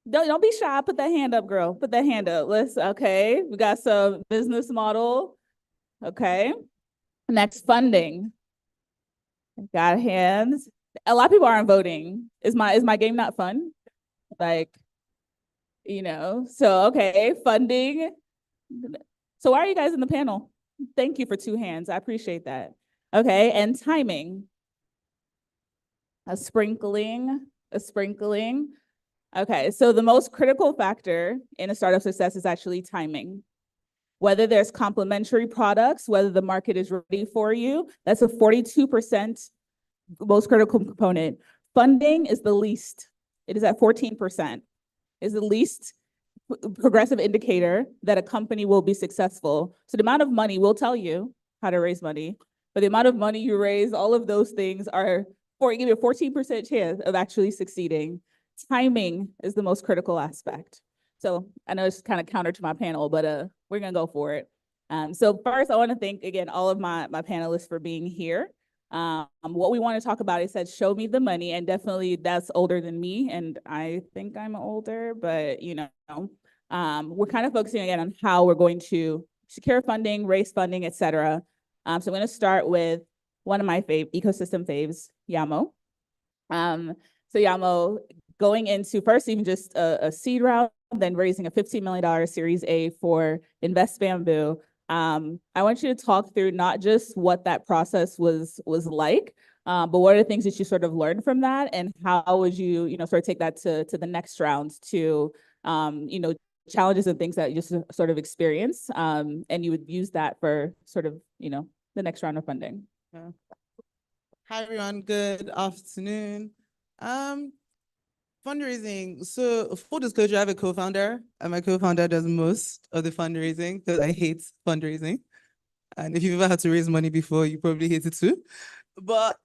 Don't be shy, put that hand up, girl. Put that hand up, okay. We got some business model, okay. Next, funding. Got hands. A lot of people aren't voting. Is my game not fun? Like, so okay, funding. So why are you guys in the panel? Thank you for 2 hands, I appreciate that. Okay, and timing. A sprinkling. Okay, so the most critical factor in a startup success is actually timing. Whether there's complementary products, whether the market is ready for you, that's a 42% most critical component. Funding is the least. It is at 14%. Is the least progressive indicator that a company will be successful. So the amount of money will tell you how to raise money, but the amount of money you raise, all of those things give you a 14% chance of actually succeeding. Timing is the most critical aspect. So I know it's kind of counter to my panel, but we're gonna go for it. So first, I want to thank again all of my panelists for being here. What we want to talk about is that show me the money, and definitely that's older than me, and I think I'm older, but we're kind of focusing again on how we're going to secure funding, raise funding, et cetera. So I'm going to start with one of my ecosystem faves, Yamo. So Yamo, going into first even just a seed round, then raising a $15 million Series A for Invest Bamboo. I want you to talk through not just what that process was like, but what are the things that you sort of learned from that, and how would you, sort of take that to the next round to, challenges and things that you just sort of experience, and you would use that for sort of, the next round of funding. Yeah. Hi, everyone. Good afternoon. Fundraising. So full disclosure, I have a co-founder, and my co-founder does most of the fundraising because I hate fundraising. And if you've ever had to raise money before, you probably hate it too. But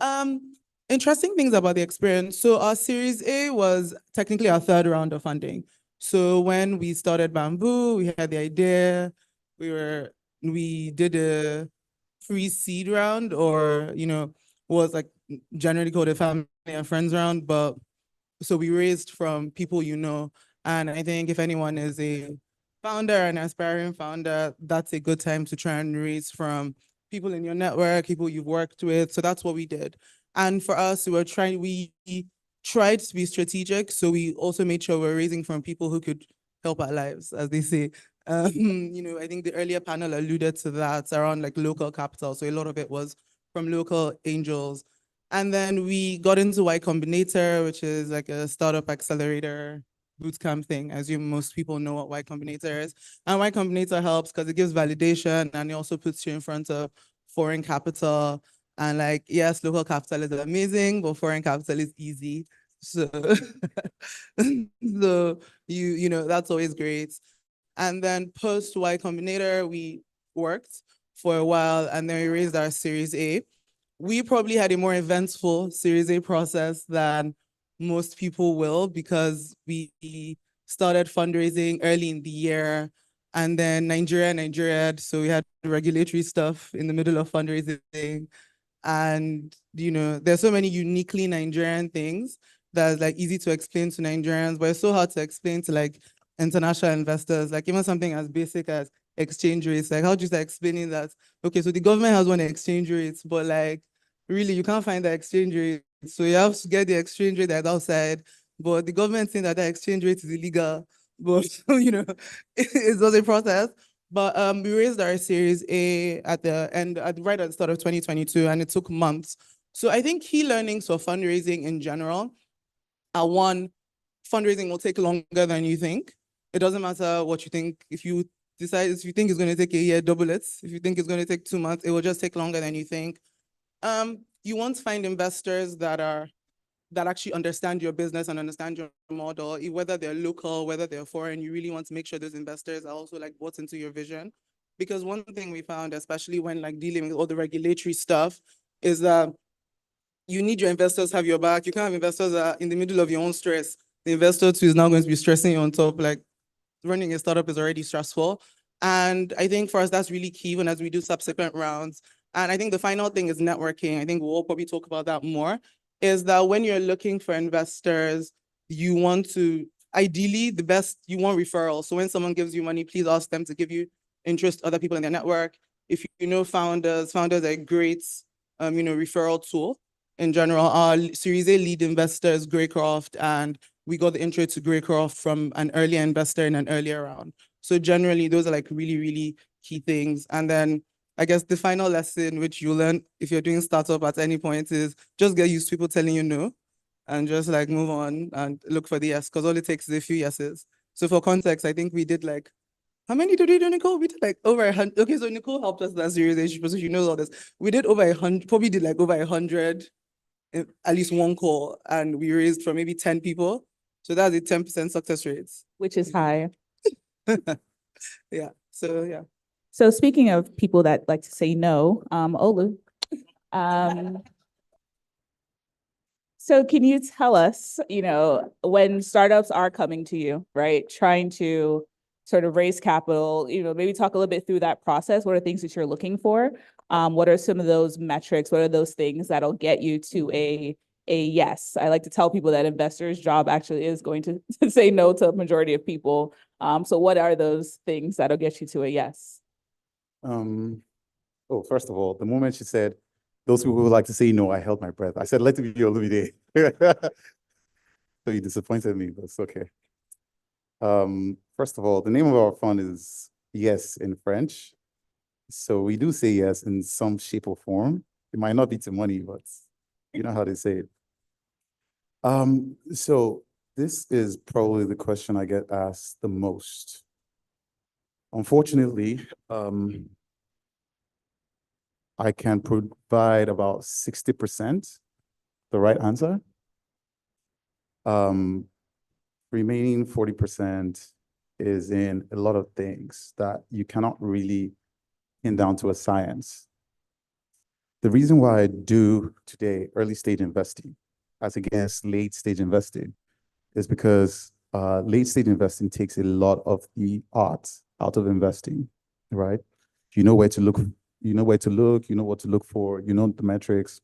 interesting things about the experience. So our Series A was technically our 3rd round of funding. So when we started Bamboo, we had the idea, we did a pre-seed round, or was like generally called a family and friends round, but so we raised from people and I think if anyone is a founder, an aspiring founder, that's a good time to try and raise from people in your network, people you've worked with. So that's what we did. And for us, we tried to be strategic. So we also made sure we're raising from people who could help our lives, as they say. I think the earlier panel alluded to that around like local capital. So a lot of it was from local angels. And then we got into Y Combinator, which is like a startup accelerator bootcamp thing. As most people know what Y Combinator is. And Y Combinator helps because it gives validation, and it also puts you in front of foreign capital. And like, yes, local capital is amazing, but foreign capital is easy. So, that's always great. And then post Y Combinator, we worked for a while, and then we raised our Series A. We probably had a more eventful Series A process than most people will, because we started fundraising early in the year, and then Nigeria, so we had regulatory stuff in the middle of fundraising. And, there's so many uniquely Nigerian things that's like easy to explain to Nigerians, but it's so hard to explain to like international investors, like even something as basic as exchange rates. Like, how do you start explaining that? Okay, so the government has one exchange rates, but like really, you can't find the exchange rate. So you have to get the exchange rate that's outside. But the government saying that the exchange rate is illegal. But, it's just a process. But we raised our Series A at the end, right at the start of 2022, and it took months. So I think key learnings for fundraising in general are one, fundraising will take longer than you think. It doesn't matter what you think. If you think it's going to take a year, double it. If you think it's going to take 2 months, it will just take longer than you think. You want to find investors that actually understand your business and understand your model, whether they're local, whether they're foreign. You really want to make sure those investors are also like bought into your vision. Because one thing we found, especially when like dealing with all the regulatory stuff, is that you need your investors to have your back. You can't have investors that are in the middle of your own stress. The investor too is now going to be stressing you on top. Like running a startup is already stressful. And I think for us, that's really key when as we do subsequent rounds. And I think the final thing is networking. I think we'll probably talk about that more, is that when you're looking for investors, you want to, ideally, the best, you want referrals. So when someone gives you money, please ask them to give you interest to other people in their network. If you know founders are a great, referral tool. In general, our Series A lead investor is Greycroft, and we got the intro to Greycroft from an earlier investor in an earlier round. So generally, those are like really, really key things. And then I guess the final lesson, which you learn if you're doing startup at any point, is just get used to people telling you no and just like move on and look for the yes, because all it takes is a few yeses. So for context, I think we did like, how many did we do, Nicole? We did like over 100. Okay, so Nicole helped us that Series A, so she knows all this. We did over 100, probably did like over 100, at least one call, and we raised from maybe 10 people. So that's a 10% success rate. Which is high. Yeah, so yeah. So speaking of people that like to say no, Olu, so can you tell us, when startups are coming to you, right, trying to sort of raise capital, maybe talk a little bit through that process. What are things that you're looking for? What are some of those metrics? What are those things that'll get you to a yes? I like to tell people that investors' job actually is going to say no to a majority of people. So what are those things that'll get you to a yes? First of all, the moment she said, those people who like to say no, I held my breath. I said, let it be Olumide. So you disappointed me, but it's okay. First of all, the name of our fund is Yes in French. So we do say yes in some shape or form. It might not be to money, but you know how they say it. So this is probably the question I get asked the most. Unfortunately, I can provide about 60% the right answer. Remaining 40% is in a lot of things that you cannot really pin down to a science. The reason why I do today early stage investing as against late stage investing is because late stage investing takes a lot of the art out of investing, right? You know where to look, you know what to look for, you know the metrics.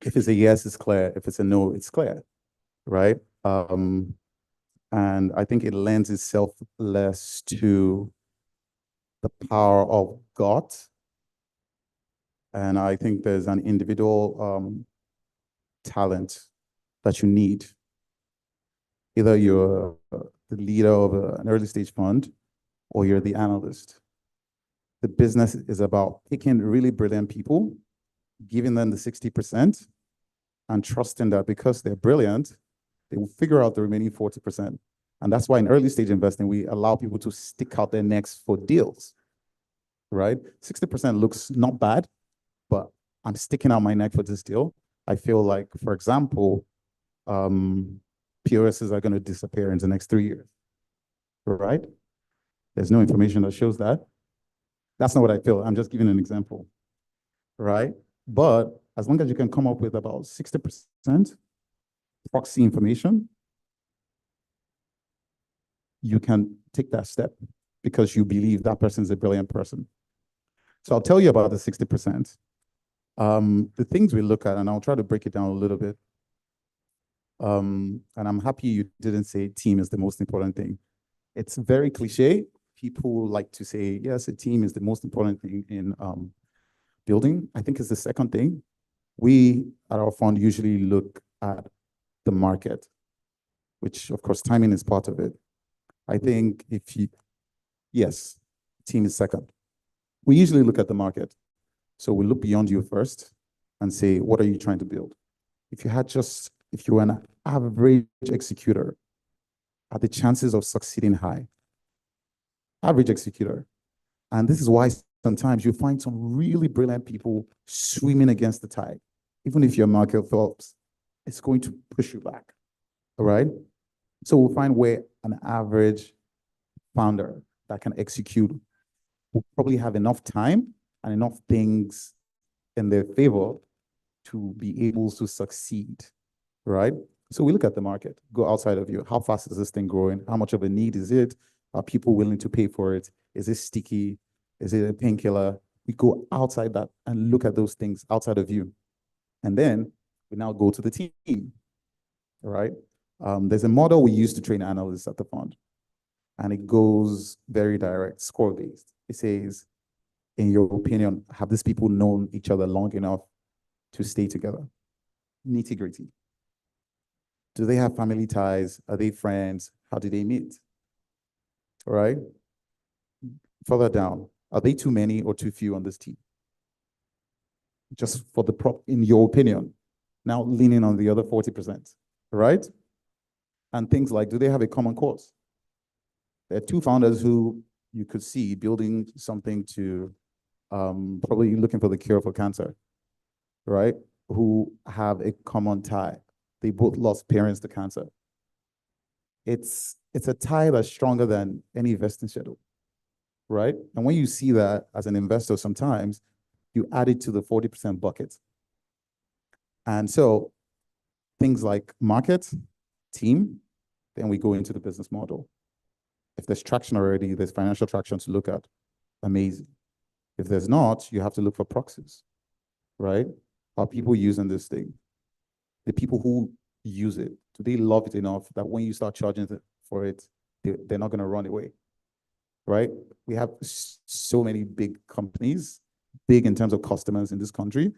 If it's a yes, it's clear. If it's a no, it's clear, right? And I think it lends itself less to the power of gut. And I think there's an individual talent that you need. Either you're the leader of an early stage fund or you're the analyst. The business is about picking really brilliant people, giving them the 60%, and trusting that because they're brilliant, they will figure out the remaining 40%. And that's why in early stage investing, we allow people to stick out their necks for deals, right? 60% looks not bad, but I'm sticking out my neck for this deal. I feel like, for example, POSs are going to disappear in the next 3 years, right? There's no information that shows that. That's not what I feel. I'm just giving an example, right? But as long as you can come up with about 60% proxy information, you can take that step because you believe that person is a brilliant person. So I'll tell you about the 60%. The things we look at, and I'll try to break it down a little bit. And I'm happy you didn't say team is the most important thing. It's very cliche. People like to say, yes, a team is the most important thing in building. I think it's the second thing. We at our fund usually look at the market, which of course timing is part of it. I think yes, team is second. We usually look at the market. So we look beyond you first and say, what are you trying to build? If you were an average executor, are the chances of succeeding high? Average executor. And this is why sometimes you find some really brilliant people swimming against the tide. Even if your market Phelps, it's going to push you back. All right? So we'll find where an average founder that can execute will probably have enough time and enough things in their favor to be able to succeed, right? So we look at the market, go outside of you. How fast is this thing growing? How much of a need is it? Are people willing to pay for it? Is it sticky? Is it a painkiller? We go outside that and look at those things outside of you. And then we now go to the team, all right? There's a model we use to train analysts at the fund, and it goes very direct, score-based. It says, in your opinion, have these people known each other long enough to stay together? Nitty-gritty. Do they have family ties? Are they friends? How do they meet? All right? Further down, are they too many or too few on this team? Just for the in your opinion, now leaning on the other 40%, right? And things like, do they have a common cause? There are two founders who you could see building something to probably looking for the cure for cancer, right? Who have a common tie. They both lost parents to cancer. It's a tie that's stronger than any vesting schedule, right? And when you see that as an investor, sometimes you add it to the 40% bucket. And so things like market, team, then we go into the business model. If there's traction already, there's financial traction to look at. Amazing. If there's not, you have to look for proxies, right? Are people using this thing? The people who use it, do they love it enough that when you start charging for it, they're not going to run away, right? We have so many big companies, big in terms of customers in this country,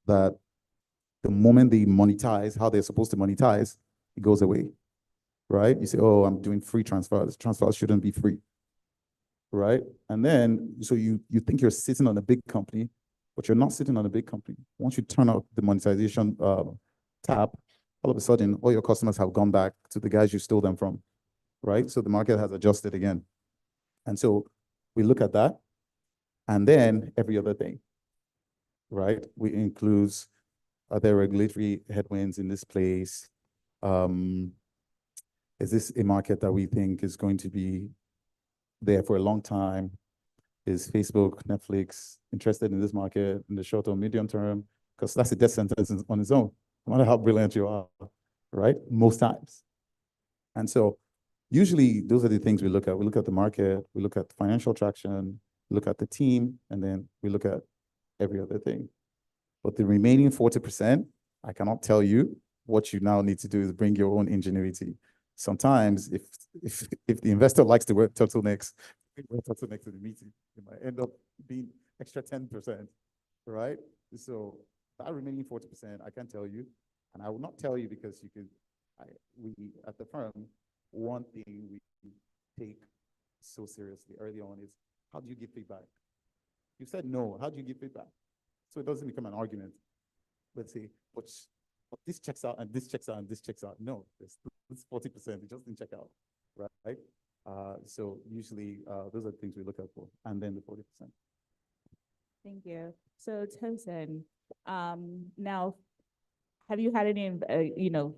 that the moment they monetize how they're supposed to monetize, it goes away, right? You say, oh, I'm doing free transfers. Transfers shouldn't be free, right? And then, so you think you're sitting on a big company, but you're not sitting on a big company. Once you turn out the monetization tab, all of a sudden, all your customers have gone back to the guys you stole them from, right? So the market has adjusted again. And so we look at that, and then every other thing, right? We include, are there regulatory headwinds in this place? Is this a market that we think is going to be there for a long time? Is Facebook, Netflix interested in this market in the short or medium term? Because that's a death sentence on its own, no matter how brilliant you are, right? Most times. And so usually those are the things we look at. We look at the market, we look at financial traction, we look at the team, and then we look at every other thing. But the remaining 40%, I cannot tell you. What you now need to do is bring your own ingenuity. Sometimes if the investor likes to wear turtlenecks, wear turtlenecks in the meeting, it might end up being extra 10%, right? So that remaining 40%, I can tell you, and I will not tell you because we at the firm, one thing we take so seriously early on is, how do you give feedback? You said no, how do you give feedback? So it doesn't become an argument. Let's say, but this checks out and this checks out and this checks out. No, this 40%, it just didn't check out, right? So usually those are the things we look out for, and then the 40%. Thank you. So Tosin, now, have you had any,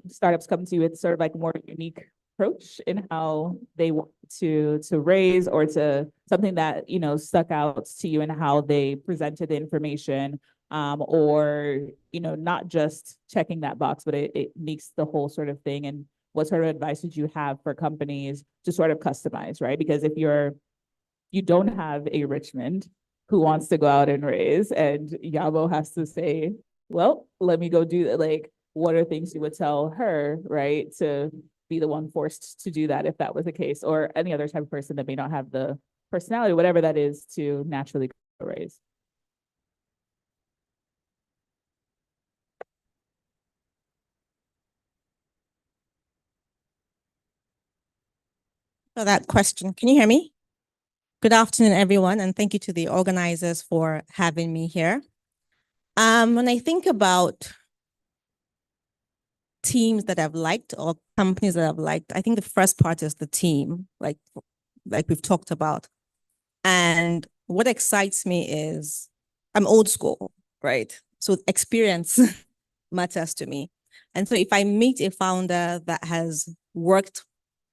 startups come to you with sort of like more unique approach in how they want to raise, or to something that, stuck out to you in how they presented the information, or, not just checking that box, but it makes the whole sort of thing? And what sort of advice would you have for companies to sort of customize, right? Because if you don't have a Richmond who wants to go out and raise, and Yabo has to say, well, let me go do that. Like, what are things you would tell her, right, to be the one forced to do that if that was the case, or any other type of person that may not have the personality, whatever that is, to naturally raise? for that question. Can you hear me? Good afternoon, everyone, and thank you to the organizers for having me here. When I think about teams that I've liked or companies that I've liked, I think the first part is the team, like we've talked about. And what excites me is I'm old school, right? So experience matters to me. And so if I meet a founder that has worked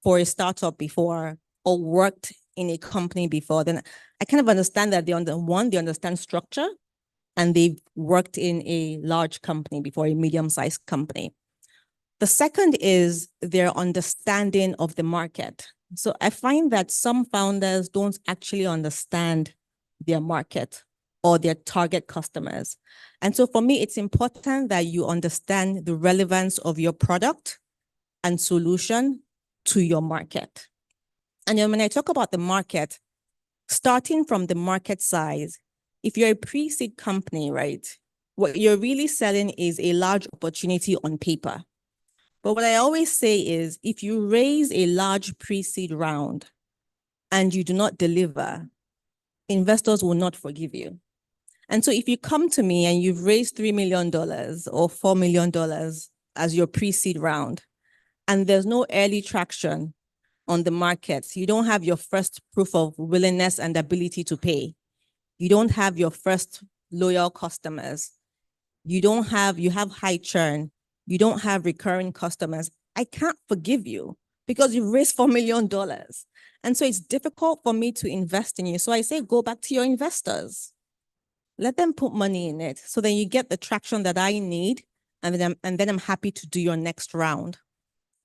for a startup before or worked in a company before, then I kind of understand that they understand structure and they've worked in a large company before, a medium-sized company. The second is their understanding of the market. So I find that some founders don't actually understand their market or their target customers. And so for me, it's important that you understand the relevance of your product and solution to your market. And then when I talk about the market, starting from the market size, if you're a pre-seed company, right, what you're really selling is a large opportunity on paper. But what I always say is if you raise a large pre-seed round and you do not deliver, investors will not forgive you. And so if you come to me and you've raised $3 million or $4 million as your pre-seed round, and there's no early traction on the market, you don't have your first proof of willingness and ability to pay, you don't have your first loyal customers, you have high churn, you don't have recurring customers, I can't forgive you because you've raised $4 million. And so it's difficult for me to invest in you. So I say, go back to your investors. Let them put money in it. So then you get the traction that I need. And then I'm happy to do your next round.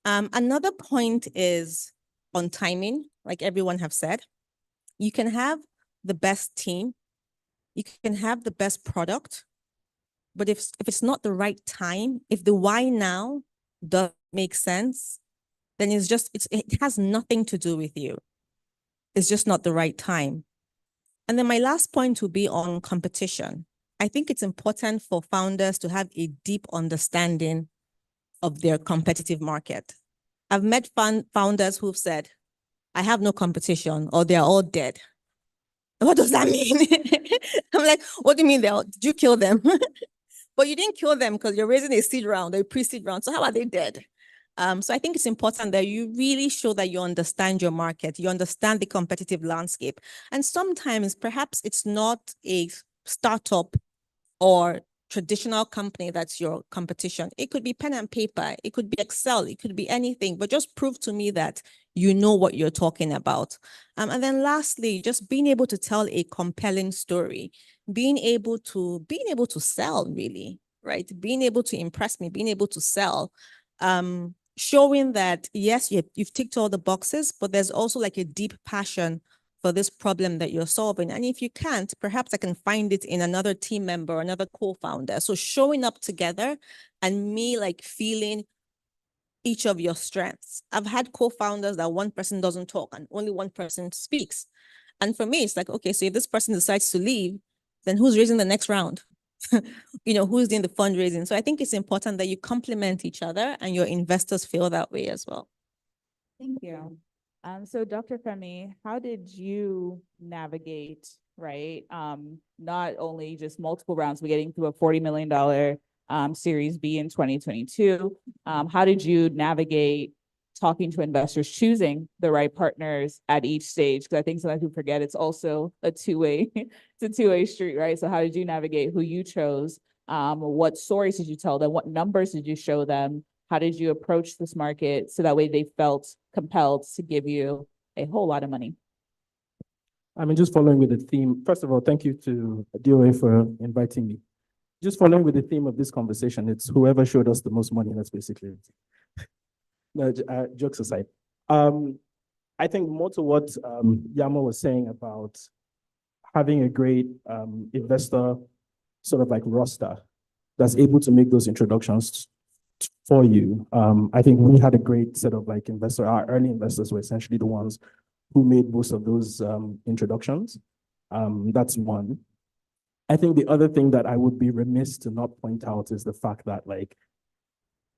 Another point is on timing, like everyone have said. You can have the best team. You can have the best product. But if it's not the right time, if the why now doesn't make sense, then it has nothing to do with you. It's just not the right time. And then my last point will be on competition. I think it's important for founders to have a deep understanding of their competitive market. I've met founders who've said, I have no competition, or they're all dead. What does that mean? I'm like, what do you mean did you kill them? But you didn't kill them because you're raising a seed round or a pre-seed round. So how are they dead? So I think it's important that you really show that you understand your market, you understand the competitive landscape. And sometimes perhaps it's not a startup or traditional company that's your competition. It could be pen and paper, it could be Excel, it could be anything, but just prove to me that you know what you're talking about. And then lastly, just being able to tell a compelling story, being able to sell really, right? Being able to impress me, being able to sell, showing that yes, you've ticked all the boxes, but there's also like a deep passion for this problem that you're solving. And if you can't, perhaps I can find it in another team member, or another co-founder. So showing up together and me like feeling each of your strengths. I've had co-founders that one person doesn't talk and only one person speaks. And for me, it's like, okay, so if this person decides to leave, then who's raising the next round? Who's doing the fundraising? So I think it's important that you complement each other and your investors feel that way as well. Thank you. So Dr. Femi, how did you navigate, right? Not only just multiple rounds, but getting to a $40 million Series B in 2022. How did you navigate talking to investors, choosing the right partners at each stage? Because I think sometimes people forget it's also a two-way, it's a two-way street, right? So how did you navigate who you chose? What stories did you tell them? What numbers did you show them? How did you approach this market so that way they felt compelled to give you a whole lot of money? I mean, just following with the theme, first of all, thank you to DOA for inviting me. Just following with the theme of this conversation, it's whoever showed us the most money, that's basically it. No, jokes aside. I think more to what Yamo was saying about having a great investor sort of like roster that's able to make those introductions for you. I think we had a great set of like our early investors were essentially the ones who made most of those introductions. That's one. I think the other thing that I would be remiss to not point out is the fact that, like,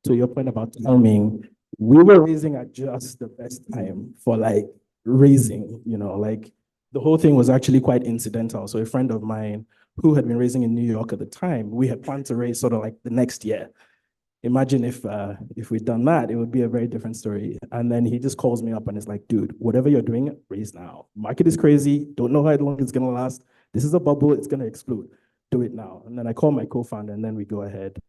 to your point about timing, we were raising at just the best time for like raising, like the whole thing was actually quite incidental. So a friend of mine who had been raising in New York at the time, we had planned to raise sort of like the next year. Imagine if we'd done that, it would be a very different story. And then he just calls me up and is like, dude, whatever you're doing, raise now. Market is crazy. Don't know how long it's going to last. This is a bubble. It's going to explode. Do it now. And then I call my co-founder and then we go ahead.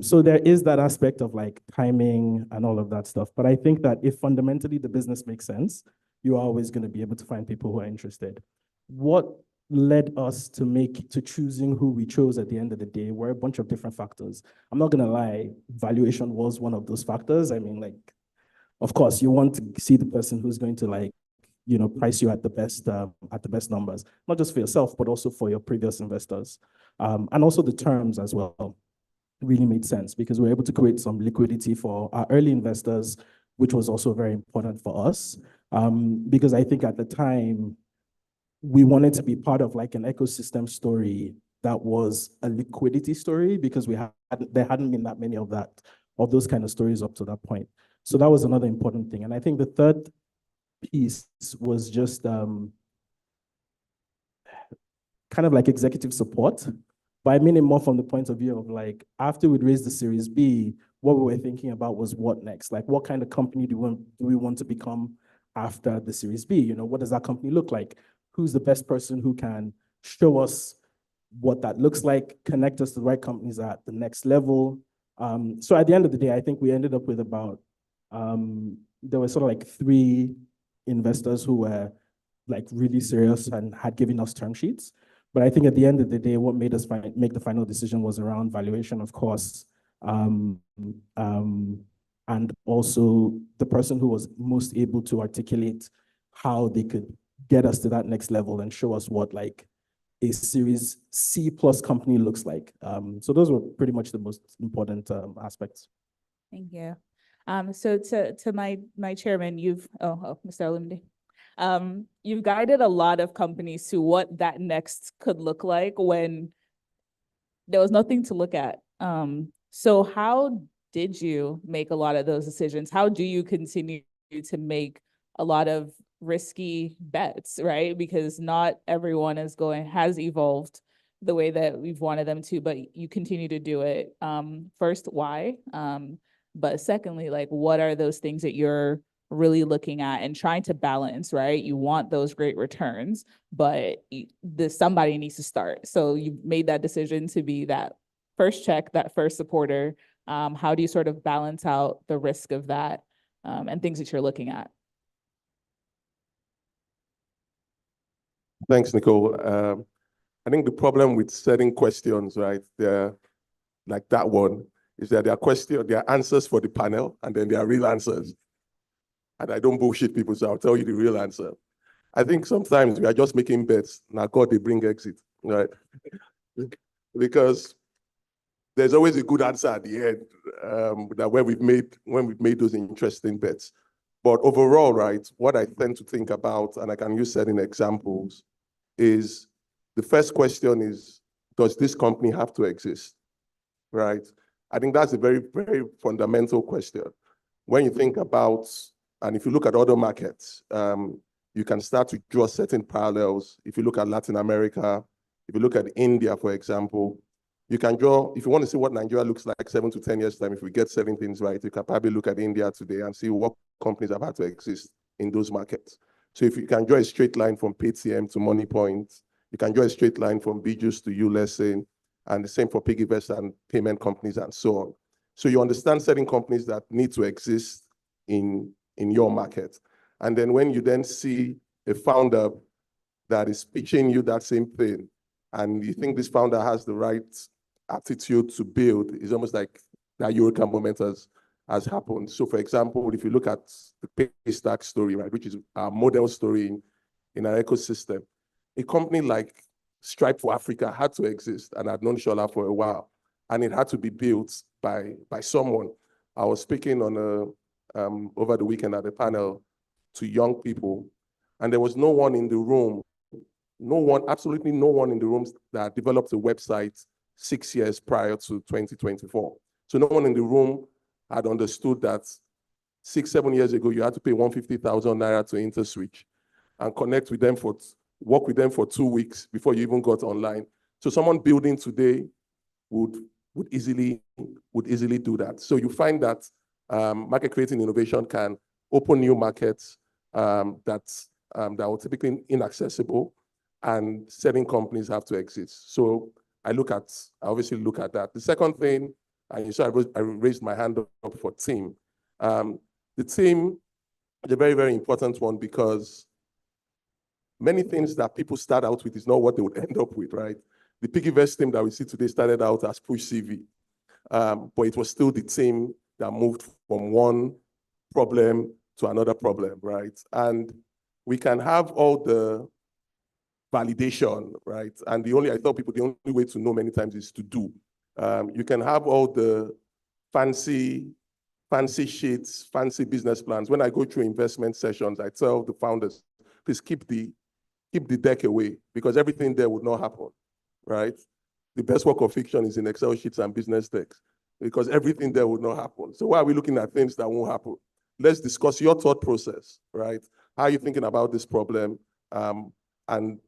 So there is that aspect of like timing and all of that stuff. But I think that if fundamentally the business makes sense, you're always going to be able to find people who are interested. What led us to choosing who we chose at the end of the day were a bunch of different factors. I'm not gonna lie, valuation was one of those factors. I mean, like, of course, you want to see the person who's going to like, price you at the best numbers, not just for yourself, but also for your previous investors. And also the terms as well really made sense because we were able to create some liquidity for our early investors, which was also very important for us. Because I think at the time, we wanted to be part of like an ecosystem story that was a liquidity story because there hadn't been that many of those kind of stories up to that point. So that was another important thing. And I think the third piece was just kind of like executive support. But I mean it more from the point of view of like, after we'd raised the Series B, what we were thinking about was what next? Like, what kind of company do we want to become after the Series B? What does that company look like? Who's the best person who can show us what that looks like, connect us to the right companies at the next level. So at the end of the day, I think we ended up with about, there were sort of like 3 investors who were like really serious and had given us term sheets. But I think at the end of the day, what made us make the final decision was around valuation, of course, and also the person who was most able to articulate how they could get us to that next level and show us what like a Series C+ company looks like. So those were pretty much the most important aspects. Thank you. So to my chairman, Mr. Olumide, you've guided a lot of companies to what that next could look like when there was nothing to look at. So how did you make a lot of those decisions? How do you continue to make a lot of risky bets, right? Because not everyone has evolved the way that we've wanted them to, but you continue to do it. First, why? But secondly, like, what are those things that you're really looking at and trying to balance, right? You want those great returns, but somebody needs to start. So you made that decision to be that first check, that first supporter. How do you sort of balance out the risk of that and things that you're looking at? Thanks, Nicole. I think the problem with setting questions, right, they're like that one, is that there are answers for the panel, and then there are real answers. And I don't bullshit people, so I'll tell you the real answer. I think sometimes we are just making bets. Now, God, they bring exit, right? Because there's always a good answer at the end that when we've made those interesting bets. But overall, right, what I tend to think about, and I can use certain examples, is the first question is, does this company have to exist, right? I think that's a very, very fundamental question. When you think about, and if you look at other markets, you can start to draw certain parallels. If you look at Latin America, if you look at India, for example, you can draw, if you want to see what Nigeria looks like 7 to 10 years time, if we get certain things right, you can probably look at India today and see what companies have had to exist in those markets. So if you can draw a straight line from Paytm to MoneyPoint, you can draw a straight line from BJus to ULESSIN, and the same for PiggyVest and payment companies and so on. So you understand certain companies that need to exist in your market. And then when you then see a founder that is pitching you that same thing, and you think this founder has the right attitude to build, it's almost like that Eureka moment has happened. So for example, if you look at the Paystack story, right, which is our model story in our ecosystem, a company like Stripe for Africa had to exist and had known Shola for a while, and it had to be built by someone. I was speaking on over the weekend at a panel to young people, and there was no one in the room, absolutely no one in the room that developed a website 6 years prior to 2024. So no one in the room had understood that 6, 7 years ago, you had to pay 150,000 naira to InterSwitch and connect with them work with them for 2 weeks before you even got online. So someone building today would easily do that. So you find that market creating innovation can open new markets that are typically inaccessible, and certain companies have to exist. So I obviously look at that. The second thing, and you saw I raised my hand up for team. The team is a very, very important one, because many things that people start out with is not what they would end up with, right? The PiggyVest team that we see today started out as Push CV, but it was still the team that moved from one problem to another problem, right? And we can have all the validation, right? And I tell people the only way to know many times is to do. You can have all the fancy sheets, fancy business plans. When I go through investment sessions, I tell the founders, please keep the deck away, because everything there would not happen, right? The best work of fiction is in Excel sheets and business decks, because everything there would not happen. So why are we looking at things that won't happen? Let's discuss your thought process, right? How are you thinking about this problem? And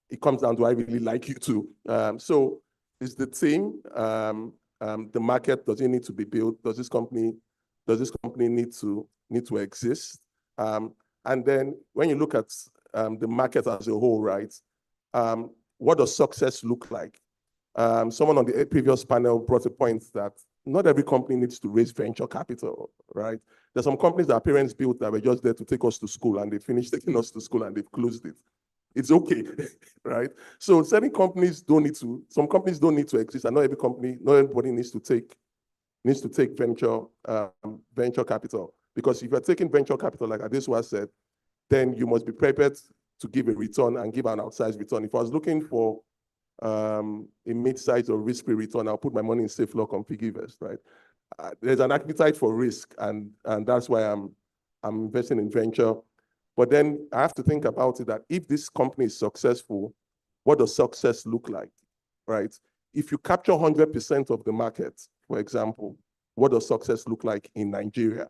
it comes down to, I really like you too. So is the team, the market, does it need to be built? Does this company need to exist? And then when you look at the market as a whole, right? What does success look like? Someone on the previous panel brought a point that not every company needs to raise venture capital, right? There's some companies that parents built that were just there to take us to school, and they finished taking us to school and they've closed it. It's okay, right? So some companies don't need to exist, and not everybody needs to take venture capital. Because if you're taking venture capital, like Adesua said, then you must be prepared to give a return and give an outsized return. If I was looking for a mid-size or risk-free return, I'll put my money in SafeLock on PiggyVest, right? There's an appetite for risk, and that's why I'm investing in venture. But then I have to think about it that if this company is successful, what does success look like, right? If you capture 100% of the market, for example, what does success look like in Nigeria,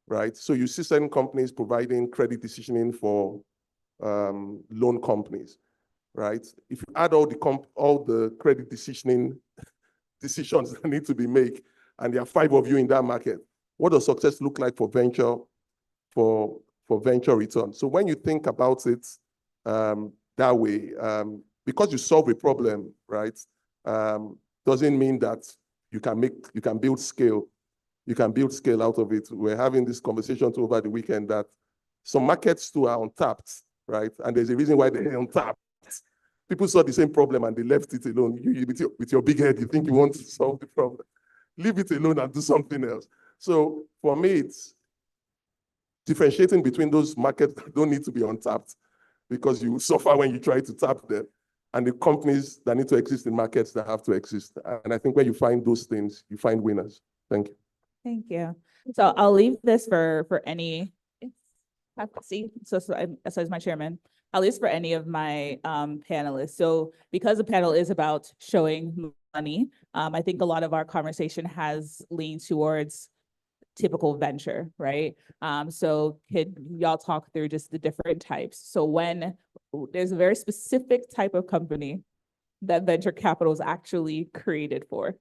right? So you see certain companies providing credit decisioning for loan companies, right? If you add all the credit decisioning decisions that need to be made, and there are 5 of you in that market, what does success look like for venture return? So when you think about it that way, because you solve a problem, right, doesn't mean that you can build scale. You can build scale out of it. We're having this conversation over the weekend that some markets too are untapped, right? And there's a reason why they're untapped. People saw the same problem and they left it alone. You with your big head, you think you want to solve the problem. Leave it alone and do something else. So for me, it's differentiating between those markets that don't need to be untapped, because you suffer when you try to tap them, and the companies that need to exist in markets that have to exist. And I think when you find those things, you find winners. Thank you. Thank you. So I'll leave this for any, so as my chairman, I'll leave this for any of my panelists. So because the panel is about showing money, I think a lot of our conversation has leaned towards typical venture, right? So could y'all talk through just the different types? So when there's a very specific type of company that venture capital is actually created for,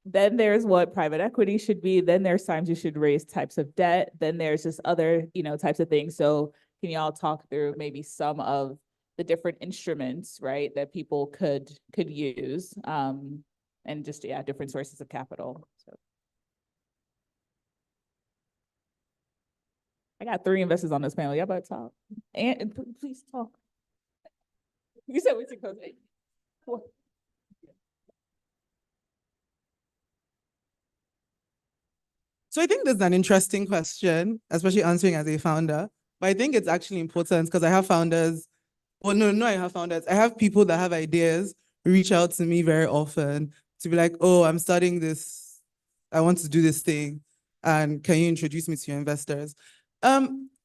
then there's what private equity should be. Then there's times you should raise types of debt. Then there's just other, types of things. So can y'all talk through maybe some of the different instruments, right, that people could use, and just, different sources of capital. So I got 3 investors on this panel. Y'all better talk. And please talk. You said we took those. So I think this is an interesting question, especially answering as a founder. But I think it's actually important because I have founders. Well, no, I have founders. I have people that have ideas reach out to me very often to be like, oh, I'm starting this. I want to do this thing. And can you introduce me to your investors?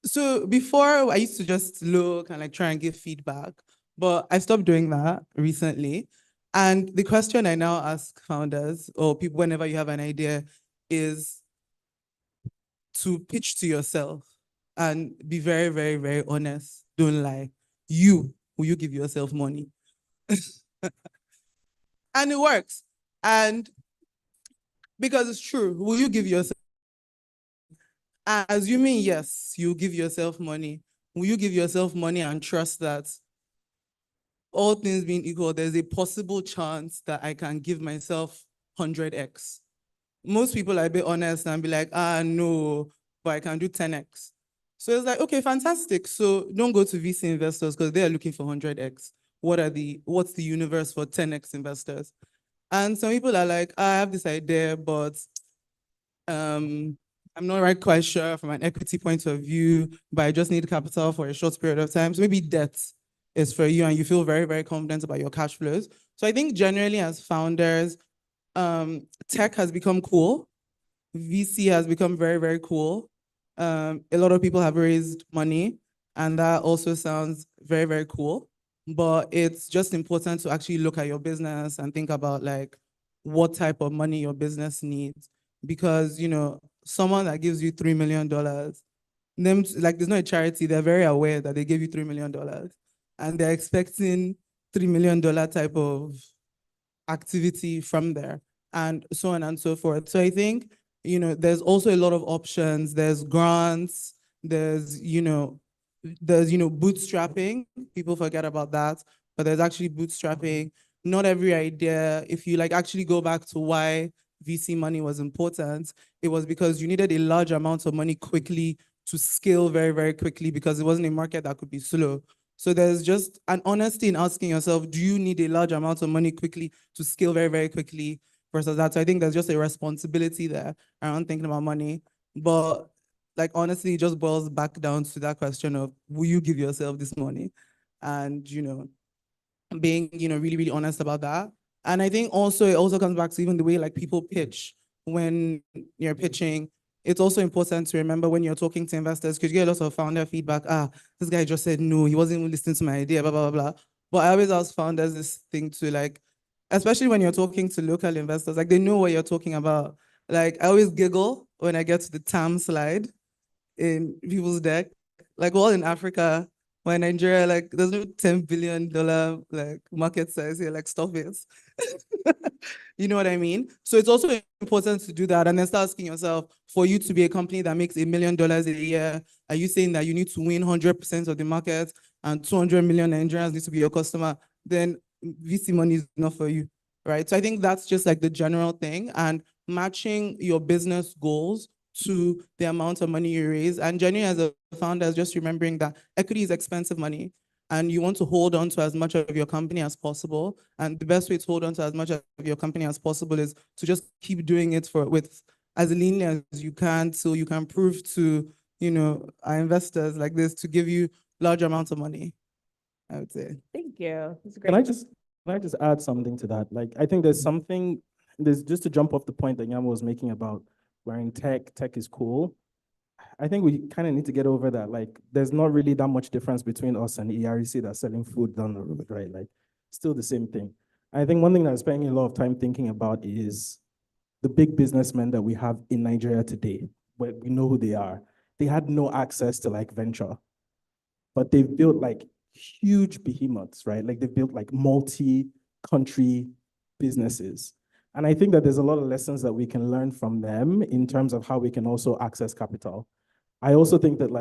So before I used to just look and try and give feedback, but I stopped doing that recently. And the question I now ask founders or people whenever you have an idea is, to pitch to yourself and be very, very, very honest. Don't lie. Will you give yourself money? And it works. And because it's true, will you give yourself? Assuming yes, you give yourself money. Will you give yourself money and trust that all things being equal, there's a possible chance that I can give myself 100x? Most people are a bit honest and be like, no, but I can do 10x. So it's like, okay, fantastic. So don't go to VC investors because they are looking for 100x. What's the universe for 10x investors? And some people are like, I have this idea, but I'm not right quite sure from an equity point of view, but I just need capital for a short period of time. So maybe debt is for you and you feel very, very confident about your cash flows. So I think generally as founders, tech has become cool. VC has become very, very cool. A lot of people have raised money and that also sounds very, very cool. But it's just important to actually look at your business and think about like what type of money your business needs. Because, someone that gives you $3 million, there's no charity, they're very aware that they gave you $3 million and they're expecting $3 million type of activity from there and so on and so forth. So I think, there's also a lot of options. There's grants, there's bootstrapping. People forget about that, but there's actually bootstrapping. Not every idea, if you actually go back to why VC money was important, it was because you needed a large amount of money quickly to scale very, very quickly because it wasn't a market that could be slow. So there's just an honesty in asking yourself, do you need a large amount of money quickly to scale very, very quickly versus that? So I think there's just a responsibility there around thinking about money. But honestly, it just boils back down to that question of, will you give yourself this money? And, being, really, really honest about that. And I think also, it also comes back to even the way people pitch when you're pitching. It's also important to remember when you're talking to investors, because you get a lot of founder feedback. This guy just said no, he wasn't even listening to my idea, blah, blah, blah, blah. But I always ask founders this thing to especially when you're talking to local investors, they know what you're talking about. I always giggle when I get to the TAM slide in people's deck. We're all in Africa, or in Nigeria, there's no $10 billion market size here, stop it. You know what I mean? So it's also important to do that and then start asking yourself, for you to be a company that makes $1 million a year, are you saying that you need to win 100% of the market and 200 million Nigerians need to be your customer? Then VC money is not for you, right? So I think that's just the general thing, and matching your business goals to the amount of money you raise. And genuinely as a founder, just remembering that equity is expensive money and you want to hold on to as much of your company as possible. And the best way to hold on to as much of your company as possible is to just keep doing it with as leanly as you can, so you can prove to, our investors like this to give you large amounts of money, I would say. Thank you. That's great. Can I just add something to that? I think there's just to jump off the point that Yama was making about wearing tech is cool. I think we kind of need to get over that. There's not really that much difference between us and EREC that's selling food down the road, right? Still the same thing. I think one thing that I'm spending a lot of time thinking about is the big businessmen that we have in Nigeria today, where we know who they are. They had no access to venture, but they've built huge behemoths, right? They've built multi-country businesses. And I think that there's a lot of lessons that we can learn from them in terms of how we can also access capital. I also think that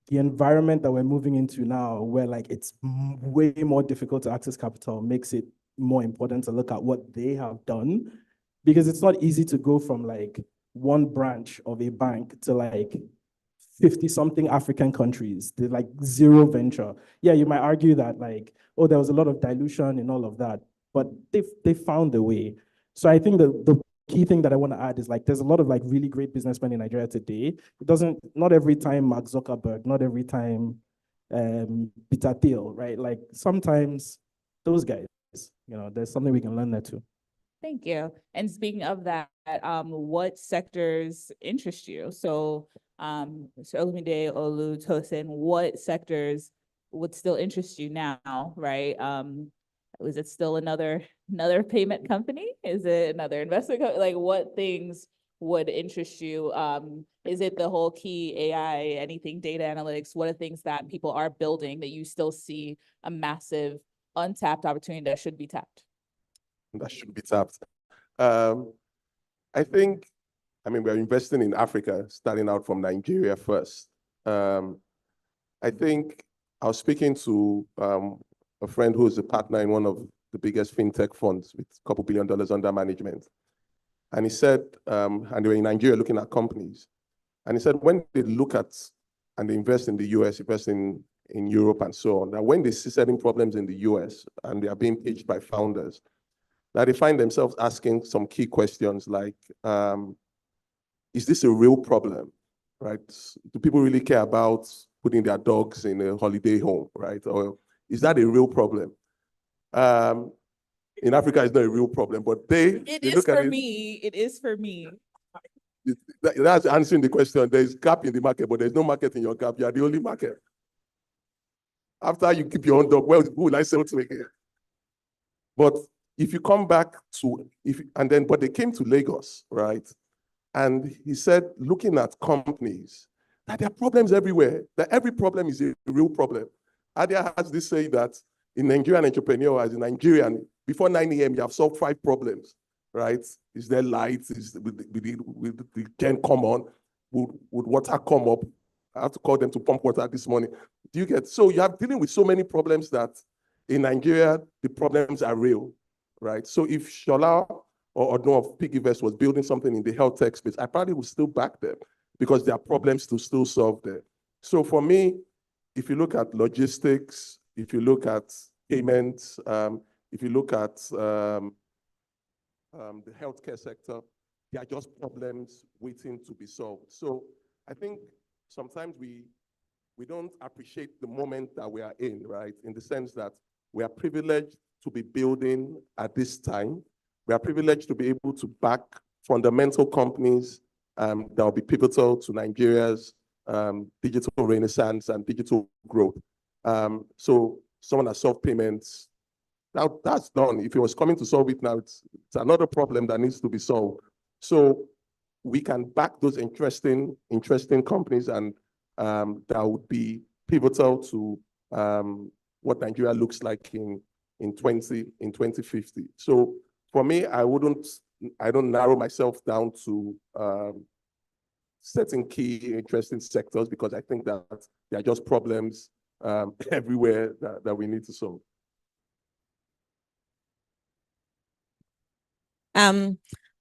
the environment that we're moving into now, where it's way more difficult to access capital, makes it more important to look at what they have done, because it's not easy to go from one branch of a bank to 50-something African countries. There's zero venture. Yeah, you might argue that there was a lot of dilution and all of that, but they found a way. So I think the key thing that I want to add is there's a lot of really great businessmen in Nigeria today. Not every time Mark Zuckerberg, not every time Peter Thiel, right? Sometimes those guys, there's something we can learn there too. Thank you. And speaking of that, what sectors interest you? So Olumide, Olu, Tosin, what sectors would still interest you now, right? Was it still another payment company? Is it another investment company? What things would interest you? Is it the whole key AI, anything data analytics? What are things that people are building that you still see a massive untapped opportunity that should be tapped? That should be tapped. I think, we're investing in Africa, starting out from Nigeria first. I think I was speaking to a friend who is a partner in one of the biggest fintech funds with a couple $2 billion under management. And he said, and they were in Nigeria looking at companies. And he said, when they look at and they invest in the US, invest in Europe and so on, that when they see certain problems in the US and they are being pitched by founders, that they find themselves asking some key questions like, is this a real problem, right? Do people really care about putting their dogs in a holiday home, right? Or is that a real problem? In Africa, it's not a real problem, but they look at it. It is for me. That's answering the question. There's gap in the market, but there's no market in your gap. You are the only market. After you keep your own dog, who will I sell to again? But if you come back to, but they came to Lagos, right? And he said, looking at companies, that there are problems everywhere, that every problem is a real problem. Adia has this saying that in Nigerian entrepreneur, as a Nigerian, before 9 a.m., you have solved 5 problems, right? Is there lights? Will the gen come on? Would water come up? I have to call them to pump water this morning. Do you get? So you are dealing with so many problems that in Nigeria, the problems are real, right? So if Shola or Odno of Piggyverse was building something in the health tech space, I probably would still back them because there are problems to still solve there. So for me, if you look at logistics, if you look at payments, if you look at the healthcare sector, they are just problems waiting to be solved. So I think sometimes we don't appreciate the moment that we are in, right? In the sense that we are privileged to be building at this time. We are privileged to be able to back fundamental companies that will be pivotal to Nigeria's digital renaissance and digital growth. So someone that solved payments, that's done. If it was coming to solve it now, it's another problem that needs to be solved. So we can back those interesting companies and that would be pivotal to what Nigeria looks like in 2050. So for me, I don't narrow myself down to certain key interesting sectors because I think that there are just problems everywhere that we need to solve.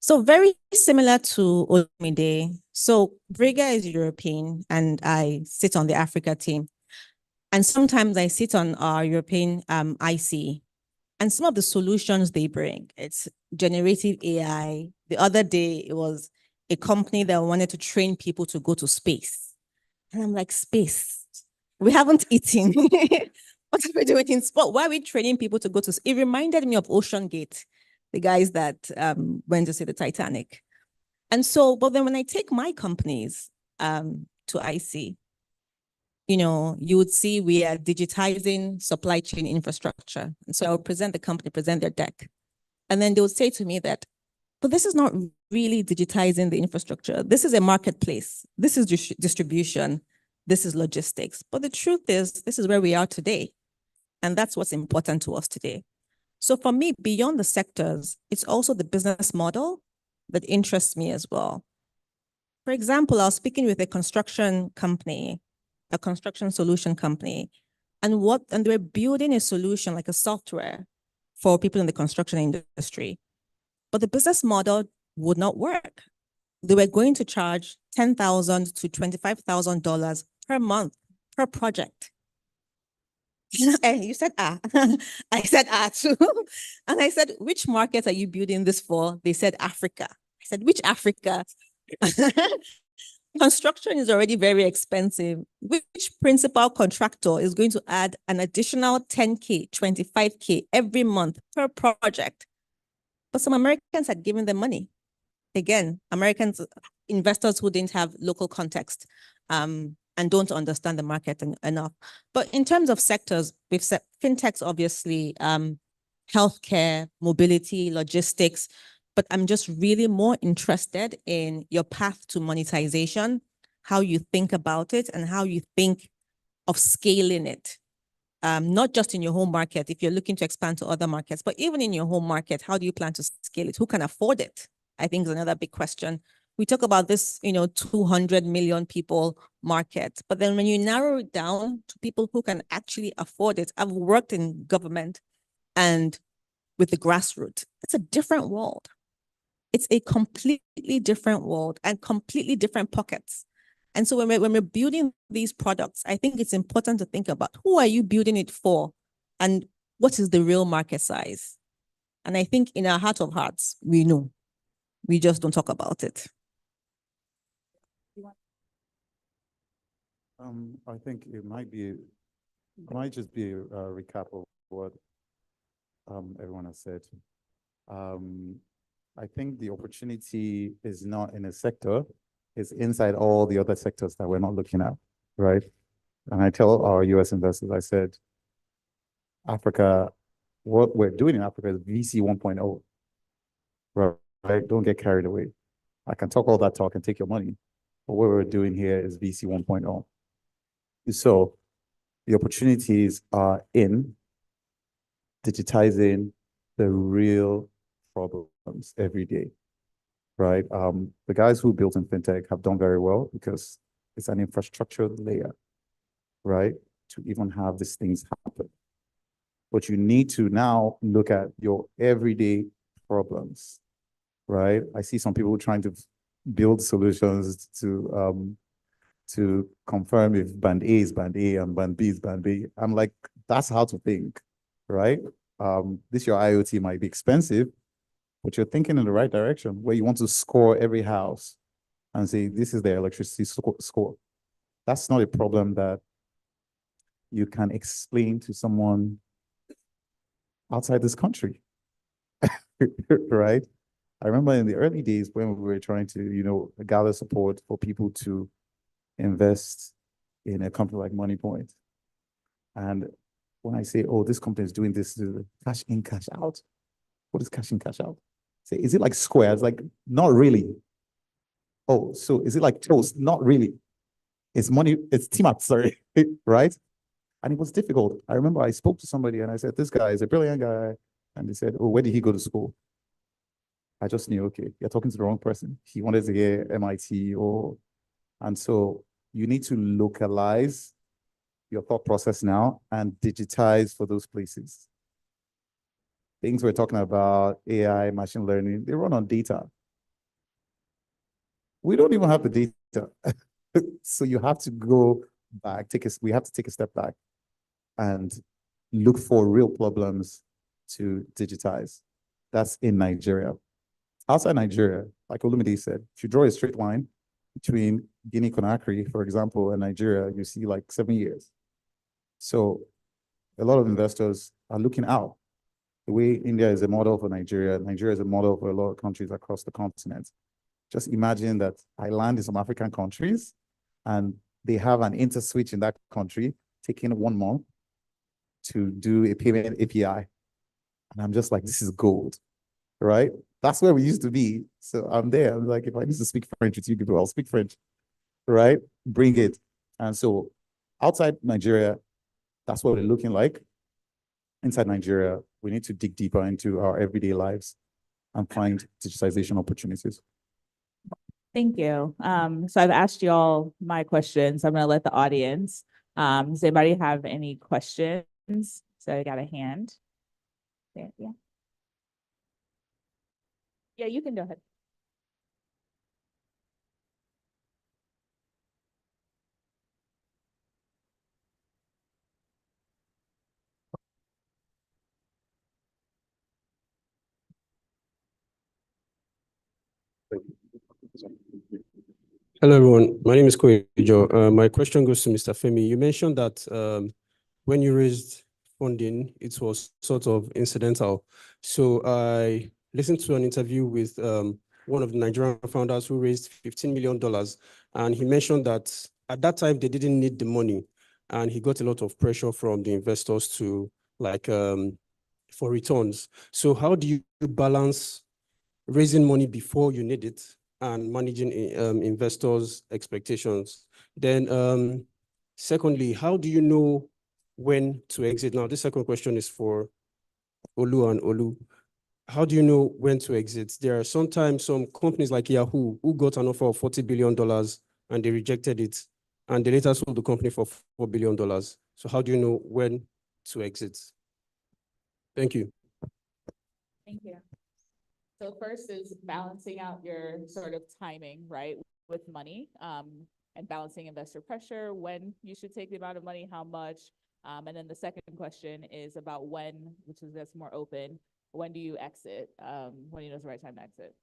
So very similar to Olumide. So Briga is European and I sit on the Africa team. And sometimes I sit on our European IC. And some of the solutions they bring, it's generative AI. The other day, it was a company that wanted to train people to go to space. And I'm like, space? We haven't eaten. What are we doing in space? Why are we training people to go to space? It reminded me of Ocean Gate, the guys that went to see the Titanic. And so, but then when I take my companies to IC, you would see we are digitizing supply chain infrastructure. And so I would present the company, present their deck. And then they would say to me that, but this is not really digitizing the infrastructure. This is a marketplace. This is distribution. This is logistics. But the truth is, this is where we are today. And that's what's important to us today. So for me, beyond the sectors, it's also the business model that interests me as well. For example, I was speaking with a construction company, a construction solution company, and they were building a solution like a software for people in the construction industry. But the business model would not work. They were going to charge $10,000 to $25,000 per month per project. And you said, I said, too. And I said, which market are you building this for? They said, Africa. I said, which Africa? Construction is already very expensive. Which principal contractor is going to add an additional 10K, 25K every month per project? But some Americans had given them money. Again, Americans, investors who didn't have local context and don't understand the market enough. But in terms of sectors, we've said fintechs, obviously, healthcare, mobility, logistics. but I'm just really more interested in your path to monetization, how you think about it and how you think of scaling it. Not just in your home market, if you're looking to expand to other markets, but even in your home market, how do you plan to scale it? Who can afford it? I think is another big question. We talk about this, 200 million people market, but then when you narrow it down to people who can actually afford it, I've worked in government and with the grassroots, it's a different world. It's a completely different world and completely different pockets. And so when we're building these products, I think it's important to think about who are you building it for and what is the real market size? And I think in our heart of hearts, we know. We just don't talk about it. I think it might just be a recap of what everyone has said. I think the opportunity is not in a sector, it's inside all the other sectors that we're not looking at, right? And I tell our US investors, I said, Africa, what we're doing in Africa is VC 1.0, right? Don't get carried away. I can talk all that talk and take your money, but what we're doing here is VC 1.0. So the opportunities are in digitizing the real problems every day, right? The guys who built in fintech have done very well because it's an infrastructure layer, right? To even have these things happen. But you need to now look at your everyday problems, right? I see some people trying to build solutions to confirm if band A is band A and band B is band B. I'm like, that's how to think, right? This your IoT might be expensive, but you're thinking in the right direction where you want to score every house and say, this is the electricity score. That's not a problem that you can explain to someone outside this country, right? I remember in the early days when we were trying to, gather support for people to invest in a company like MoneyPoint. And when I say, oh, this company is doing this, cash in, cash out. What is cash in, cash out? Say, is it like Square? It's like, not really. Oh, so is it like Toast? Not really. It's money, it's TMT, sorry, right? And it was difficult. I remember I spoke to somebody and I said, this guy is a brilliant guy. And they said, oh, where did he go to school? I just knew, okay, you're talking to the wrong person. He wanted to hear MIT and so you need to localize your thought process now and digitize for those places. Things we're talking about, AI, machine learning, they run on data. We don't even have the data. So you have to go back, we have to take a step back and look for real problems to digitize. That's in Nigeria. Outside Nigeria, like Olumide said, if you draw a straight line between Guinea-Conakry, for example, and Nigeria, you see like 7 years. So a lot of investors are looking out. The way India is a model for Nigeria, Nigeria is a model for a lot of countries across the continent. Just imagine that I land in some African countries and they have an inter-switch in that country taking 1 month to do a payment API. And I'm just like, this is gold, right? That's where we used to be. So I'm there. I'm like, if I need to speak French with you people, I'll speak French, right? Bring it. And so outside Nigeria, that's what we're looking like. Inside Nigeria, we need to dig deeper into our everyday lives and find digitization opportunities. Thank you. So I've asked you all my questions. I'm going to let the audience. Does anybody have any questions? So I got a hand. There, yeah. Yeah, you can go ahead. Hello, everyone. My name is Koijo. My question goes to Mr. Femi. You mentioned that when you raised funding, it was sort of incidental. So I listened to an interview with one of the Nigerian founders who raised $15 million. And he mentioned that at that time, they didn't need the money. And he got a lot of pressure from the investors to for returns. So how do you balance raising money before you need it and managing investors' expectations. Then secondly, how do you know when to exit? Now, this second question is for Olu and Olu. How do you know when to exit? There are sometimes some companies like Yahoo who got an offer of $40 billion and they rejected it, and they later sold the company for $4 billion. So how do you know when to exit? Thank you. Thank you. So first is balancing out your sort of timing, right, with money, and balancing investor pressure, when you should take the amount of money, how much. And then the second question is about when, which is that's more open. When do you exit? When you know it's the right time to exit?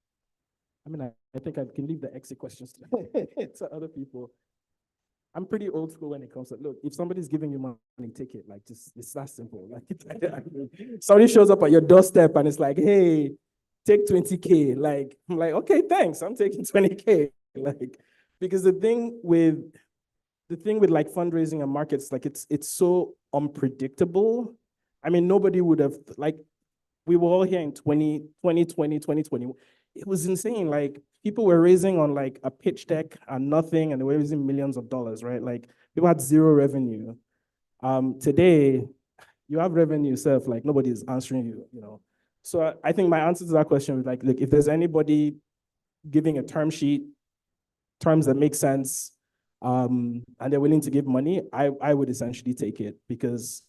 I mean, I think I can leave the exit questions to other people. I'm pretty old school when it comes to, look, if somebody's giving you money, take it. Like, just, it's that simple. Like, somebody shows up at your doorstep and it's like, hey, take 20K. Like, I'm like, okay, thanks. I'm taking 20K. Like, because the thing with like fundraising and markets, like it's so unpredictable. I mean, nobody would have, like, we were all here in 2020, 2020. It was insane. Like, people were raising on like a pitch deck and nothing, and they were raising millions of dollars, right? Like, people had zero revenue. Today, you have revenue yourself, like nobody is answering you, you know? So I think my answer to that question is like, look, if there's anybody giving a term sheet, terms that make sense, and they're willing to give money, I would essentially take it, because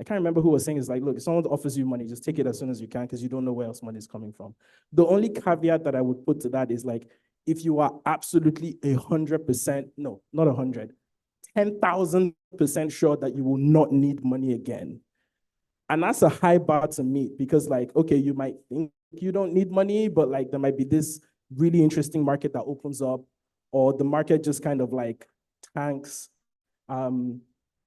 I can't remember who was saying, it's like, look, if someone offers you money, just take it as soon as you can, because you don't know where else money is coming from. The only caveat that I would put to that is like, if you are absolutely 100%, no, not 100, 10,000% sure that you will not need money again. And that's a high bar to meet, because like, okay, you might think you don't need money, but like there might be this really interesting market that opens up, or the market just kind of like tanks.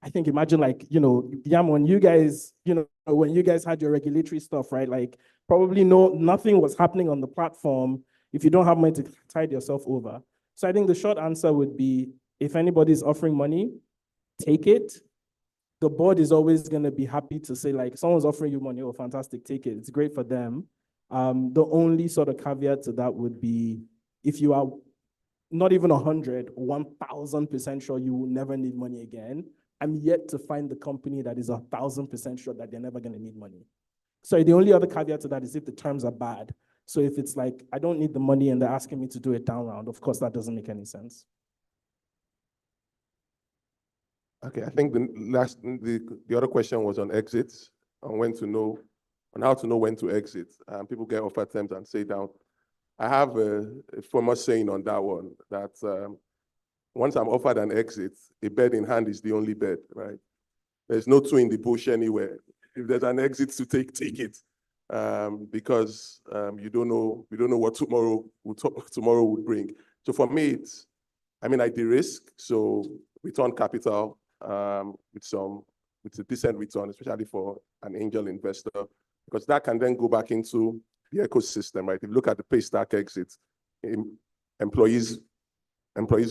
I think, imagine like, you know, Yam, when you guys, you know, when you guys had your regulatory stuff, right? Like, probably nothing was happening on the platform if you don't have money to tide yourself over. So I think the short answer would be, if anybody's offering money, take it. The board is always going to be happy to say, like, someone's offering you money, oh, fantastic, take it. It's great for them. The only sort of caveat to that would be, if you are not even 1,000% sure you will never need money again, I'm yet to find the company that is 1,000% sure that they're never going to need money. So the only other caveat to that is if the terms are bad. So if it's like, I don't need the money and they're asking me to do a down round, of course, that doesn't make any sense. Okay, I think the other question was on exits, on when to know, on how to know when to exit. People get offer terms and say down. I have a former saying on that one, that once I'm offered an exit, a bed in hand is the only bed, right? There's no two in the bush anywhere. If there's an exit to take it. Because we don't know what tomorrow would bring. So for me, I de-risk, so return capital with a decent return, especially for an angel investor, because that can then go back into the ecosystem, right? If you look at the pay stack exits, employees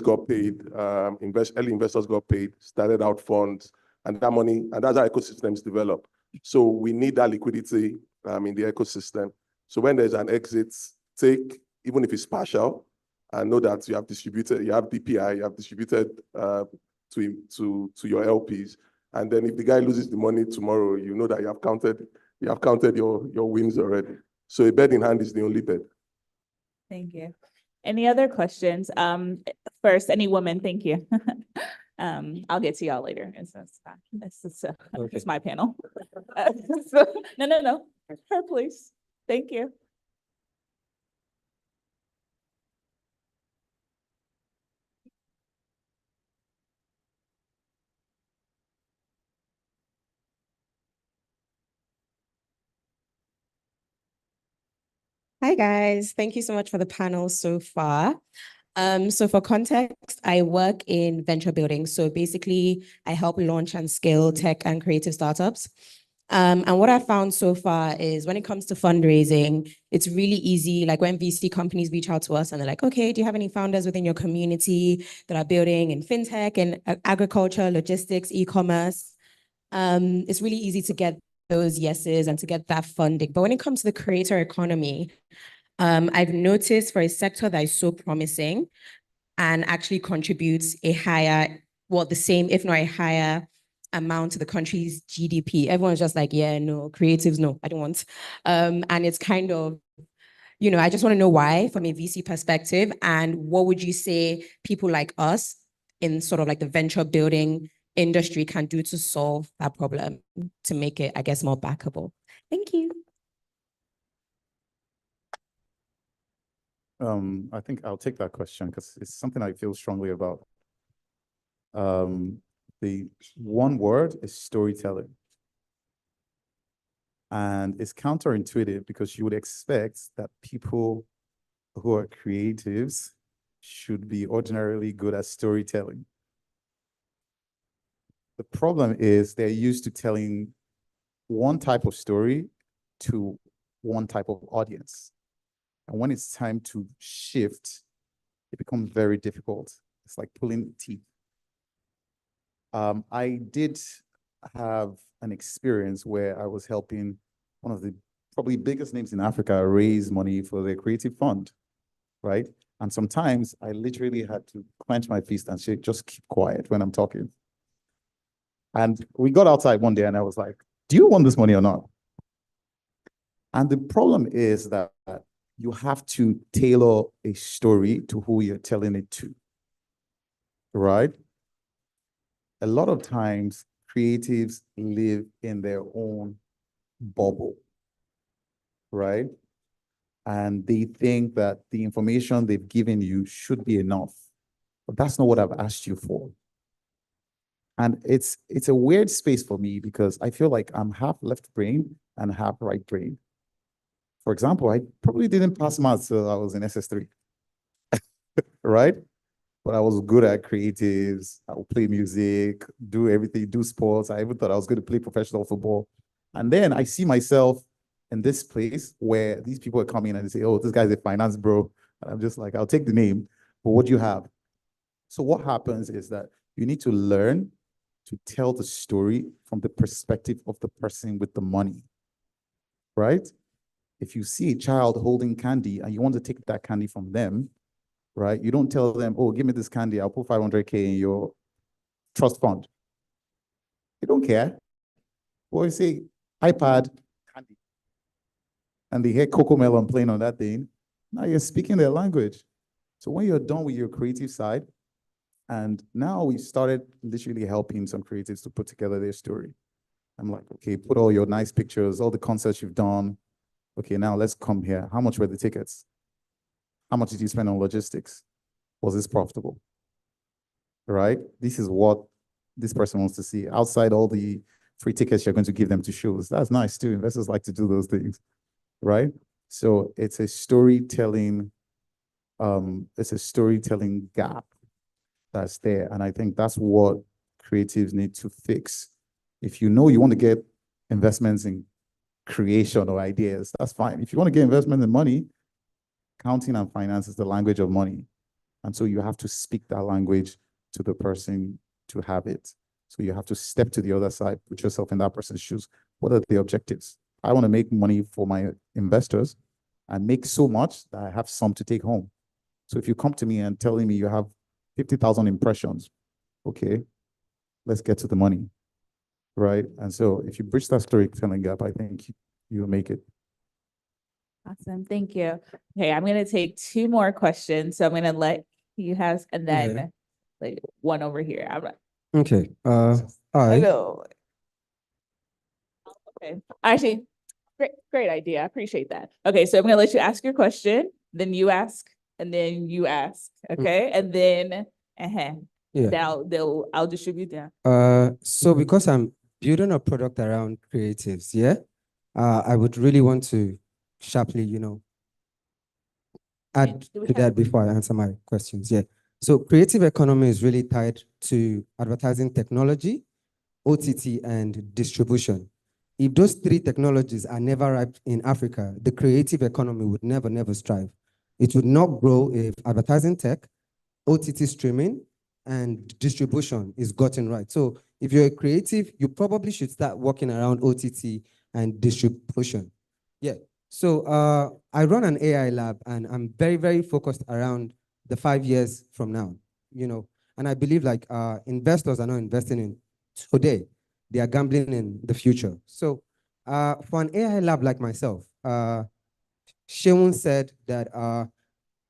got paid, early investors got paid, started out funds, and that money, and that's how ecosystems develop. So we need that liquidity in the ecosystem. So when there's an exit, take, even if it's partial, and know that you have distributed, you have DPI, you have distributed to your LPs. And then if the guy loses the money tomorrow, you know that you have counted your wins already. So a bed in hand is the only bed. Thank you. Any other questions? First, any woman, thank you. I'll get to y'all later. It's my panel. No. Her, please. Thank you. Hi, guys. Thank you so much for the panel so far. So for context, I work in venture building. So basically, I help launch and scale tech and creative startups. And what I found so far is when it comes to fundraising, it's really easy. Like when VC companies reach out to us and they're like, okay, do you have any founders within your community that are building in fintech and agriculture, logistics, e-commerce? It's really easy to get those yeses and to get that funding. But when it comes to the creator economy, I've noticed for a sector that is so promising and actually contributes a higher, well, the same, if not a higher amount to the country's GDP. Everyone's just like, yeah, no, creatives, no, I don't want. And it's kind of, you know, I just want to know why from a VC perspective, and what would you say people like us in sort of like the venture building industry can do to solve that problem, to make it, I guess, more backable? Thank you. I think I'll take that question because it's something I feel strongly about. The one word is storytelling. And it's counterintuitive because you would expect that people who are creatives should be ordinarily good at storytelling. The problem is they're used to telling one type of story to one type of audience. And when it's time to shift, it becomes very difficult. It's like pulling teeth. I did have an experience where I was helping one of the probably biggest names in Africa raise money for their creative fund, right? And sometimes I literally had to clench my fist and say, just keep quiet when I'm talking. And we got outside one day and I was like, do you want this money or not? And the problem is that you have to tailor a story to who you're telling it to, right? A lot of times, creatives live in their own bubble, right? And they think that the information they've given you should be enough, but that's not what I've asked you for. And it's a weird space for me because I feel like I'm half left brain and half right brain. For example, I probably didn't pass maths till I was in SS3, right? But I was good at creatives. I would play music, do everything, do sports. I even thought I was going to play professional football. And then I see myself in this place where these people are coming and they say, oh, this guy's a finance bro. And I'm just like, I'll take the name, but what do you have? So what happens is that you need to learn to tell the story from the perspective of the person with the money, right? If you see a child holding candy and you want to take that candy from them, right? You don't tell them, oh, give me this candy, I'll put 500K in your trust fund. They don't care. Or you say, iPad, candy. And they hear Coco Melon playing on that thing. Now you're speaking their language. So when you're done with your creative side, and now we started literally helping some creatives to put together their story. I'm like, okay, put all your nice pictures, all the concerts you've done. Okay, now let's come here. How much were the tickets? How much did you spend on logistics? Was this profitable? Right? This is what this person wants to see. Outside all the free tickets you're going to give them to shows. That's nice too. Investors like to do those things, right? So it's a storytelling gap that's there. And I think that's what creatives need to fix. If you know you want to get investments in creation or ideas, that's fine. If you want to get investment in money, accounting and finance is the language of money. And so you have to speak that language to the person to have it. So you have to step to the other side, put yourself in that person's shoes. What are the objectives? I want to make money for my investors and make so much that I have some to take home. So if you come to me and telling me you have 50,000 impressions, okay, let's get to the money, right? And so if you bridge that storytelling gap, I think you'll make it. Awesome, thank you. Okay, I'm gonna take two more questions. So I'm gonna let you have, and then like one over here. Okay. Hi. Hello. Okay, actually, great idea. I appreciate that. Okay, so I'm gonna let you ask your question, then you ask, and then you ask. Okay, and then Yeah. I'll distribute that. So because I'm building a product around creatives, yeah, I would really want to sharply, add to that before I answer my questions. Yeah. So creative economy is really tied to advertising technology, OTT, and distribution. If those three technologies are never ripe in Africa, the creative economy would never strive. It would not grow if advertising tech, OTT streaming, and distribution is gotten right. So if you're a creative, you probably should start working around OTT and distribution. Yeah. So I run an AI lab, and I'm very, very focused around the 5 years from now, and I believe like investors are not investing in today, they are gambling in the future. So for an AI lab like myself, Shemun said that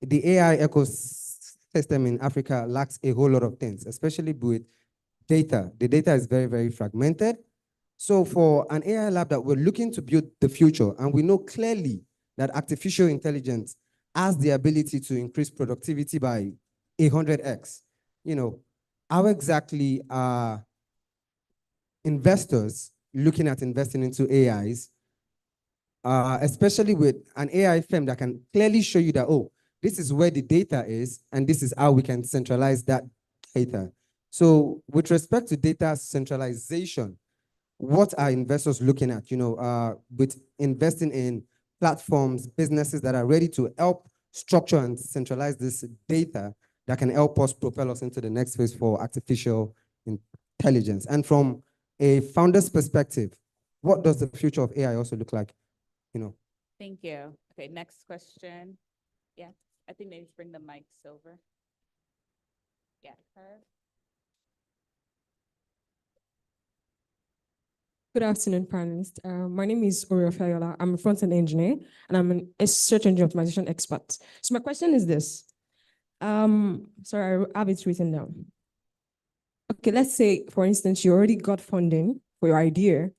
the AI ecosystem in Africa lacks a whole lot of things, especially with data. The data is very, very fragmented. So for an AI lab that we're looking to build the future, and we know clearly that artificial intelligence has the ability to increase productivity by 100x, how exactly are investors looking at investing into AIs, especially with an AI firm that can clearly show you that, oh, this is where the data is, and this is how we can centralize that data. So with respect to data centralization, what are investors looking at, with investing in platforms, businesses that are ready to help structure and centralize this data that can help us propel us into the next phase for artificial intelligence? And from a founder's perspective, what does the future of AI also look like? Thank you. Okay, next question. Yeah, I think maybe bring the mics over. Yeah, her. Good afternoon, panelists. My name is Orio Fayola. I'm a front-end engineer, and I'm a search engine optimization expert. So my question is this. Sorry, I have it written down. Okay, let's say, for instance, you already got funding for your idea,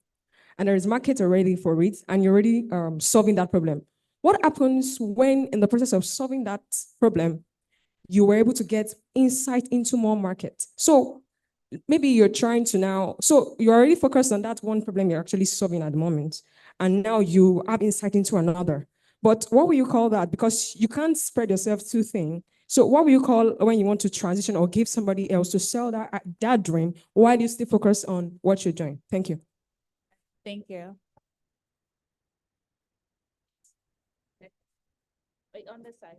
and there is market already for it, and you're already solving that problem. What happens when, in the process of solving that problem, you were able to get insight into more market? So maybe you're trying to now, so you're already focused on that one problem you're actually solving at the moment, and now you have insight into another. But what will you call that? Because you can't spread yourself too thin. So what will you call when you want to transition or give somebody else to sell that dream while you still focus on what you're doing? Thank you. Thank you. Wait, on this side.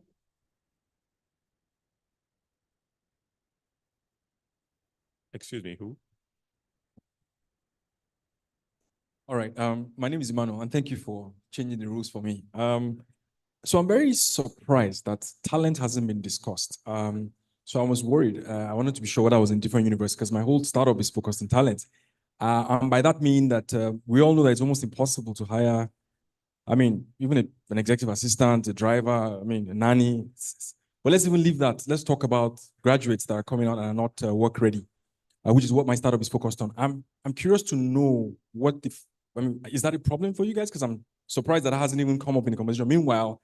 Excuse me, who? All right, my name is Emmanuel, and thank you for changing the rules for me. So I'm very surprised that talent hasn't been discussed. So I was worried. I wanted to be sure whether I was in different universe because my whole startup is focused on talent. And by that mean that we all know that it's almost impossible to hire, even an executive assistant, a driver, a nanny. But let's even leave that. Let's talk about graduates that are coming out and are not work ready. Which is what my startup is focused on. I'm curious to know is that a problem for you guys? Because I'm surprised that it hasn't even come up in the conversation. Meanwhile,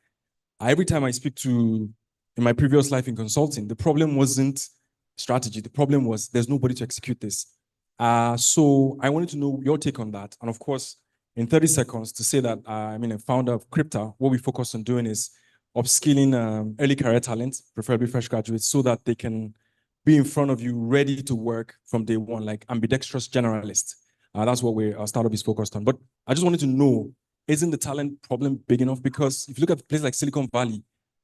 every time I speak in my previous life in consulting, the problem wasn't strategy. The problem was there's nobody to execute this. So I wanted to know your take on that. And of course, in 30 seconds to say that I'm a founder of Crypta, what we focus on doing is upskilling early career talent, preferably fresh graduates, so that they can be in front of you, ready to work from day one, like ambidextrous generalist. That's what our startup is focused on. But I just wanted to know, isn't the talent problem big enough? Because if you look at places like Silicon Valley,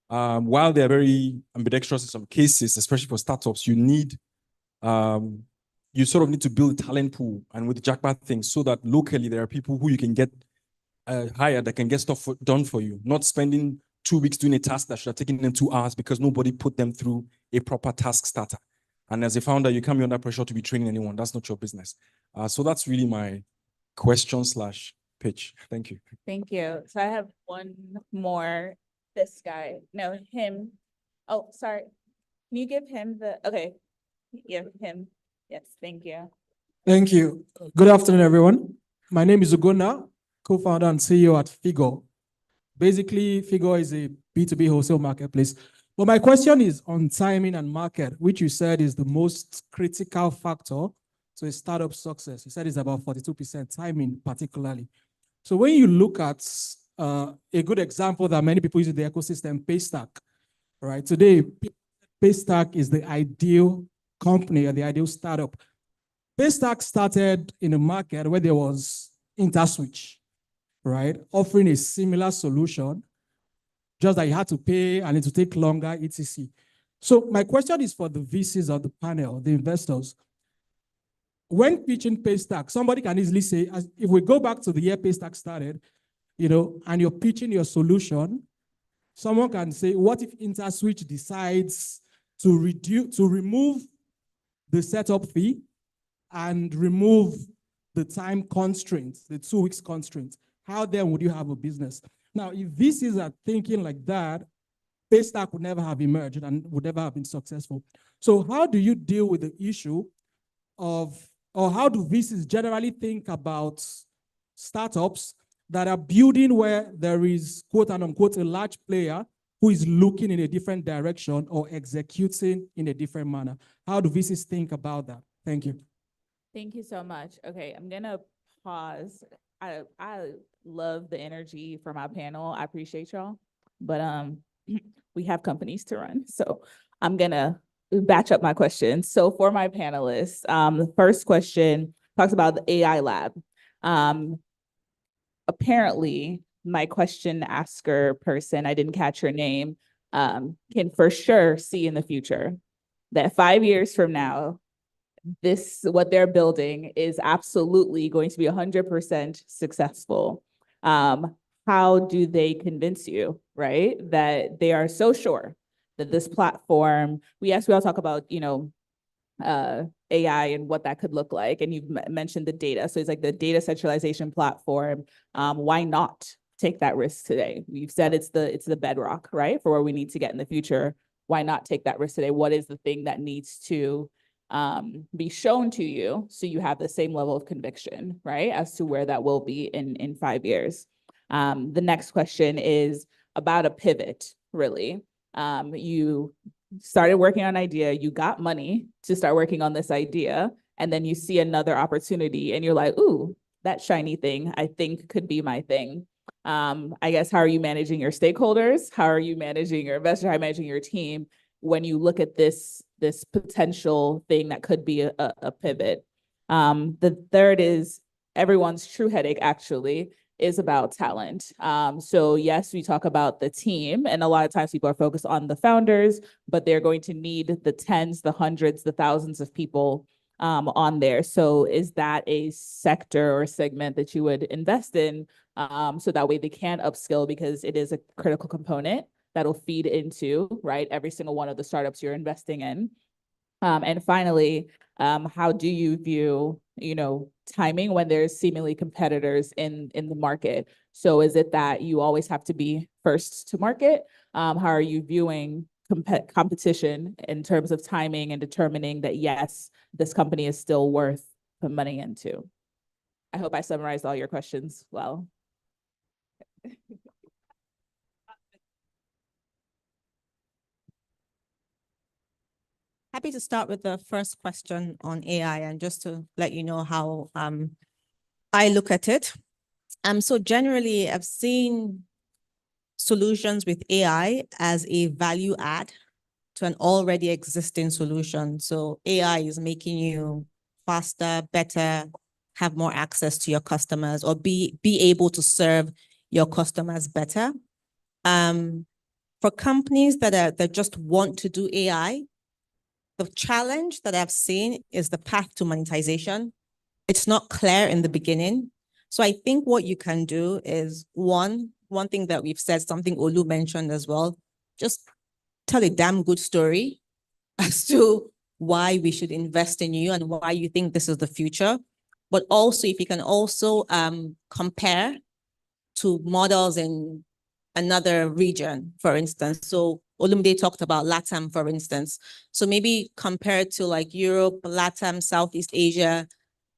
while they're very ambidextrous in some cases, especially for startups, you sort of need to build a talent pool and with the jackpot thing so that locally there are people who you can get hired that can get stuff done for you, not spending 2 weeks doing a task that should have taken them 2 hours because nobody put them through a proper task starter. And as a founder, you can't be under pressure to be training anyone. That's not your business. So that's really my question/pitch. Thank you. Thank you. So I have one more. This guy. No, him. Oh, sorry. Can you give him okay. Yeah, him. Yes, thank you. Thank you. Good afternoon, everyone. My name is Ugonna, co-founder and CEO at Figo. Basically, Figo is a B2B wholesale marketplace. But my question is on timing and market, which you said is the most critical factor to a startup success. You said it's about 42% timing, particularly. So when you look at a good example that many people use in the ecosystem, Paystack, right? Today, Paystack is the ideal company or the ideal startup. Paystack started in a market where there was InterSwitch, right? Offering a similar solution, just that you had to pay and it would take longer, etc. So my question is for the VCs of the panel, the investors. When pitching Paystack, somebody can easily say, if we go back to the year Paystack started, and you're pitching your solution, someone can say, what if InterSwitch decides to remove the setup fee and remove the time constraints, the 2 weeks constraints? How then would you have a business? Now, if VCs are thinking like that, Paystack would never have emerged and would never have been successful. So how do you deal with the issue of, or how do VCs generally think about startups that are building where there is, quote and unquote, a large player who is looking in a different direction or executing in a different manner? How do VCs think about that? Thank you. Thank you so much. Okay, I'm gonna pause. I love the energy from our panel. I appreciate y'all, but we have companies to run, so I'm gonna batch up my questions. So for my panelists, the first question talks about the AI lab. Apparently, my question asker person, I didn't catch her name, can for sure see in the future that 5 years from now, what they're building is absolutely going to be 100% successful. How do they convince you, right, that they are so sure that this platform, we all talk about, AI and what that could look like, and you've mentioned the data. So it's like the data centralization platform. Why not take that risk today? You've said it's the bedrock, right, for where we need to get in the future. Why not take that risk today? What is the thing that needs to be shown to you so you have the same level of conviction, right, as to where that will be in 5 years? The next question is about a pivot, really. You started working on an idea, you got money to start working on this idea, and then you see another opportunity and you're like, ooh, that shiny thing I think could be my thing. I guess, how are you managing your stakeholders? How are you managing your investor? How are you managing your team when you look at this potential thing that could be a pivot? The third is everyone's true headache, actually, is about talent. So yes, we talk about the team, and a lot of times people are focused on the founders, but they're going to need the tens, the hundreds, the thousands of people on there. So is that a sector or segment that you would invest in, so that way they can upskill, because it is a critical component that'll feed into, right, every single one of the startups you're investing in? And finally, how do you view, timing when there's seemingly competitors in the market? So is it that you always have to be first to market? How are you viewing competition in terms of timing and determining that, yes, this company is still worth putting money into? I hope I summarized all your questions well. Happy to start with the first question on AI, and just to let you know how I look at it. So generally, I've seen solutions with AI as a value add to an already existing solution. So AI is making you faster, better, have more access to your customers, or be able to serve your customers better. For companies that just want to do AI, the challenge that I've seen is the path to monetization. It's not clear in the beginning. So I think what you can do is one thing that we've said, something Olu mentioned as well, just tell a damn good story as to why we should invest in you and why you think this is the future. But also, if you can also compare to models in another region, for instance. So Olumide talked about LATAM, for instance. So maybe compared to like Europe, LATAM, Southeast Asia,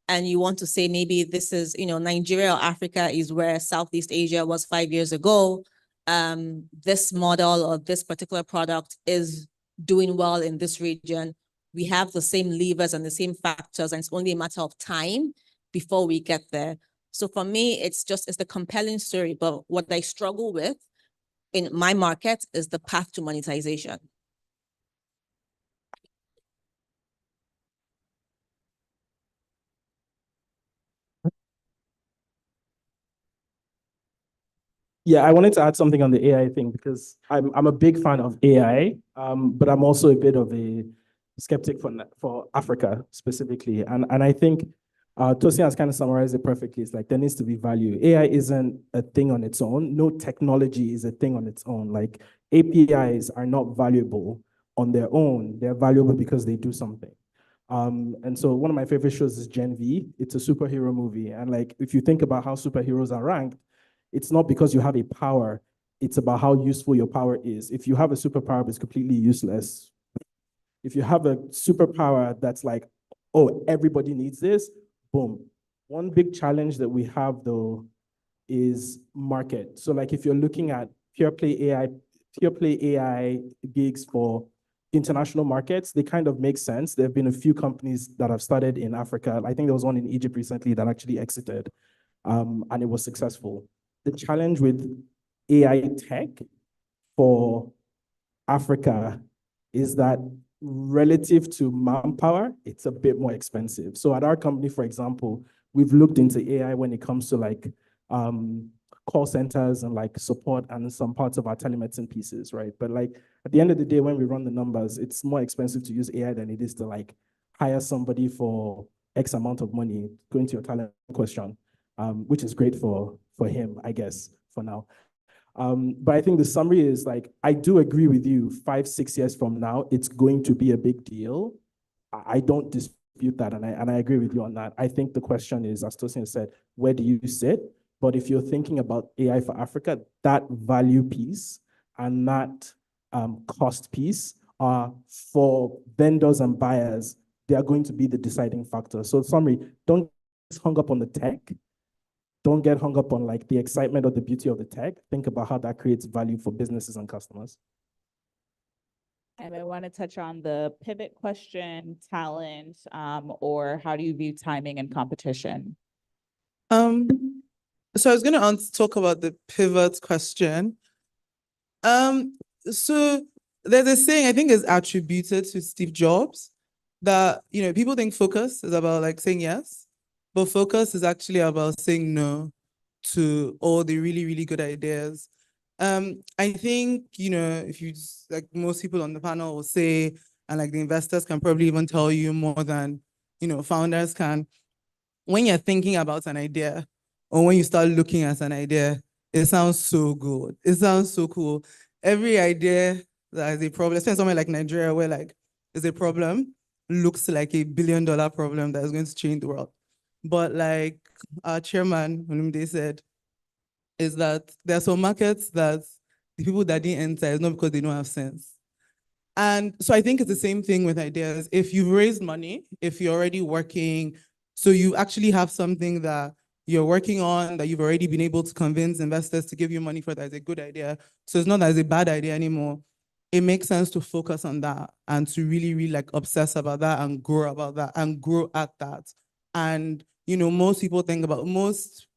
and you want to say maybe this is, Nigeria or Africa is where Southeast Asia was 5 years ago. This model or this particular product is doing well in this region. We have the same levers and the same factors, and it's only a matter of time before we get there. So for me, it's the compelling story. But what I struggle with in my market is the path to monetization. Yeah, I wanted to add something on the AI thing, because I'm a big fan of AI, but I'm also a bit of a skeptic for Africa specifically. And I think Tosin has kind of summarized it perfectly. It's like there needs to be value. AI isn't a thing on its own. No technology is a thing on its own. Like APIs are not valuable on their own. They're valuable because they do something. And so one of my favorite shows is Gen V. It's a superhero movie. And like, if you think about how superheroes are ranked, it's not because you have a power, it's about how useful your power is. If you have a superpower that's completely useless, if you have a superpower that's like, oh, everybody needs this, boom. One big challenge that we have though is market. So like if you're looking at pure play AI gigs for international markets, they kind of make sense. There have been a few companies that have started in Africa. I think there was one in Egypt recently that actually exited, and it was successful. The challenge with AI tech for Africa is that relative to manpower, it's a bit more expensive. So at our company, for example, we've looked into AI when it comes to like call centers and like support and some parts of our telemedicine pieces, right? But like at the end of the day, when we run the numbers, it's more expensive to use AI than it is to like hire somebody for X amount of money, going to your talent question, which is great for him, I guess, for now. But I think the summary is like, I do agree with you, 5-6 years from now, it's going to be a big deal. I don't dispute that, and I agree with you on that. I think the question is, as Tosin said, where do you sit? But if you're thinking about AI for Africa, that value piece and that cost piece are for vendors and buyers, they are going to be the deciding factor. So summary, don't get hung up on the tech. Don't get hung up on like the excitement or the beauty of the tech. Think about how that creates value for businesses and customers. And I want to touch on the pivot question, talent, or how do you view timing and competition? So I was going to talk about the pivot question. So there's a saying I think is attributed to Steve Jobs that, you know, people think focus is about like saying yes, but focus is actually about saying no to all the really, really good ideas. I think, you know, if you like most people on the panel will say, and like the investors can probably even tell you more than, you know, founders can, when you're thinking about an idea or when you start looking at an idea, it sounds so good. It sounds so cool. Every idea that is a problem, especially somewhere like Nigeria where like there's a problem, looks like $1 billion problem that is going to change the world. But like our chairman, Olumide said, is that there are some markets that the people that didn't enter is not because they don't have sense. And so I think it's the same thing with ideas. If you've raised money, if you're already working, so you actually have something that you're working on that you've already been able to convince investors to give you money for, that is a good idea. So it's not that it's a bad idea anymore. It makes sense to focus on that and to really, really like obsess about that and grow about that and grow at that. And, you know, most people think about most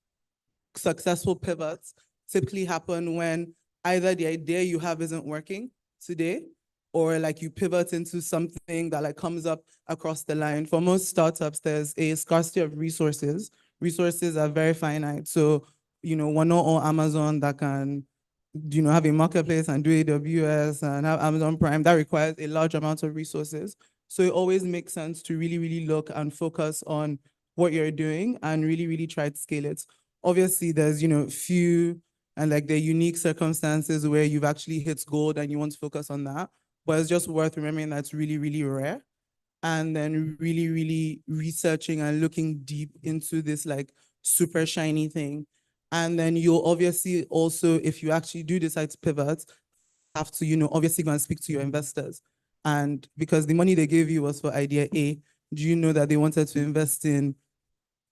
successful pivots typically happen when either the idea you have isn't working today, or like you pivot into something that like comes up across the line. For most startups, there's a scarcity of resources. Resources are very finite. So, you know, we're not all Amazon that can, you know, have a marketplace and do AWS and have Amazon Prime. That requires a large amount of resources. So it always makes sense to really, really look and focus on what you're doing and really, really try to scale it. Obviously, there's, you know, few and like the unique circumstances where you've actually hit gold and you want to focus on that. But it's just worth remembering that's really, really rare. And then really, really researching and looking deep into this like super shiny thing. And then you'll obviously also, if you actually do decide to pivot, have to, you know, obviously go and speak to your investors. And because the money they gave you was for idea A, do you know that they wanted to invest in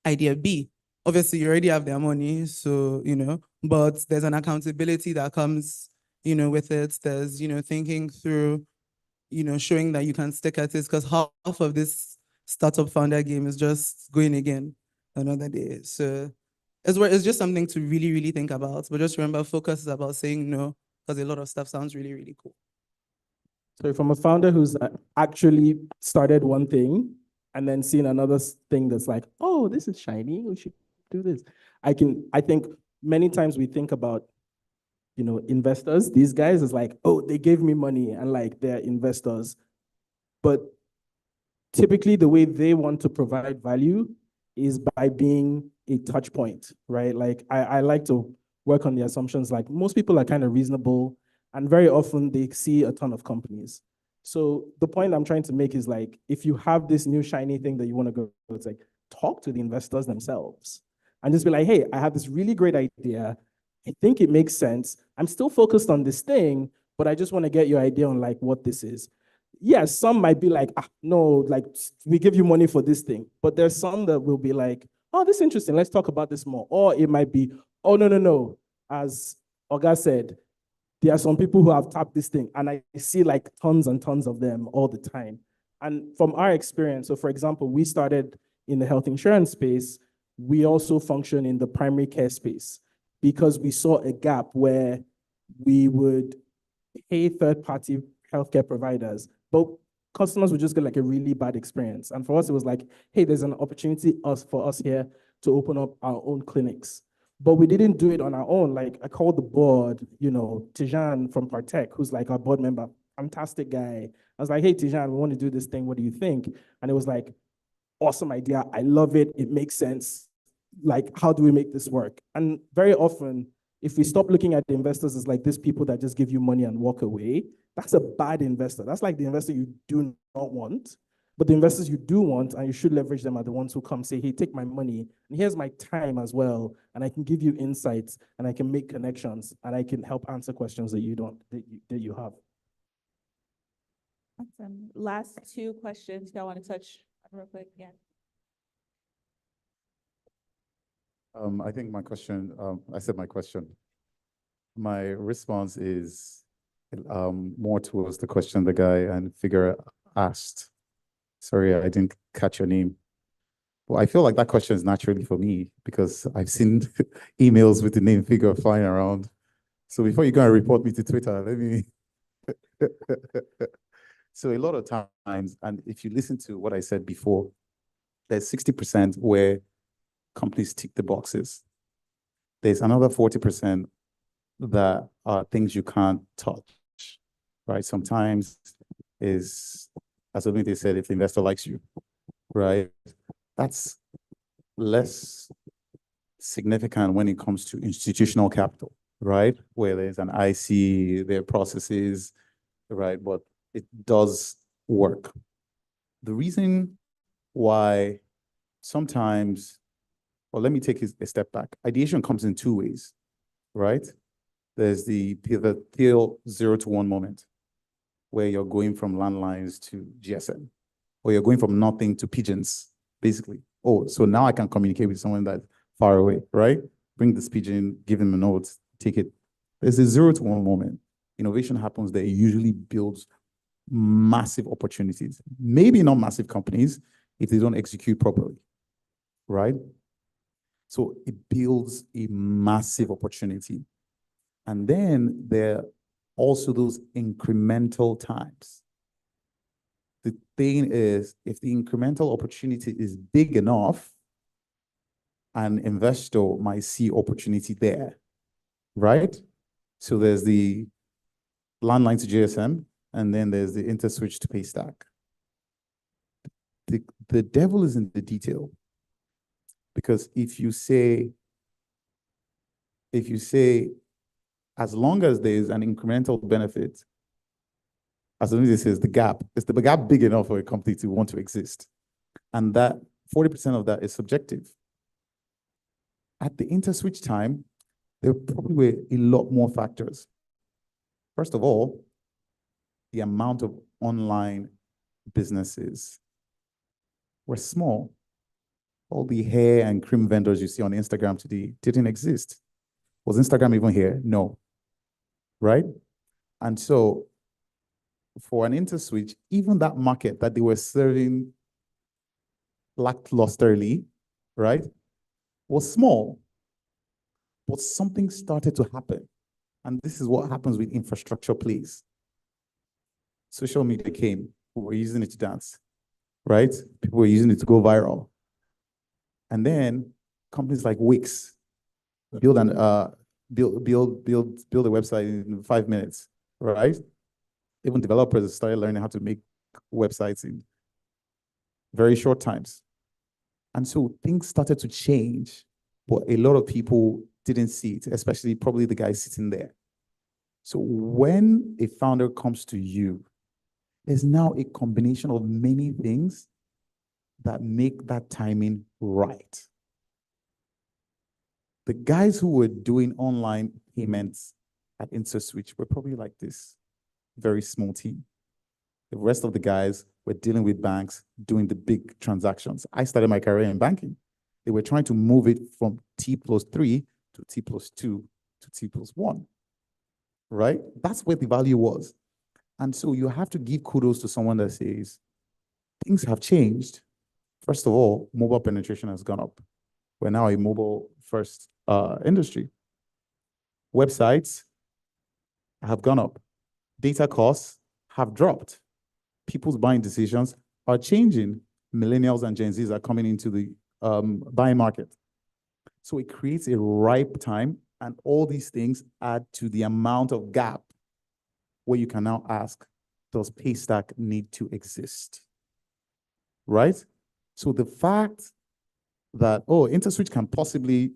idea B? Obviously, you already have their money, so, you know, but there's an accountability that comes, you know, with it. There's, you know, thinking through, you know, showing that you can stick at it, because half of this startup founder game is just going again another day. So it's just something to really, really think about. But just remember, focus is about saying no, because a lot of stuff sounds really, really cool. So from a founder who's actually started one thing and then seen another thing that's like, oh, this is shiny, we should do this. I think many times we think about, you know, investors, these guys is like, oh, they gave me money and like they're investors. But typically the way they want to provide value is by being a touch point, right? Like I like to work on the assumptions, like most people are kind of reasonable and very often they see a ton of companies. So the point I'm trying to make is like, if you have this new shiny thing that you want to go, it's like, talk to the investors themselves and just be like, hey, I have this really great idea. I think it makes sense. I'm still focused on this thing, but I just want to get your idea on like what this is. Yes, some might be like, no, like we give you money for this thing. But there's some that will be like, oh, this is interesting. Let's talk about this more. Or it might be, oh, no. As Oga said, there are some people who have tapped this thing and I see like tons and tons of them all the time. And from our experience, so for example, we started in the health insurance space. We also function in the primary care space because we saw a gap where we would pay third-party healthcare providers, but customers would just get like a really bad experience. And for us, it was like, hey, there's an opportunity for us here to open up our own clinics. But we didn't do it on our own. Like I called the board, Tijan from Partech, who's like our board member, fantastic guy. I was like, hey, Tijan, we want to do this thing. What do you think? And it was like, awesome idea. I love it. It makes sense. Like, how do we make this work? And very often, if we stop looking at the investors as like these people that just give you money and walk away, that's a bad investor. That's like the investor you do not want. But the investors you do want, and you should leverage them, are the ones who come say, hey, take my money, and here's my time as well, and I can give you insights, and I can make connections, and I can help answer questions that you have. Awesome. Last two questions y'all want to touch on real quick? Yeah. I think my question, I said my question. My response is more towards the question the guy and figure asked. Sorry, I didn't catch your name. Well, I feel like that question is naturally for me because I've seen emails with the name figure flying around. So before you go and report me to Twitter, let me. So a lot of times, and if you listen to what I said before, there's 60% where companies tick the boxes. There's another 40% that are things you can't touch, right? Sometimes is, as Ebony said, if the investor likes you, right? That's less significant when it comes to institutional capital, right? Where there's an IC, there are processes, right? But it does work. The reason why sometimes, well, let me take a step back. Ideation comes in two ways, right? There's the pivot 0 to 1 moment where you're going from landlines to GSM, or you're going from nothing to pigeons, basically. Oh, so now I can communicate with someone that's far away, right? Bring this pigeon, give him a note, take it. There's a 0 to 1 moment. Innovation happens there. It usually builds massive opportunities. Maybe not massive companies if they don't execute properly, right? So it builds a massive opportunity. And then there are also those incremental times. The thing is, if the incremental opportunity is big enough, an investor might see opportunity there, right? So there's the landline to GSM, and then there's the interswitch to Paystack. The devil is in the detail. Because if you say, as long as there's an incremental benefit, as long as it says the gap, is the gap big enough for a company to want to exist? And that 40% of that is subjective. At the interswitch time, there probably were a lot more factors. First of all, the amount of online businesses were small. All the hair and cream vendors you see on Instagram today didn't exist. Was Instagram even here? No. Right? And so for an interswitch, even that market that they were serving lacklusterly, right, was small. But something started to happen. And this is what happens with infrastructure plays. Social media came. We were using it to dance, right? People were using it to go viral. And then companies like Wix build a website in 5 minutes, right? Even developers started learning how to make websites in very short times. And so things started to change, but a lot of people didn't see it, especially probably the guy sitting there. So when a founder comes to you, there's now a combination of many things that make that timing right. The guys who were doing online payments at InterSwitch were probably like this, very small team. The rest of the guys were dealing with banks, doing the big transactions. I started my career in banking. They were trying to move it from T+3 to T+2 to T+1, right? That's where the value was. And so you have to give kudos to someone that says, things have changed. First of all, mobile penetration has gone up. We're now a mobile-first industry. Websites have gone up. Data costs have dropped. People's buying decisions are changing. Millennials and Gen Zs are coming into the buying market. So it creates a ripe time, and all these things add to the amount of gap where you can now ask, does Paystack need to exist? Right? So the fact that, oh, InterSwitch can possibly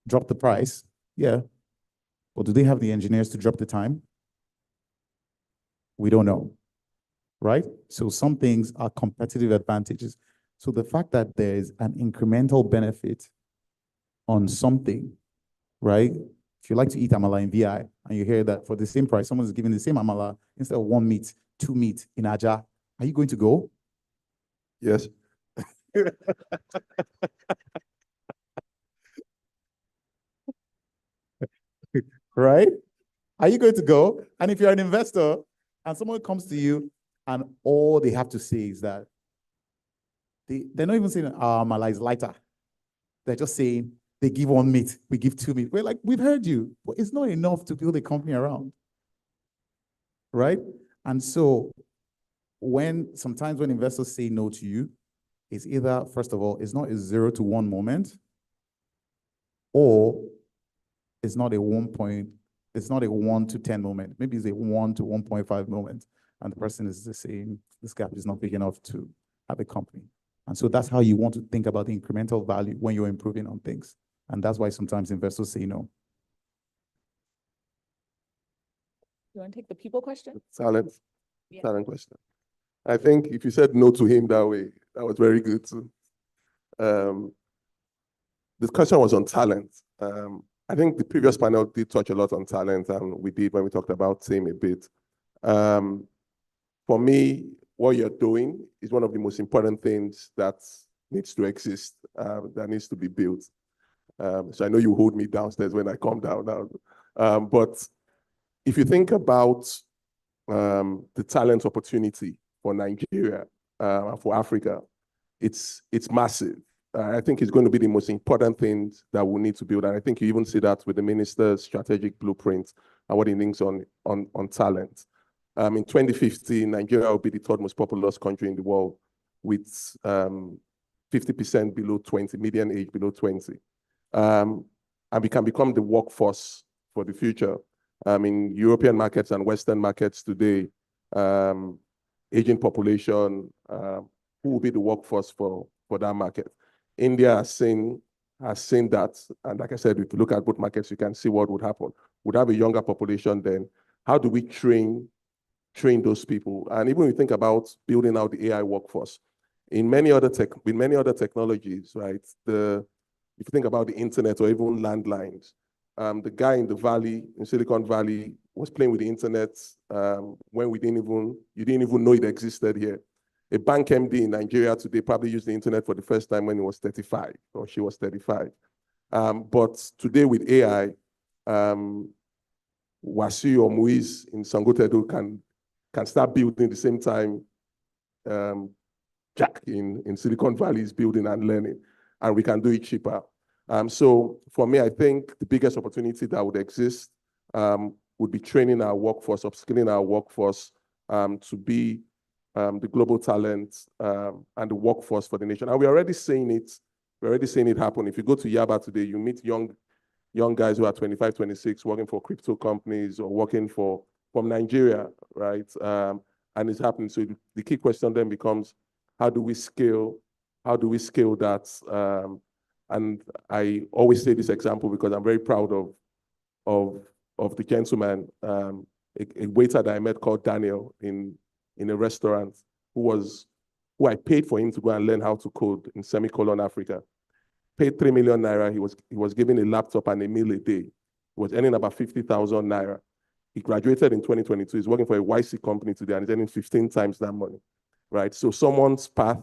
drop the price, yeah, but do they have the engineers to drop the time? We don't know, right? So some things are competitive advantages. So the fact that there's an incremental benefit on something, right? If you like to eat amala in VI and you hear that for the same price, someone is giving the same amala instead of 1 meat, 2 meat in Aja, are you going to go? Yes. Right? Are you going to go? And if you're an investor and someone comes to you and all they have to say is that they're not even saying amala is lighter. They're just saying they give 1 meat, we give 2 meat. We're like, we've heard you, but it's not enough to build a company around. Right? And so sometimes when investors say no to you, it's either, first of all, it's not a 0 to 1 moment, or it's not a 1 to 10 moment. Maybe it's a 1 to 1.5 moment. And the person is just saying, this gap is not big enough to have a company. And so that's how you want to think about the incremental value when you're improving on things. And that's why sometimes investors say no. You want to take the people question? Talent question. I think if you said no to him that way, that was very good too. The question was on talent. I think the previous panel did touch a lot on talent, and we did when we talked about team a bit. For me, what you're doing is one of the most important things that needs to exist, that needs to be built. So I know you hold me downstairs when I come down now. But if you think about the talent opportunity for Nigeria, for Africa, it's massive. I think it's going to be the most important thing that we need to build. And I think you even see that with the minister's strategic blueprint and what he thinks on talent. In 2050, Nigeria will be the third most populous country in the world with 50% below 20, median age below 20. And we can become the workforce for the future. In European markets and Western markets today, aging population, who will be the workforce for that market? India has seen that, and like I said, if you look at both markets, you can see what would happen. We'd have a younger population then. How do we train those people? And even when you think about building out the AI workforce, in many other technologies, right? If you think about the internet or even landlines, the guy in the valley, in Silicon Valley, was playing with the internet when you didn't even know it existed here. A bank MD in Nigeria today probably used the internet for the first time when he was 35 or she was 35. But today with AI, Wasi or Muiz in Sangotedo can start building the same time Jack in Silicon Valley is building and learning, and we can do it cheaper. So for me, I think the biggest opportunity that would exist would be training our workforce, upskilling our workforce to be the global talent and the workforce for the nation. And we're already seeing it. We're already seeing it happen. If you go to Yaba today, you meet young guys who are 25, 26, working for crypto companies or working from Nigeria, right? And it's happening. So the key question then becomes, how do we scale How do we scale that? And I always say this example because I'm very proud of the gentleman, a waiter that I met called Daniel in a restaurant who I paid for him to go and learn how to code in semicolon Africa. Paid 3 million naira. He was given a laptop and a meal a day. He was earning about 50,000 naira. He graduated in 2022. He's working for a YC company today and he's earning 15 times that money, right? So someone's path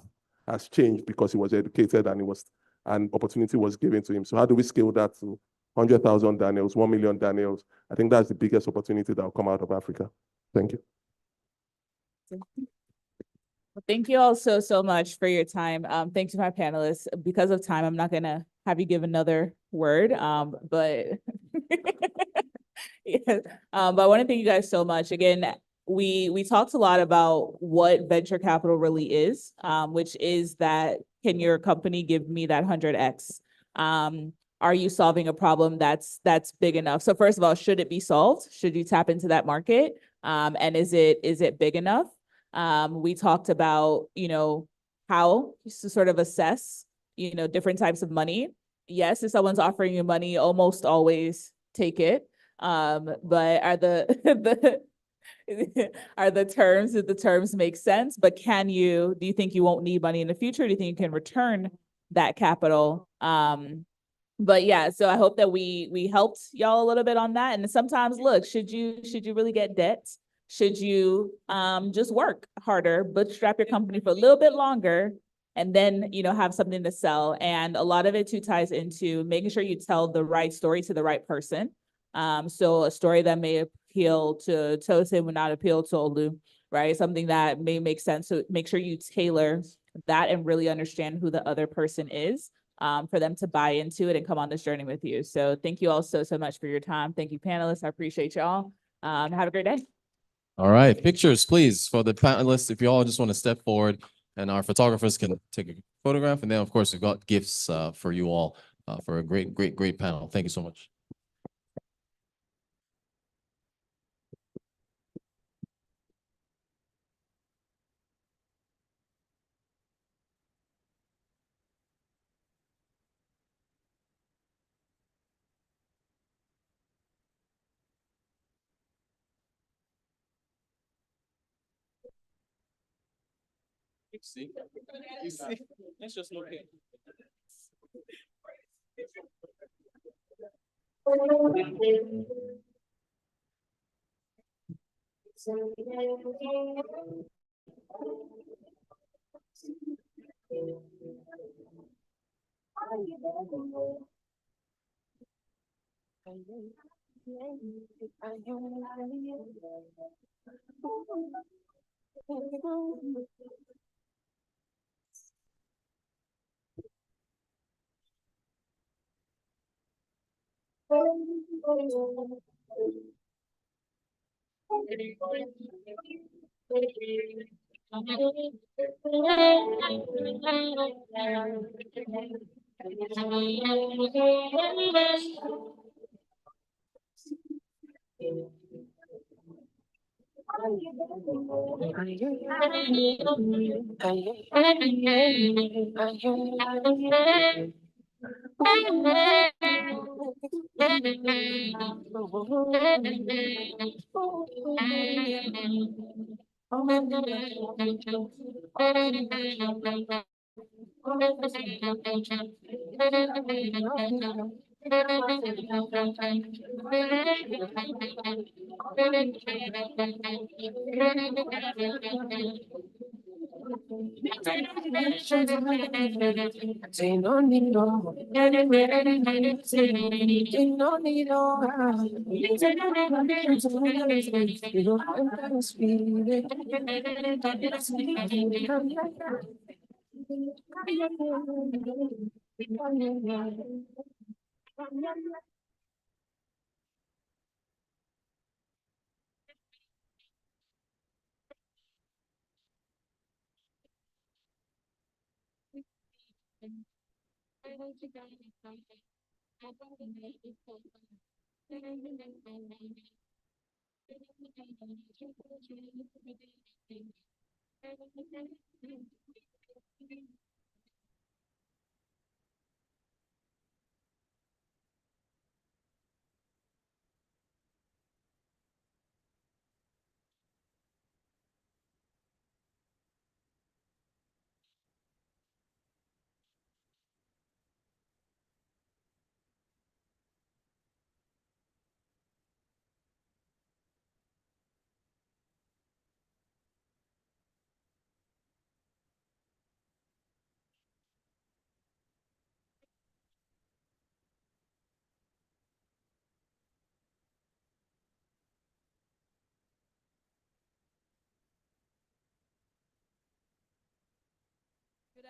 has changed because he was educated and opportunity was given to him. So how do we scale that to 100,000 Daniels, 1 million Daniels? I think that's the biggest opportunity that will come out of Africa. Thank you. Well, thank you all so much for your time. Thanks to my panelists. Because of time, I'm not gonna have you give another word, but yeah. But I want to thank you guys so much. Again, we talked a lot about what venture capital really is, which is that can your company give me that 100x? Are you solving a problem that's big enough? So first of all, should it be solved? Should you tap into that market? And is it big enough? We talked about, how to sort of assess, different types of money. Yes, if someone's offering you money, almost always take it. But are the did the terms make sense? But do you think you won't need money in the future? Do you think you can return that capital? But yeah, so I hope that we helped y'all a little bit on that. And sometimes, look, should you really get debt? Should you just work harder, bootstrap your company for a little bit longer, and then have something to sell? And a lot of it too ties into making sure you tell the right story to the right person. So a story that may appeal to Tosin would not appeal to Olu, right? Something that may make sense. So make sure you tailor that and really understand who the other person is, for them to buy into it and come on this journey with you. So thank you all so much for your time. Thank you, panelists. I appreciate y'all. Have a great day. All right, pictures, please, for the panelists. If you all just want to step forward, and our photographers can take a photograph. And then, of course, we've got gifts for you all for a great panel. Thank you so much. Let's just look at.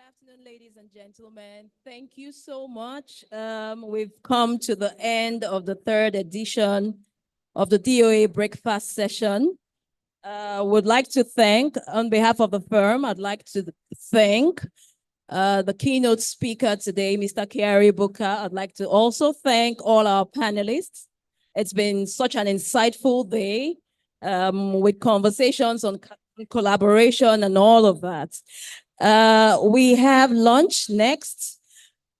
afternoon, ladies and gentlemen. Thank you so much. We've come to the end of the third edition of the DOA breakfast session. Would like to thank, on behalf of the firm, I'd like to thank the keynote speaker today, Mr. Alex-Adedipe. I'd like to also thank all our panelists. It's been such an insightful day with conversations on collaboration and all of that. We have lunch next.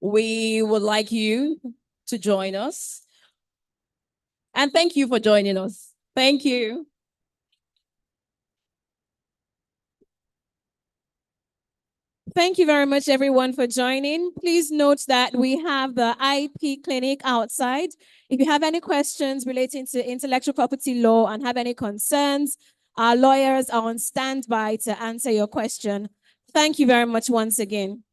We would like you to join us. And thank you for joining us. Thank you. Thank you very much, everyone, for joining. Please note that we have the IP clinic outside. If you have any questions relating to intellectual property law and have any concerns, our lawyers are on standby to answer your question. Thank you very much once again.